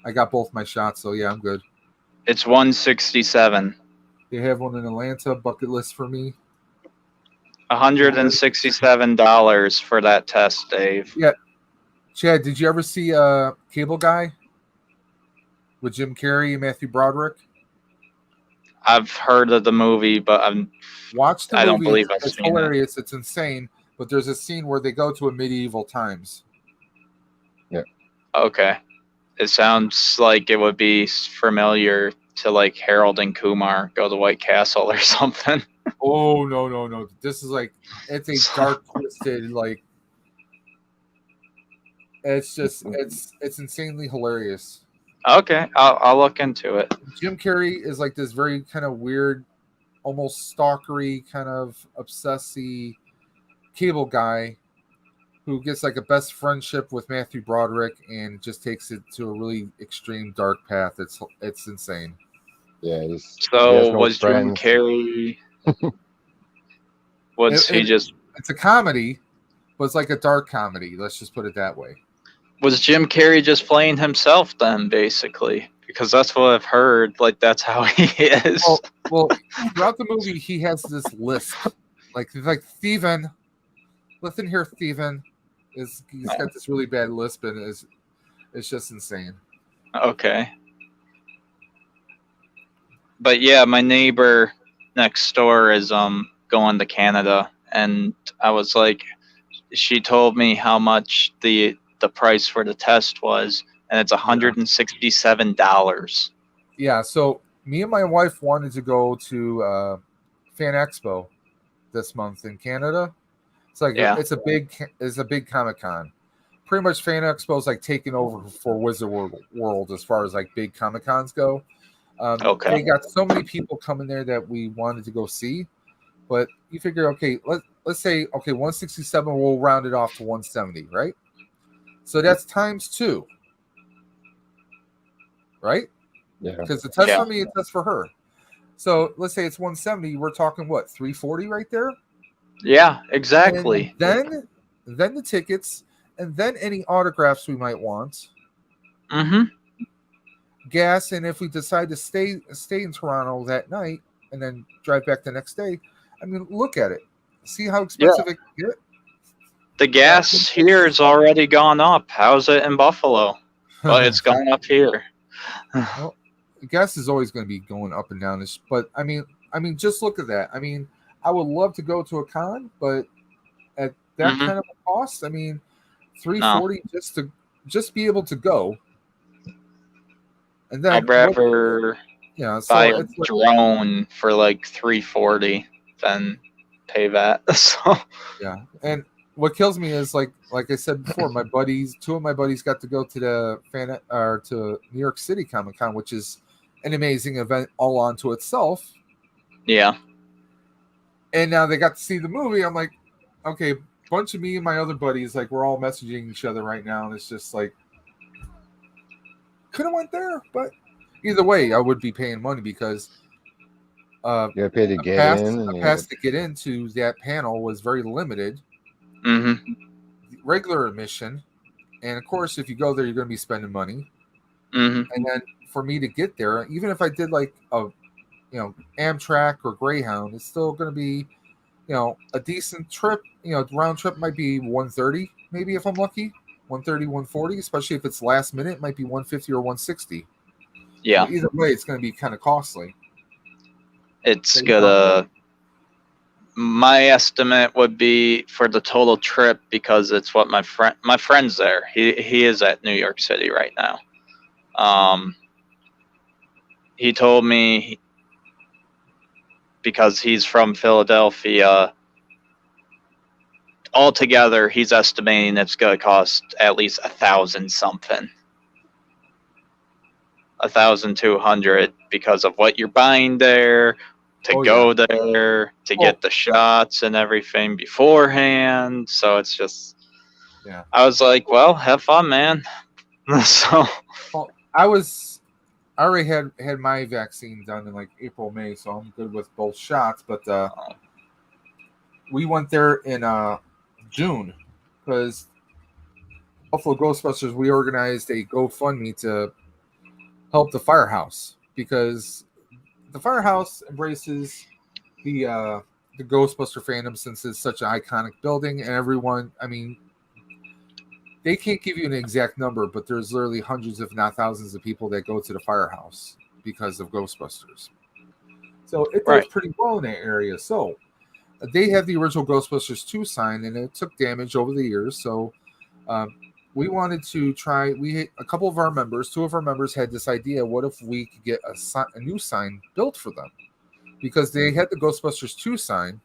I got both my shots, so yeah, I'm good. It's $167. They have one in Atlanta, bucket list for me. $167 for that test, Dave. Yeah. Chad, did you ever see Cable Guy with Jim Carrey and Matthew Broderick? I've heard of the movie, but Watch the movie. I don't believe I've it's seen hilarious. It's insane. But there's a scene where they go to a medieval times. Yeah. Okay. It sounds like it would be familiar to like Harold and Kumar go to White Castle or something. Oh no. This is like it's a dark, twisted, like it's just it's insanely hilarious. Okay, I'll look into it. Jim Carrey is like this very kind of weird, almost stalkery, kind of obsessy cable guy who gets like a best friendship with Matthew Broderick and just takes it to a really extreme dark path. It's insane. Yeah. So was Jim Carrey? Was he just? It's a comedy, but it's like a dark comedy. Let's just put it that way. Was Jim Carrey just playing himself then, basically? Because that's what I've heard. Like that's how he is. Well, throughout the movie, he has this lisp, like Steven. Listen here, Steven. He's got this really bad lisp, and it's just insane. Okay. But yeah, my neighbor next door is going to Canada, and I was like, she told me how much the price for the test was, and it's $167. Yeah, so me and my wife wanted to go to Fan Expo this month in Canada. It's like it's a big Comic-Con. Pretty much Fan Expo is like taking over for Wizard World as far as like big Comic-Cons go. Okay. They got so many people coming there that we wanted to go see, but you figure, okay, let's say 167, we'll round it off to 170, right? So that's times 2, right? Yeah. Because the test for me, it's test for her. So let's say it's 170. We're talking what, 340 right there? Yeah, exactly. And then the tickets, and then any autographs we might want. Mm-hmm. Gas, and if we decide to stay in Toronto that night and then drive back the next day, I mean, look at it. See how expensive it can get? The gas here has already gone up. How's it in Buffalo? Well, it's gone up here. Well, gas is always going to be going up and down. But I mean, just look at that. I mean, I would love to go to a con, but at that kind of a cost, I mean, $340 just be able to go. And then I'd rather buy a drone for like $340 than pay that. So yeah, and what kills me is like I said before, two of my buddies got to go to the to New York City Comic-Con, which is an amazing event all onto itself. Yeah. And now they got to see the movie. I'm like, okay, bunch of me and my other buddies, like we're all messaging each other right now, and it's just like, could have went there, but either way, I would be paying money because you pay to get in. The pass to get into that panel was very limited. Mm-hmm. Regular admission, and of course, if you go there, you're going to be spending money. Mm-hmm. And then for me to get there, even if I did like a Amtrak or Greyhound, it's still going to be a decent trip. Round trip might be $130, maybe if I'm lucky. $130, $140, especially if it's last minute, it might be $150 or $160. Yeah. Either way, it's going to be kind of costly. It's gonna. My estimate would be for the total trip, because it's what my friend's there. He is at New York City right now. He told me, because he's from Philadelphia, altogether he's estimating it's going to cost at least $1,000 $1,200, because of what you're buying there, to go there, to get the shots and everything beforehand. So it's just, I was like, well, have fun, man. So I already had my vaccine done in like April, May, so I'm good with both shots. But we went there in June because Buffalo Ghostbusters, we organized a GoFundMe to help the Firehouse, because the Firehouse embraces the Ghostbuster fandom, since it's such an iconic building, and everyone, I mean, they can't give you an exact number, but there's literally hundreds, if not thousands, of people that go to the Firehouse because of Ghostbusters. So it does pretty well in that area. So they have the original Ghostbusters 2 sign, and it took damage over the years. So we wanted to try. A couple of our members, 2 of our members, had this idea: what if we could get a new sign built for them? Because they had the Ghostbusters 2 sign,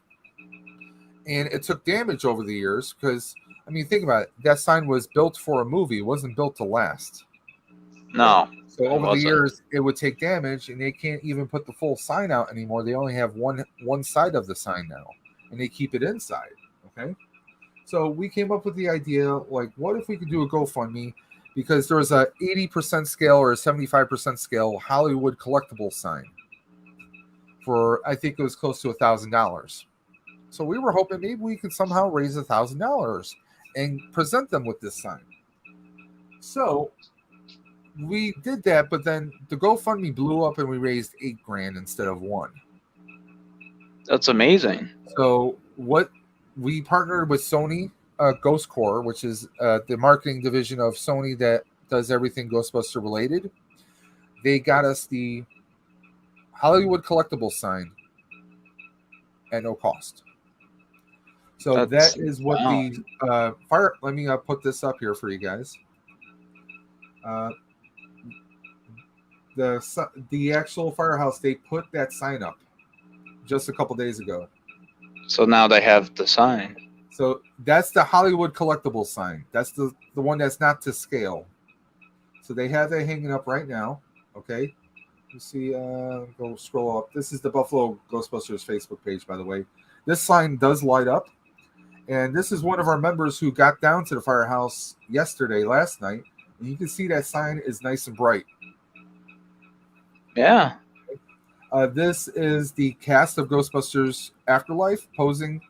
and it took damage over the years. Because I mean, think about it. That sign was built for a movie. It wasn't built to last. No. So over the years, it would take damage, and they can't even put the full sign out anymore. They only have one side of the sign now, and they keep it inside. Okay. So we came up with the idea, like, what if we could do a GoFundMe? Because there was a 80% scale or a 75% scale Hollywood collectible sign for, I think it was close to $1,000. So we were hoping maybe we could somehow raise $1,000 and present them with this sign. So we did that, but then the GoFundMe blew up and we raised $8,000 instead of $1,000. That's amazing. So what we partnered with Sony Ghost Core, which is the marketing division of Sony that does everything Ghostbuster related. They got us the Hollywood collectible sign at no cost. So that is what the fire. Let me put this up here for you guys. The actual firehouse, they put that sign up just a couple days ago. So now they have the sign. So that's the Hollywood collectible sign. That's the one that's not to scale. So they have that hanging up right now. Okay. You see, go scroll up. This is the Buffalo Ghostbusters Facebook page, by the way. This sign does light up. And this is one of our members who got down to the firehouse last night. And you can see that sign is nice and bright. Yeah. This is the cast of Ghostbusters Afterlife posing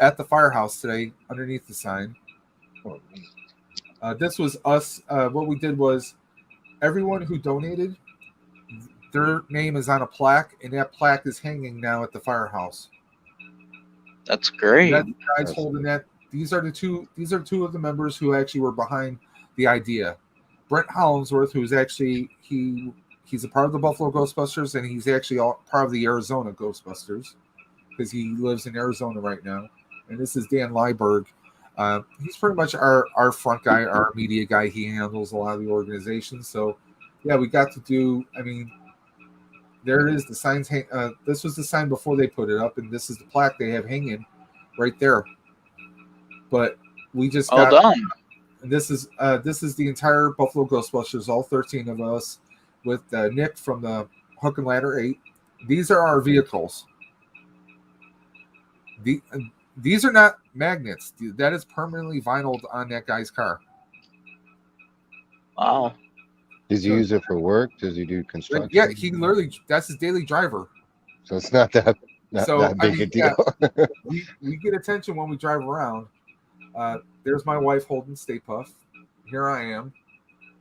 at the firehouse today underneath the sign. This was us. What we did was everyone who donated, their name is on a plaque, and that plaque is hanging now at the firehouse. That's great. That guy's holding that. These are two of the members who actually were behind the idea. Brent Hollingsworth, who's actually he's a part of the Buffalo Ghostbusters, and he's actually part of the Arizona Ghostbusters because he lives in Arizona right now. And this is Dan Lyberg. He's pretty much our front guy, our media guy. He handles a lot of the organization. So, yeah, we got to do. I mean, there it is. The signs. This was the sign before they put it up, and this is the plaque they have hanging right there. But we just got done. This is the entire Buffalo Ghostbusters, all 13 of us, with Nick from the Hook and Ladder 8. These are our vehicles. These are not magnets. That is permanently vinyled on that guy's car. Wow. Does he use it for work? Does he do construction? Yeah, he literally, that's his daily driver. So it's not that big a deal. Yeah, we get attention when we drive around. There's my wife holding Stay Puft. Here I am.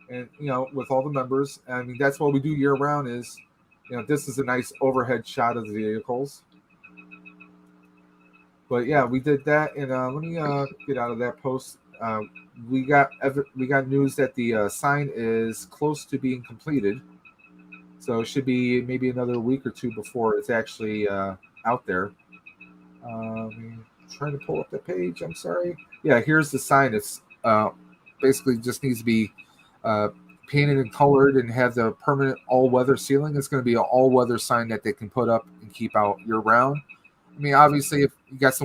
And, with all the members. I mean, that's what we do year round is, this is a nice overhead shot of the vehicles. But yeah, we did that, and let me get out of that post. We got news that the sign is close to being completed, so it should be maybe another week or two before it's actually out there. Trying to pull up the page. I'm sorry. Yeah, here's the sign. It's basically just needs to be painted and colored and have the permanent all-weather ceiling. It's going to be an all-weather sign that they can put up and keep out year-round. I mean, obviously, if you got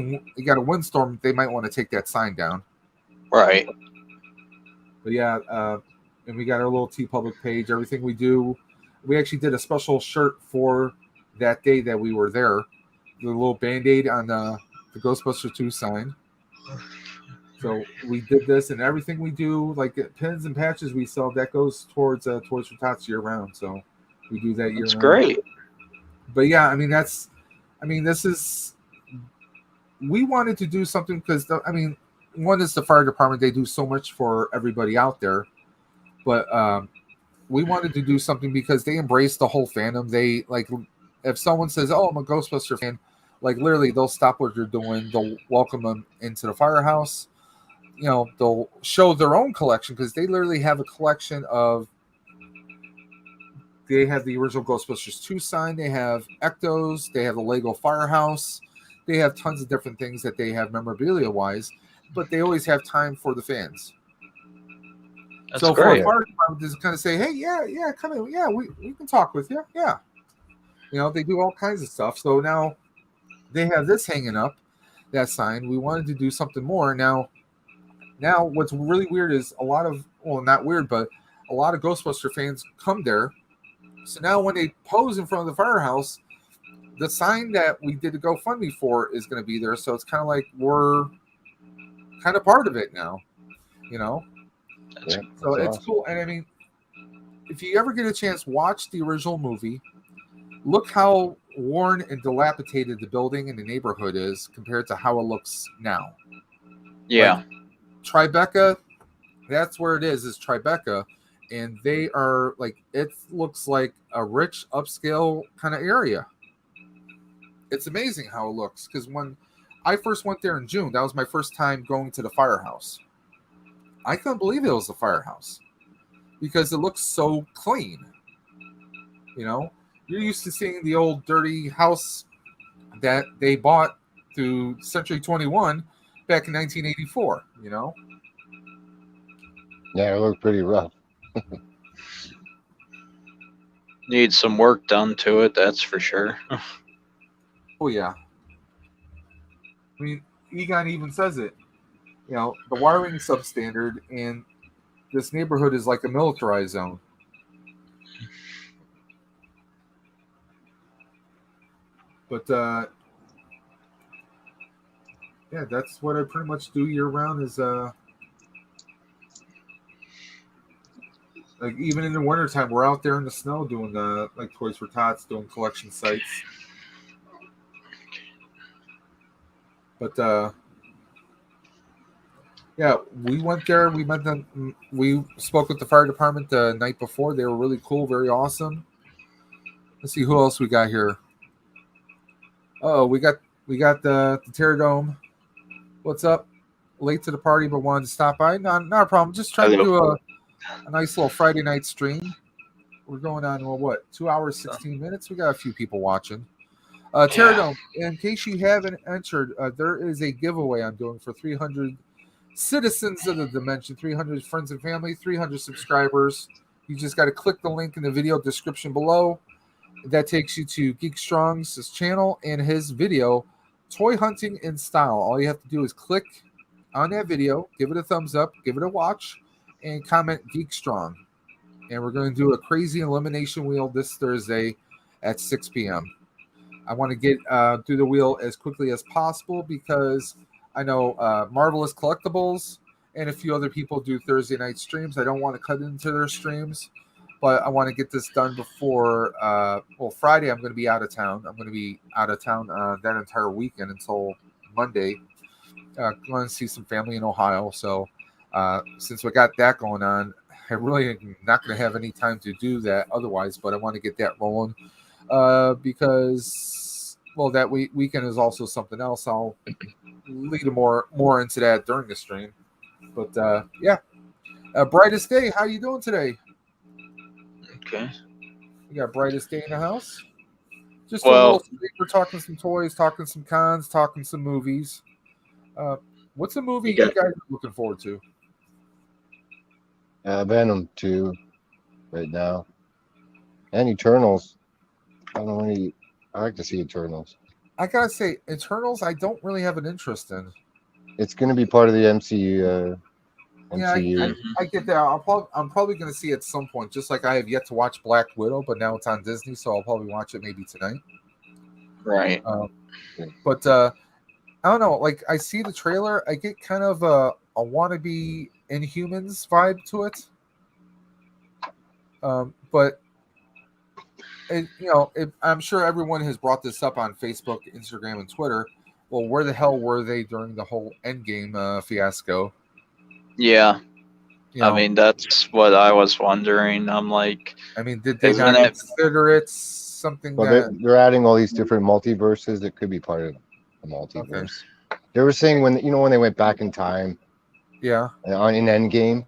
a windstorm, they might want to take that sign down. Right. But yeah, and we got our little TeePublic page. Everything we do, we actually did a special shirt for that day that we were there. The little Band-Aid on the Ghostbusters 2 sign. So we did this, and everything we do, like pins and patches we sell, that goes towards for Tots year round. So we do that year round. That's great. But yeah, this is, we wanted to do something because, one is the fire department. They do so much for everybody out there. But we wanted to do something because they embrace the whole fandom. They, like, if someone says, oh, I'm a Ghostbuster fan, like, literally, they'll stop what they're doing. They'll welcome them into the firehouse. They'll show their own collection because they literally have a collection of, they have the original Ghostbusters 2 sign. They have Ectos. They have the Lego Firehouse. They have tons of different things that they have memorabilia-wise, but they always have time for the fans. That's so great. For a fire department, just kind of say, hey, yeah, come in. Yeah, we can talk with you. Yeah. They do all kinds of stuff. So now they have this hanging up, that sign. We wanted to do something more. Now what's really weird is not weird, but a lot of Ghostbuster fans come there. So now when they pose in front of the firehouse, the sign that we did the GoFundMe for is going to be there. So it's kind of like we're kind of part of it now, So it's awesome. Cool. And if you ever get a chance, watch the original movie. Look how worn and dilapidated the building and the neighborhood is compared to how it looks now. Yeah. Like, Tribeca, that's where it is Tribeca, and they are like, it looks like a rich upscale kind of area. It's amazing how it looks, because when I first went there in June, that was my first time going to the firehouse. I couldn't believe it was the firehouse because it looks so clean. You know, you're used to seeing the old dirty house that they bought through Century 21 back in 1984, you know? Yeah, it looked pretty rough. Needs some work done to it, that's for sure. Oh, yeah. I mean, Egon even says it. You know, the wiring is substandard, and this neighborhood is like a militarized zone. But, yeah, that's what I pretty much do year round is, like, even in the wintertime, we're out there in the snow doing, like, Toys for Tots, doing collection sites. But, yeah, we went there. We spoke with the fire department the night before. They were really cool, very awesome. Let's see who else we got here. Oh, we got the Terradome. What's up? Late to the party, but wanted to stop by. Not a problem. Just trying to do a nice little Friday night stream. We're going on, well, what, 2 hours, 16 minutes? We got a few people watching. Terradome, in case you haven't entered, there is a giveaway I'm doing for 300 citizens of the dimension, 300 friends and family, 300 subscribers. You just got to click the link in the video description below. That takes you to Geek Strong's channel and his video, Toy Hunting in Style. All you have to do is click on that video, give it a thumbs up, give it a watch, and comment Geek Strong. And we're going to do a crazy elimination wheel this Thursday at 6 p.m. I want to get through the wheel as quickly as possible because I know Marvelous Collectibles and a few other people do Thursday night streams. I don't want to cut into their streams, but I want to get this done before, Friday I'm going to be out of town. I'm going to be out of town that entire weekend until Monday. Going to see some family in Ohio. So since we got that going on, I really am not going to have any time to do that otherwise, but I want to get that rolling because, well, that weekend is also something else. I'll lead more into that during the stream. But yeah, Brightest Day, how you doing today? Okay. You got Brightest Day in the house? Just we're talking some toys, talking some cons, talking some movies. What's a movie you guys are looking forward to? Venom 2 right now. And Eternals. I don't know any. I like to see Eternals. I gotta say, Eternals, I don't really have an interest in. It's going to be part of the MCU. Yeah, I get that. I'm probably going to see it at some point, just like I have yet to watch Black Widow, but now it's on Disney, so I'll probably watch it maybe tonight. Right. But I don't know. Like, I see the trailer, I get kind of a wannabe Inhumans vibe to it. But I'm sure everyone has brought this up on Facebook, Instagram, and Twitter. Well, where the hell were they during the whole Endgame fiasco? Yeah. I mean, that's what I was wondering. I'm like, I mean, did they not consider it something they're adding all these different multiverses that could be part of the multiverse. Okay. They were saying when they went back in time, in Endgame,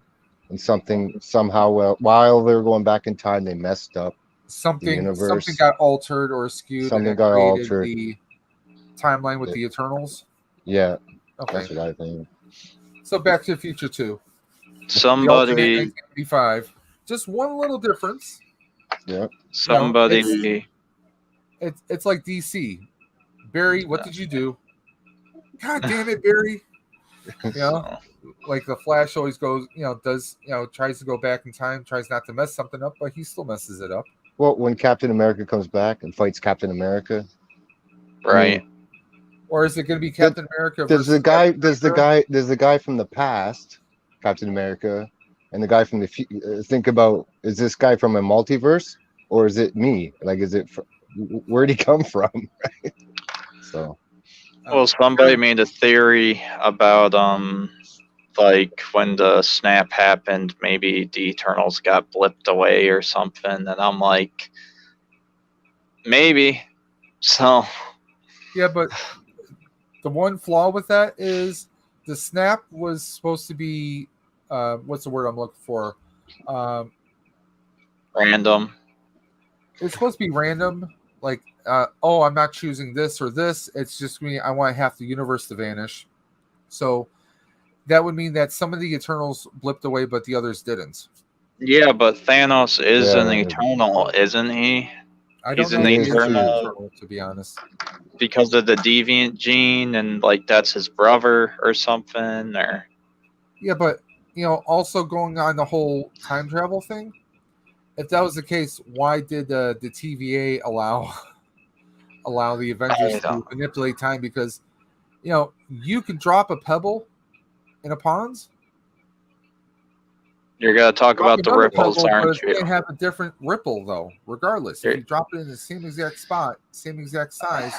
and somehow while they were going back in time, they messed up something. The universe. Something got altered or skewed. Something got altered. The timeline with the Eternals. Yeah, okay, that's what I think. So Back to the Future 2. Somebody 1985. Just one little difference. Yeah. Somebody. It's like DC. Barry, what did you do? God damn it, Barry. Like the Flash always goes, tries to go back in time, tries not to mess something up, but he still messes it up. Well, when Captain America comes back and fights Captain America. Right. Or is it going to be Captain America? There's the guy from the past, Captain America, and the guy from the think about, is this guy from a multiverse or is it me? Like, is it where'd he come from? Right? So Well, somebody made a theory about like when the snap happened, maybe the Eternals got blipped away or something, and I'm like, maybe. So Yeah, but the one flaw with that is the snap was supposed to be what's the word I'm looking for? random. It's supposed to be random. Like, oh, I'm not choosing this or this. It's just me. I want half the universe to vanish. So that would mean that some of the Eternals blipped away, but the others didn't. Yeah, but Thanos is Yeah, an Eternal, isn't he? I don't He's know an if he is an Eternal Eternal, to be honest. because of the deviant gene, and like that's his brother or something, or Yeah, but also going on the whole time travel thing. If that was the case, why did the TVA allow the Avengers I to don't. manipulate time? Because you can drop a pebble in a pond. You're gonna talk Drop about the another ripples, pebble, but aren't it's you? going to have a different ripple, though. Regardless, if You're- you drop it in the same exact spot, same exact size,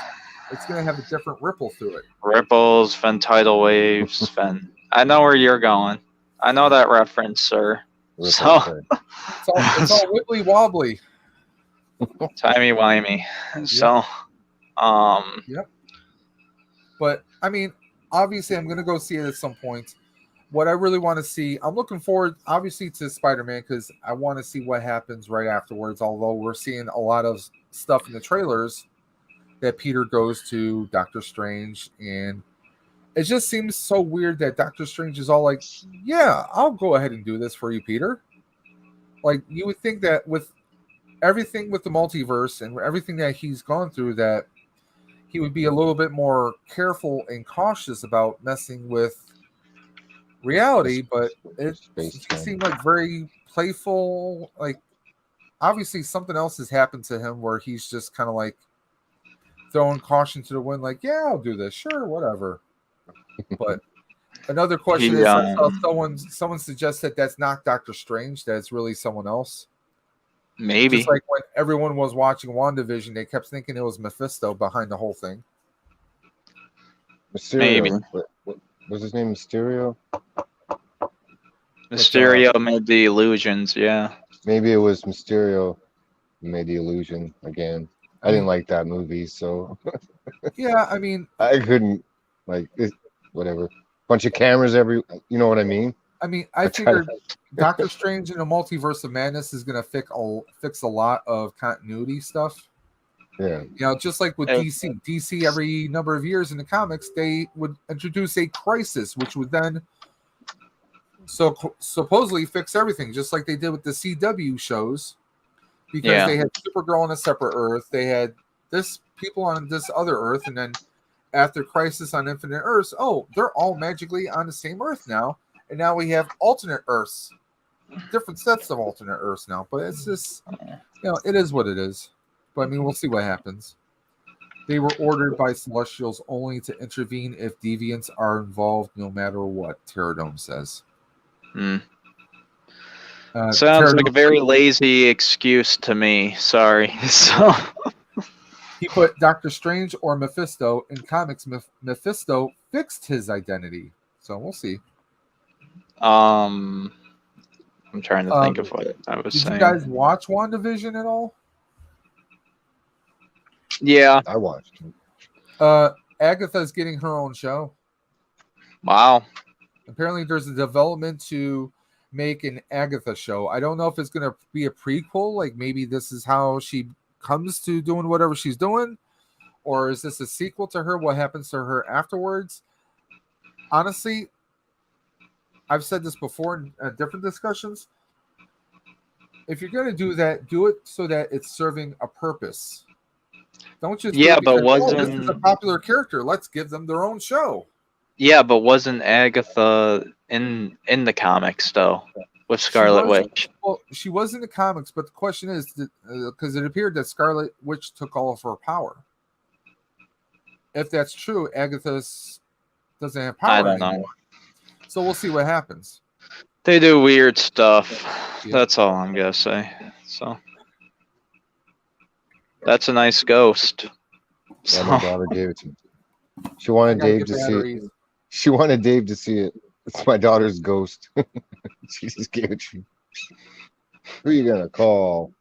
it's going to have a different ripple through it. Ripples, then tidal waves, then I know where you're going. I know that reference, sir. So It's all wibbly wobbly. timey wimey. So Yep. But I mean, obviously, I'm going to go see it at some point. What I really want to see, I'm looking forward, obviously, to Spider-Man because I want to see what happens right afterwards. Although we're seeing a lot of stuff in the trailers that Peter goes to Doctor Strange, and it just seems so weird that Doctor Strange is all like, "Yeah, I'll go ahead and do this for you, Peter." Like you would think that with everything with the multiverse and everything that he's gone through, that he would be a little bit more careful and cautious about messing with reality, but it seemed like very playful. Like obviously something else has happened to him where he's just kind of like throwing caution to the wind, like, yeah, I'll do this, sure, whatever. But another question is, I saw someone suggests that that's not Doctor Strange, that it's really someone else. maybe. Just like when everyone was watching WandaVision, they kept thinking it was Mephisto behind the whole thing. Mysterio. Maybe. What was his name? Mysterio? Mysterio made the illusions, yeah. Maybe it was Mysterio who made the illusion again. I didn't like that movie, so yeah, I mean, I couldn't whatever. Bunch of cameras you know what I mean? I figured Doctor Strange in the Multiverse of Madness is going to fix a lot of continuity stuff. Yeah. Just like with DC. DC, every number of years in the comics, they would introduce a crisis, which would then supposedly fix everything, just like they did with the CW shows. Because they had Supergirl on a separate Earth, they had this people on this other Earth, and then after Crisis on Infinite Earths, they're all magically on the same Earth now. And now we have alternate Earths, different sets of alternate Earths now. But it's just, it is what it is. But I mean, we'll see what happens. They were ordered by Celestials only to intervene if deviants are involved, no matter what, Pterodome says. Sounds like a very lazy excuse to me. Sorry. So he put Doctor Strange or Mephisto in comics. Mephisto fixed his identity. So we'll see. I'm trying to think of what I was saying. Did you guys watch WandaVision at all? Yeah, I watched. Agatha's getting her own show. Wow. Apparently, there's a development to make an Agatha show. I don't know if it's going to be a prequel, like maybe this is how she comes to doing whatever she's doing, or is this a sequel to her? What happens to her afterwards? Honestly, I've said this before in different discussions. If you're going to do that, do it so that it's serving a purpose. Don't just but wasn't this is a popular character? Let's give them their own show. Yeah, but wasn't Agatha in the comics though with Scarlet Witch? Well, she was in the comics, but the question is, because it appeared that Scarlet Witch took all of her power. If that's true, Agatha doesn't have power. I don't anymore. know. So we'll see what happens. They do weird stuff. Yeah. That's all I'm gonna say. So That's a nice ghost. Yeah, my daughter gave it to me. She wanted Gotta Dave get to see it. batteries. She wanted Dave to see it. It's my daughter's ghost. She just gave it to me. Who are you gonna call?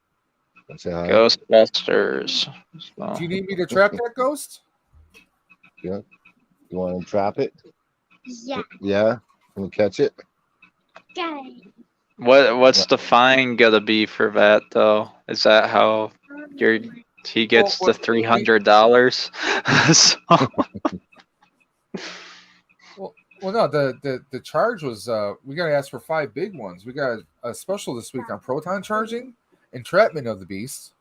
Say hi. Ghostbusters. So, Do you need me to trap that ghost? Yeah. You want to trap it? Yeah. Yeah. Can you catch it? Okay. what's the fine gonna be for that though? Is that how he gets Well, the $300? So, Well, no, the charge was we got to ask for 5 big ones. We got a special this week on proton charging, entrapment of the beast.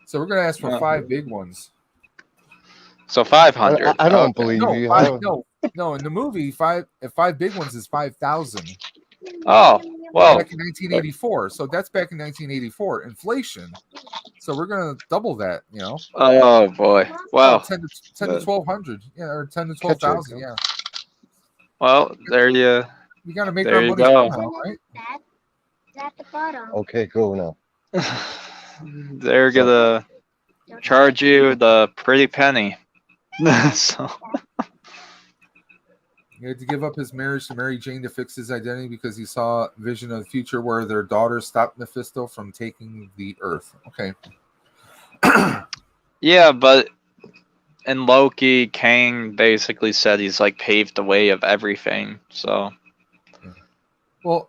So we're gonna ask for 5 big ones. so 500. I don't Okay. believe No, you. 5, no. In the movie, 5 big ones is 5,000 Oh, well, back in 1984. So that's back in 1984. Inflation. So we're gonna double that. You know. oh boy. Well, 10 to 1,200. Yeah, or 10 to 12,000. Yeah. well, there you We gotta make There our you money go. somehow, right? That's at the bottom. Okay, cool now. they're gonna charge you the pretty penny. So, He had to give up his marriage to Mary Jane to fix his identity because he saw a vision of the future where their daughter stopped Mephisto from taking the Earth. Okay. yeah, but in Loki, Kang basically said he's like paved the way of everything. So, Well,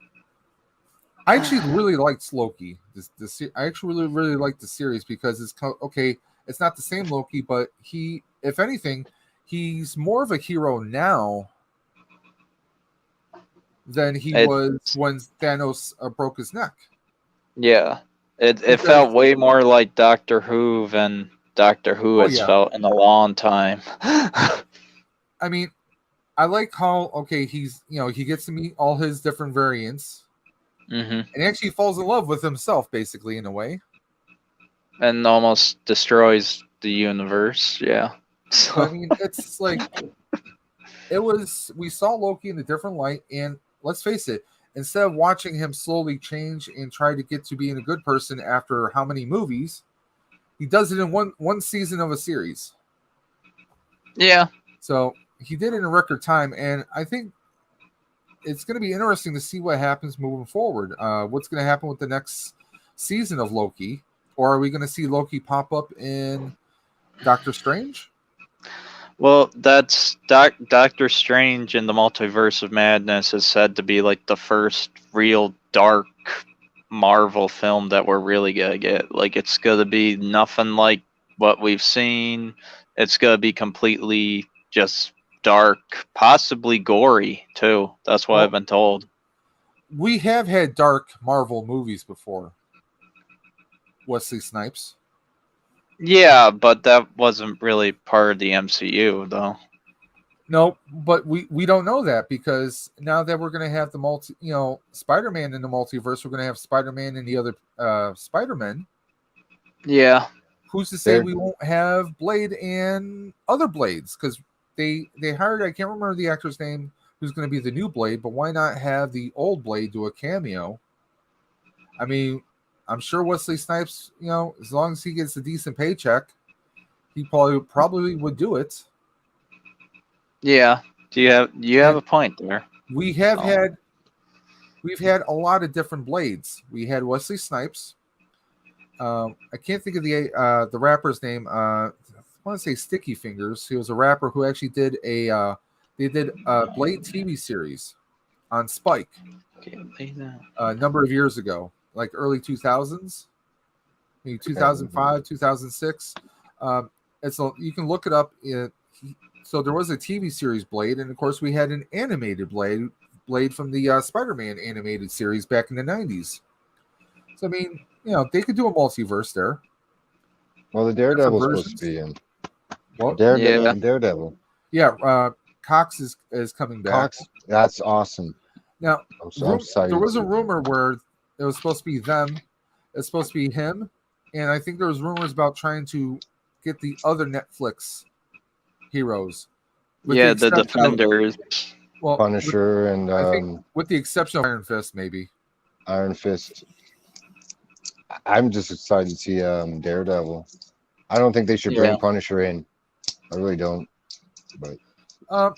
I actually really liked Loki. I actually really liked the series because okay. It's not the same Loki, but if anything, he's more of a hero now than he was when Thanos broke his neck. yeah, it felt way more like Doctor Who than Doctor Who has felt in a long time. I mean, I like how he's he gets to meet all his different variants, and he actually falls in love with himself, basically, in a way, and almost destroys the universe. Yeah. So, I mean, it's like we saw Loki in a different light, and let's face it, instead of watching him slowly change and try to get to being a good person after how many movies, he does it in one season of a series. yeah. So he did it in a record time, and I think it's going to be interesting to see what happens moving forward. What's going to happen with the next season of Loki? Or are we going to see Loki pop up in Doctor Strange? Well, that's Doctor Strange in the Multiverse of Madness is said to be like the first real dark Marvel film that we're really gonna get. Like, it's gonna be nothing like what we've seen. It's gonna be completely just dark, possibly gory too. That's what I've been told. We have had dark Marvel movies before. Wesley Snipes. Yeah, but that wasn't really part of the MCU, though. No, but we don't know that because now that we're going to have the Spider-Man in the multiverse, we're going to have Spider-Man and the other Spider-Men. Yeah. Who's to say we won't have Blade and other Blades? Because they hired, I can't remember the actor's name, who's going to be the new Blade, but why not have the old Blade do a cameo? I mean, I'm sure Wesley Snipes, as long as he gets a decent paycheck, he probably would do it. Yeah. You have a point there. We've had a lot of different Blades. We had Wesley Snipes. I can't think of the rapper's name. I want to say Sticky Fingers. He was a rapper who actually did a Blade TV series on Spike a number of years ago, like early 2000s, maybe 2005, 2006. You can look it up. So there was a TV series Blade, and of course we had an animated Blade from the Spider-Man animated series back in the 90s. So I mean, they could do a multiverse there. Well, the Daredevil's supposed to be in. What? Daredevil. Yeah, Cox is coming back. Cox, that's awesome. Now, I'm excited. There was a rumor where it was supposed to be them. It's supposed to be him, and I think there was rumors about trying to get the other Netflix heroes. The Defenders. Punisher and I think with the exception of Iron Fist, maybe. Iron Fist. I'm just excited to see Daredevil. I don't think they should bring Punisher in. I really don't. But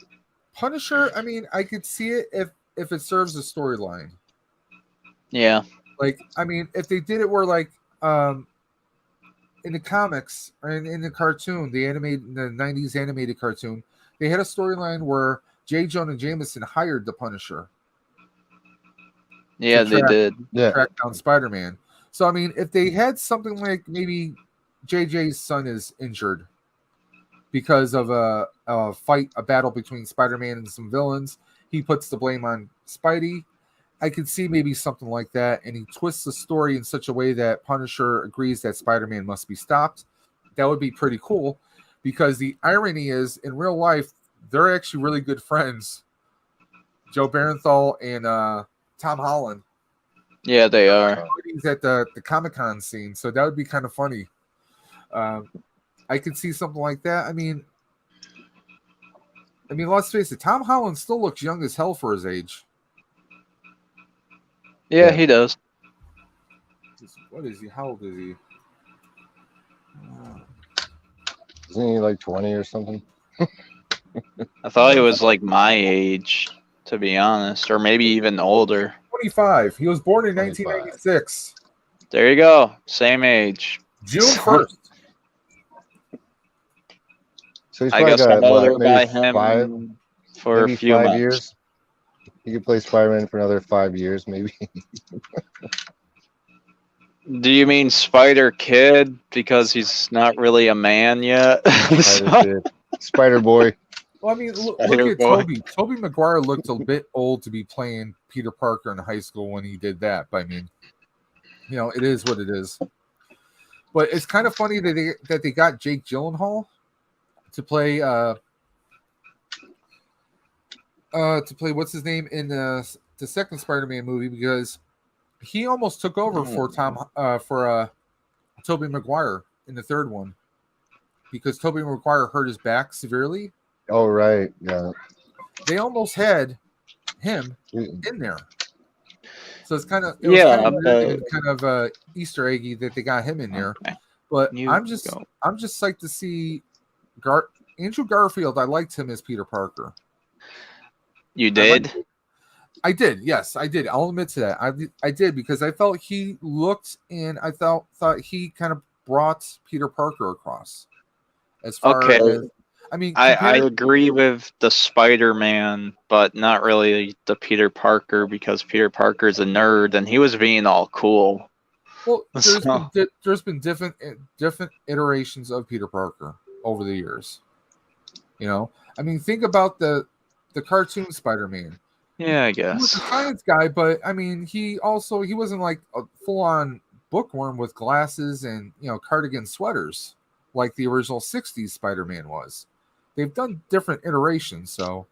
Punisher, I mean, I could see it if it serves a storyline. Yeah. Like, I mean, if they did it where like in the comics or in the cartoon, the 90s animated cartoon, they had a storyline where J. Jonah Jameson hired the Punisher. Yeah, they did. Yeah. Track down Spider-Man. So I mean, if they had something like maybe JJ's son is injured because of a battle between Spider-Man and some villains, he puts the blame on Spidey. I could see maybe something like that, and he twists the story in such a way that Punisher agrees that Spider-Man must be stopped. That would be pretty cool, because the irony is, in real life, they're actually really good friends. Joe Barenthal and Tom Holland. Yeah, they are. He's at the ComicCon scene, so that would be kind of funny. I could see something like that. I mean, let's face it, Tom Holland still looks young as hell for his age. Yeah, he does. What is he? How old is he? Isn't he like 20 or something? I thought he was like my age, to be honest, or maybe even older. 25. He was born in 25. 1996. There you go. Same age. June 1st. So he's I probably guess got another what, by maybe him for a maybe few 5 months. years. He could play Spider-Man for another 5 years, maybe. Do you mean Spider Kid because he's not really a man yet? Spider Boy. Well, I mean, look at Toby. Toby Maguire looked a bit old to be playing Peter Parker in high school when he did that. But I mean, you know, it is what it is. But it's kind of funny that they got Jake Gyllenhaal to play what's his name in the second Spider-Man movie, because he almost took over for Tobey Maguire in the third one, because Tobey Maguire hurt his back severely. Oh right, yeah. They almost had him in there, so it's kind of kind of Easter eggy that they got him in there. Okay. But I'm just psyched to see Andrew Garfield. I liked him as Peter Parker. You did? I did. Yes, I did. I'll admit to that. I did, because I felt he looked, and I thought he kind of brought Peter Parker across. As far as, I mean, I agree with the Spider-Man, but not really the Peter Parker, because Peter Parker's a nerd and he was being all cool. Well, there's been different iterations of Peter Parker over the years. You know, I mean, think about the cartoon Spider-Man. Yeah, I guess. He was a science guy, but I mean, he wasn't like a full-on bookworm with glasses and, you know, cardigan sweaters like the original 60s Spider-Man was. They've done different iterations, so.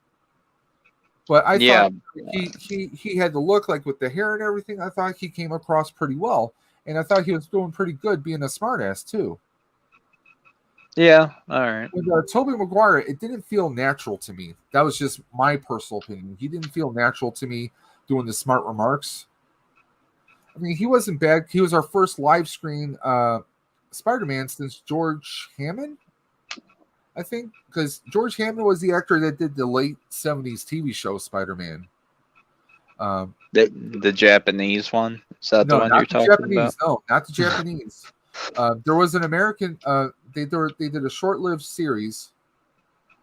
But I thought he had the look, like with the hair and everything. I thought he came across pretty well, and I thought he was doing pretty good being a smartass too. Yeah, all right. With Tobey Maguire, it didn't feel natural to me. That was just my personal opinion. He didn't feel natural to me doing the smart remarks. I mean, he wasn't bad. He was our first live screen Spider-Man since George Hammond, I think, because George Hammond was the actor that did the late 70s TV show Spider-Man. The Japanese one? Is that the one you're talking about? No, not the Japanese. There was an American. They did a short-lived series.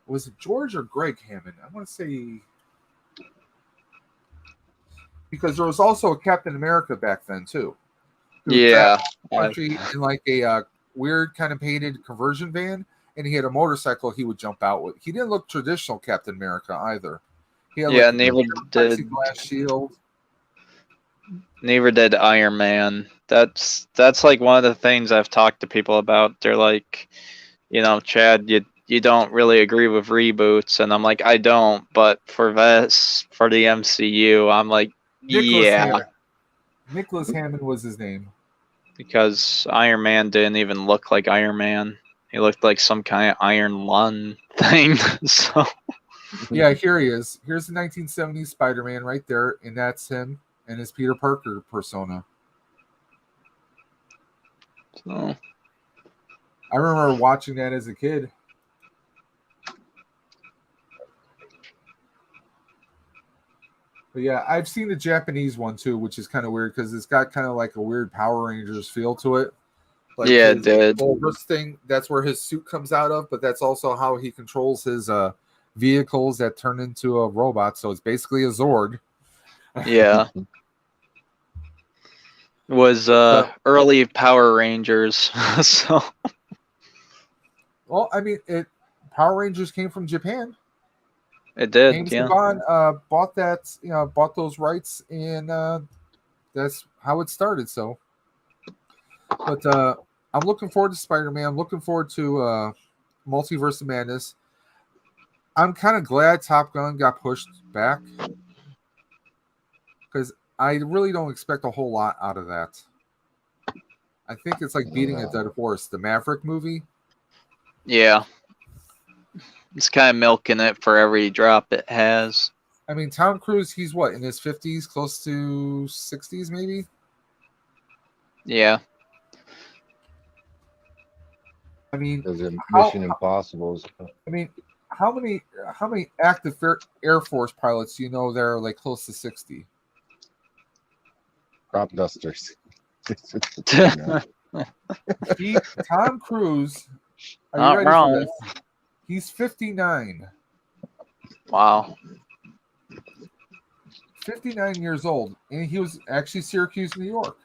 Was it George or Greg Hammond? I want to say, because there was also a Captain America back then too. Yeah, country in like a weird kind of painted conversion van, and he had a motorcycle he would jump out with. He didn't look traditional Captain America either. He had never did. Plexiglass shield. Neither did Iron Man. That's like one of the things I've talked to people about. They're like, you know, Chad, you don't really agree with reboots, and I'm like, I don't. But for the MCU, I'm like, Nicholas Hammond was his name. Because Iron Man didn't even look like Iron Man. He looked like some kind of Iron Lung thing. So yeah, here he is. Here's the 1970s Spider-Man right there, and that's him and his Peter Parker persona. So, I remember watching that as a kid. But yeah, I've seen the Japanese one too, which is kind of weird because it's got kind of like a weird Power Rangers feel to it. Like yeah, it his did. bulbous thing, that's where his suit comes out of, but that's also how he controls his vehicles that turn into a robot. So it's basically a Zord. Yeah. It was early Power Rangers. So Well, I mean, Power Rangers came from Japan. it did, James yeah. Saban bought that, bought those rights, and that's how it started. So, but I'm looking forward to Spider-Man. I'm looking forward to Multiverse of Madness. I'm kind of glad Top Gun got pushed back because I really don't expect a whole lot out of that. I think it's like beating a dead horse. The Maverick movie. Yeah. It's kind of milking it for every drop it has. I mean, Tom Cruise, he's what, in his 50s, close to 60s, maybe? Yeah. I mean, There's a Mission Impossible. I mean, how many active Air Force pilots do you know that are like close to 60? Crop dusters. Tom Cruise, are Not you ready wrong. for this? He's 59. Wow. 59 years old, and he was actually Syracuse, New York,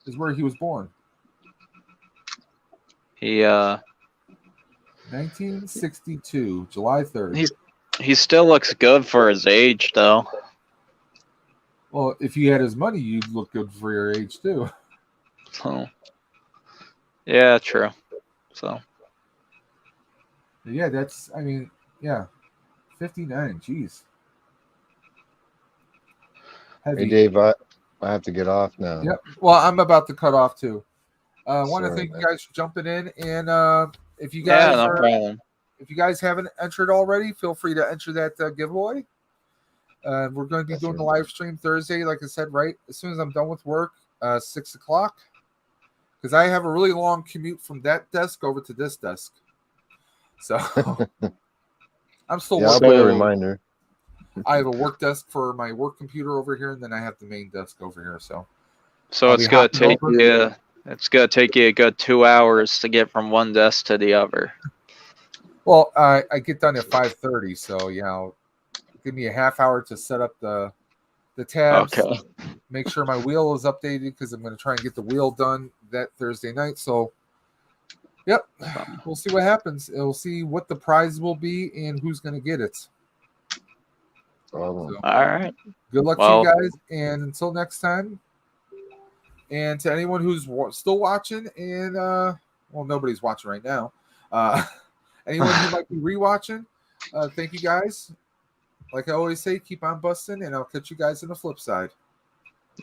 is where he was born. He 1962, July 3rd. he still looks good for his age, though. Well, if you had his money, you'd look good for your age too. So yeah, true. So Yeah, that's. I mean, yeah, 59. Jeez. Heavy. Hey, Dave, I have to get off now. Yep. Well, I'm about to cut off too. I want to Sorry, thank you man. guys for jumping in, and if you guys yeah, no problem. if you guys haven't entered already, feel free to enter that giveaway. We're going to be doing the live stream Thursday, like I said, right as soon as I'm done with work, 6 o'clock, because I have a really long commute from that desk over to this desk. So I'm still Yeah, I'll working. put a reminder. I have a work desk for my work computer over here, and then I have the main desk over here. So It's gonna take you. It's gonna take you a good 2 hours to get from one desk to the other. well, I get done at 5:30, so give me a half hour to set up the tabs. Okay. Make sure my wheel is updated because I'm going to try and get the wheel done that Thursday night. So, yep, we'll see what happens. We'll see what the prize will be and who's going to get it. So, All right. good luck to you guys, and until next time. And to anyone who's still watching, and well, nobody's watching right now. Anyone who might be rewatching, thank you guys. Like I always say, keep on busting, and I'll catch you guys on the flip side.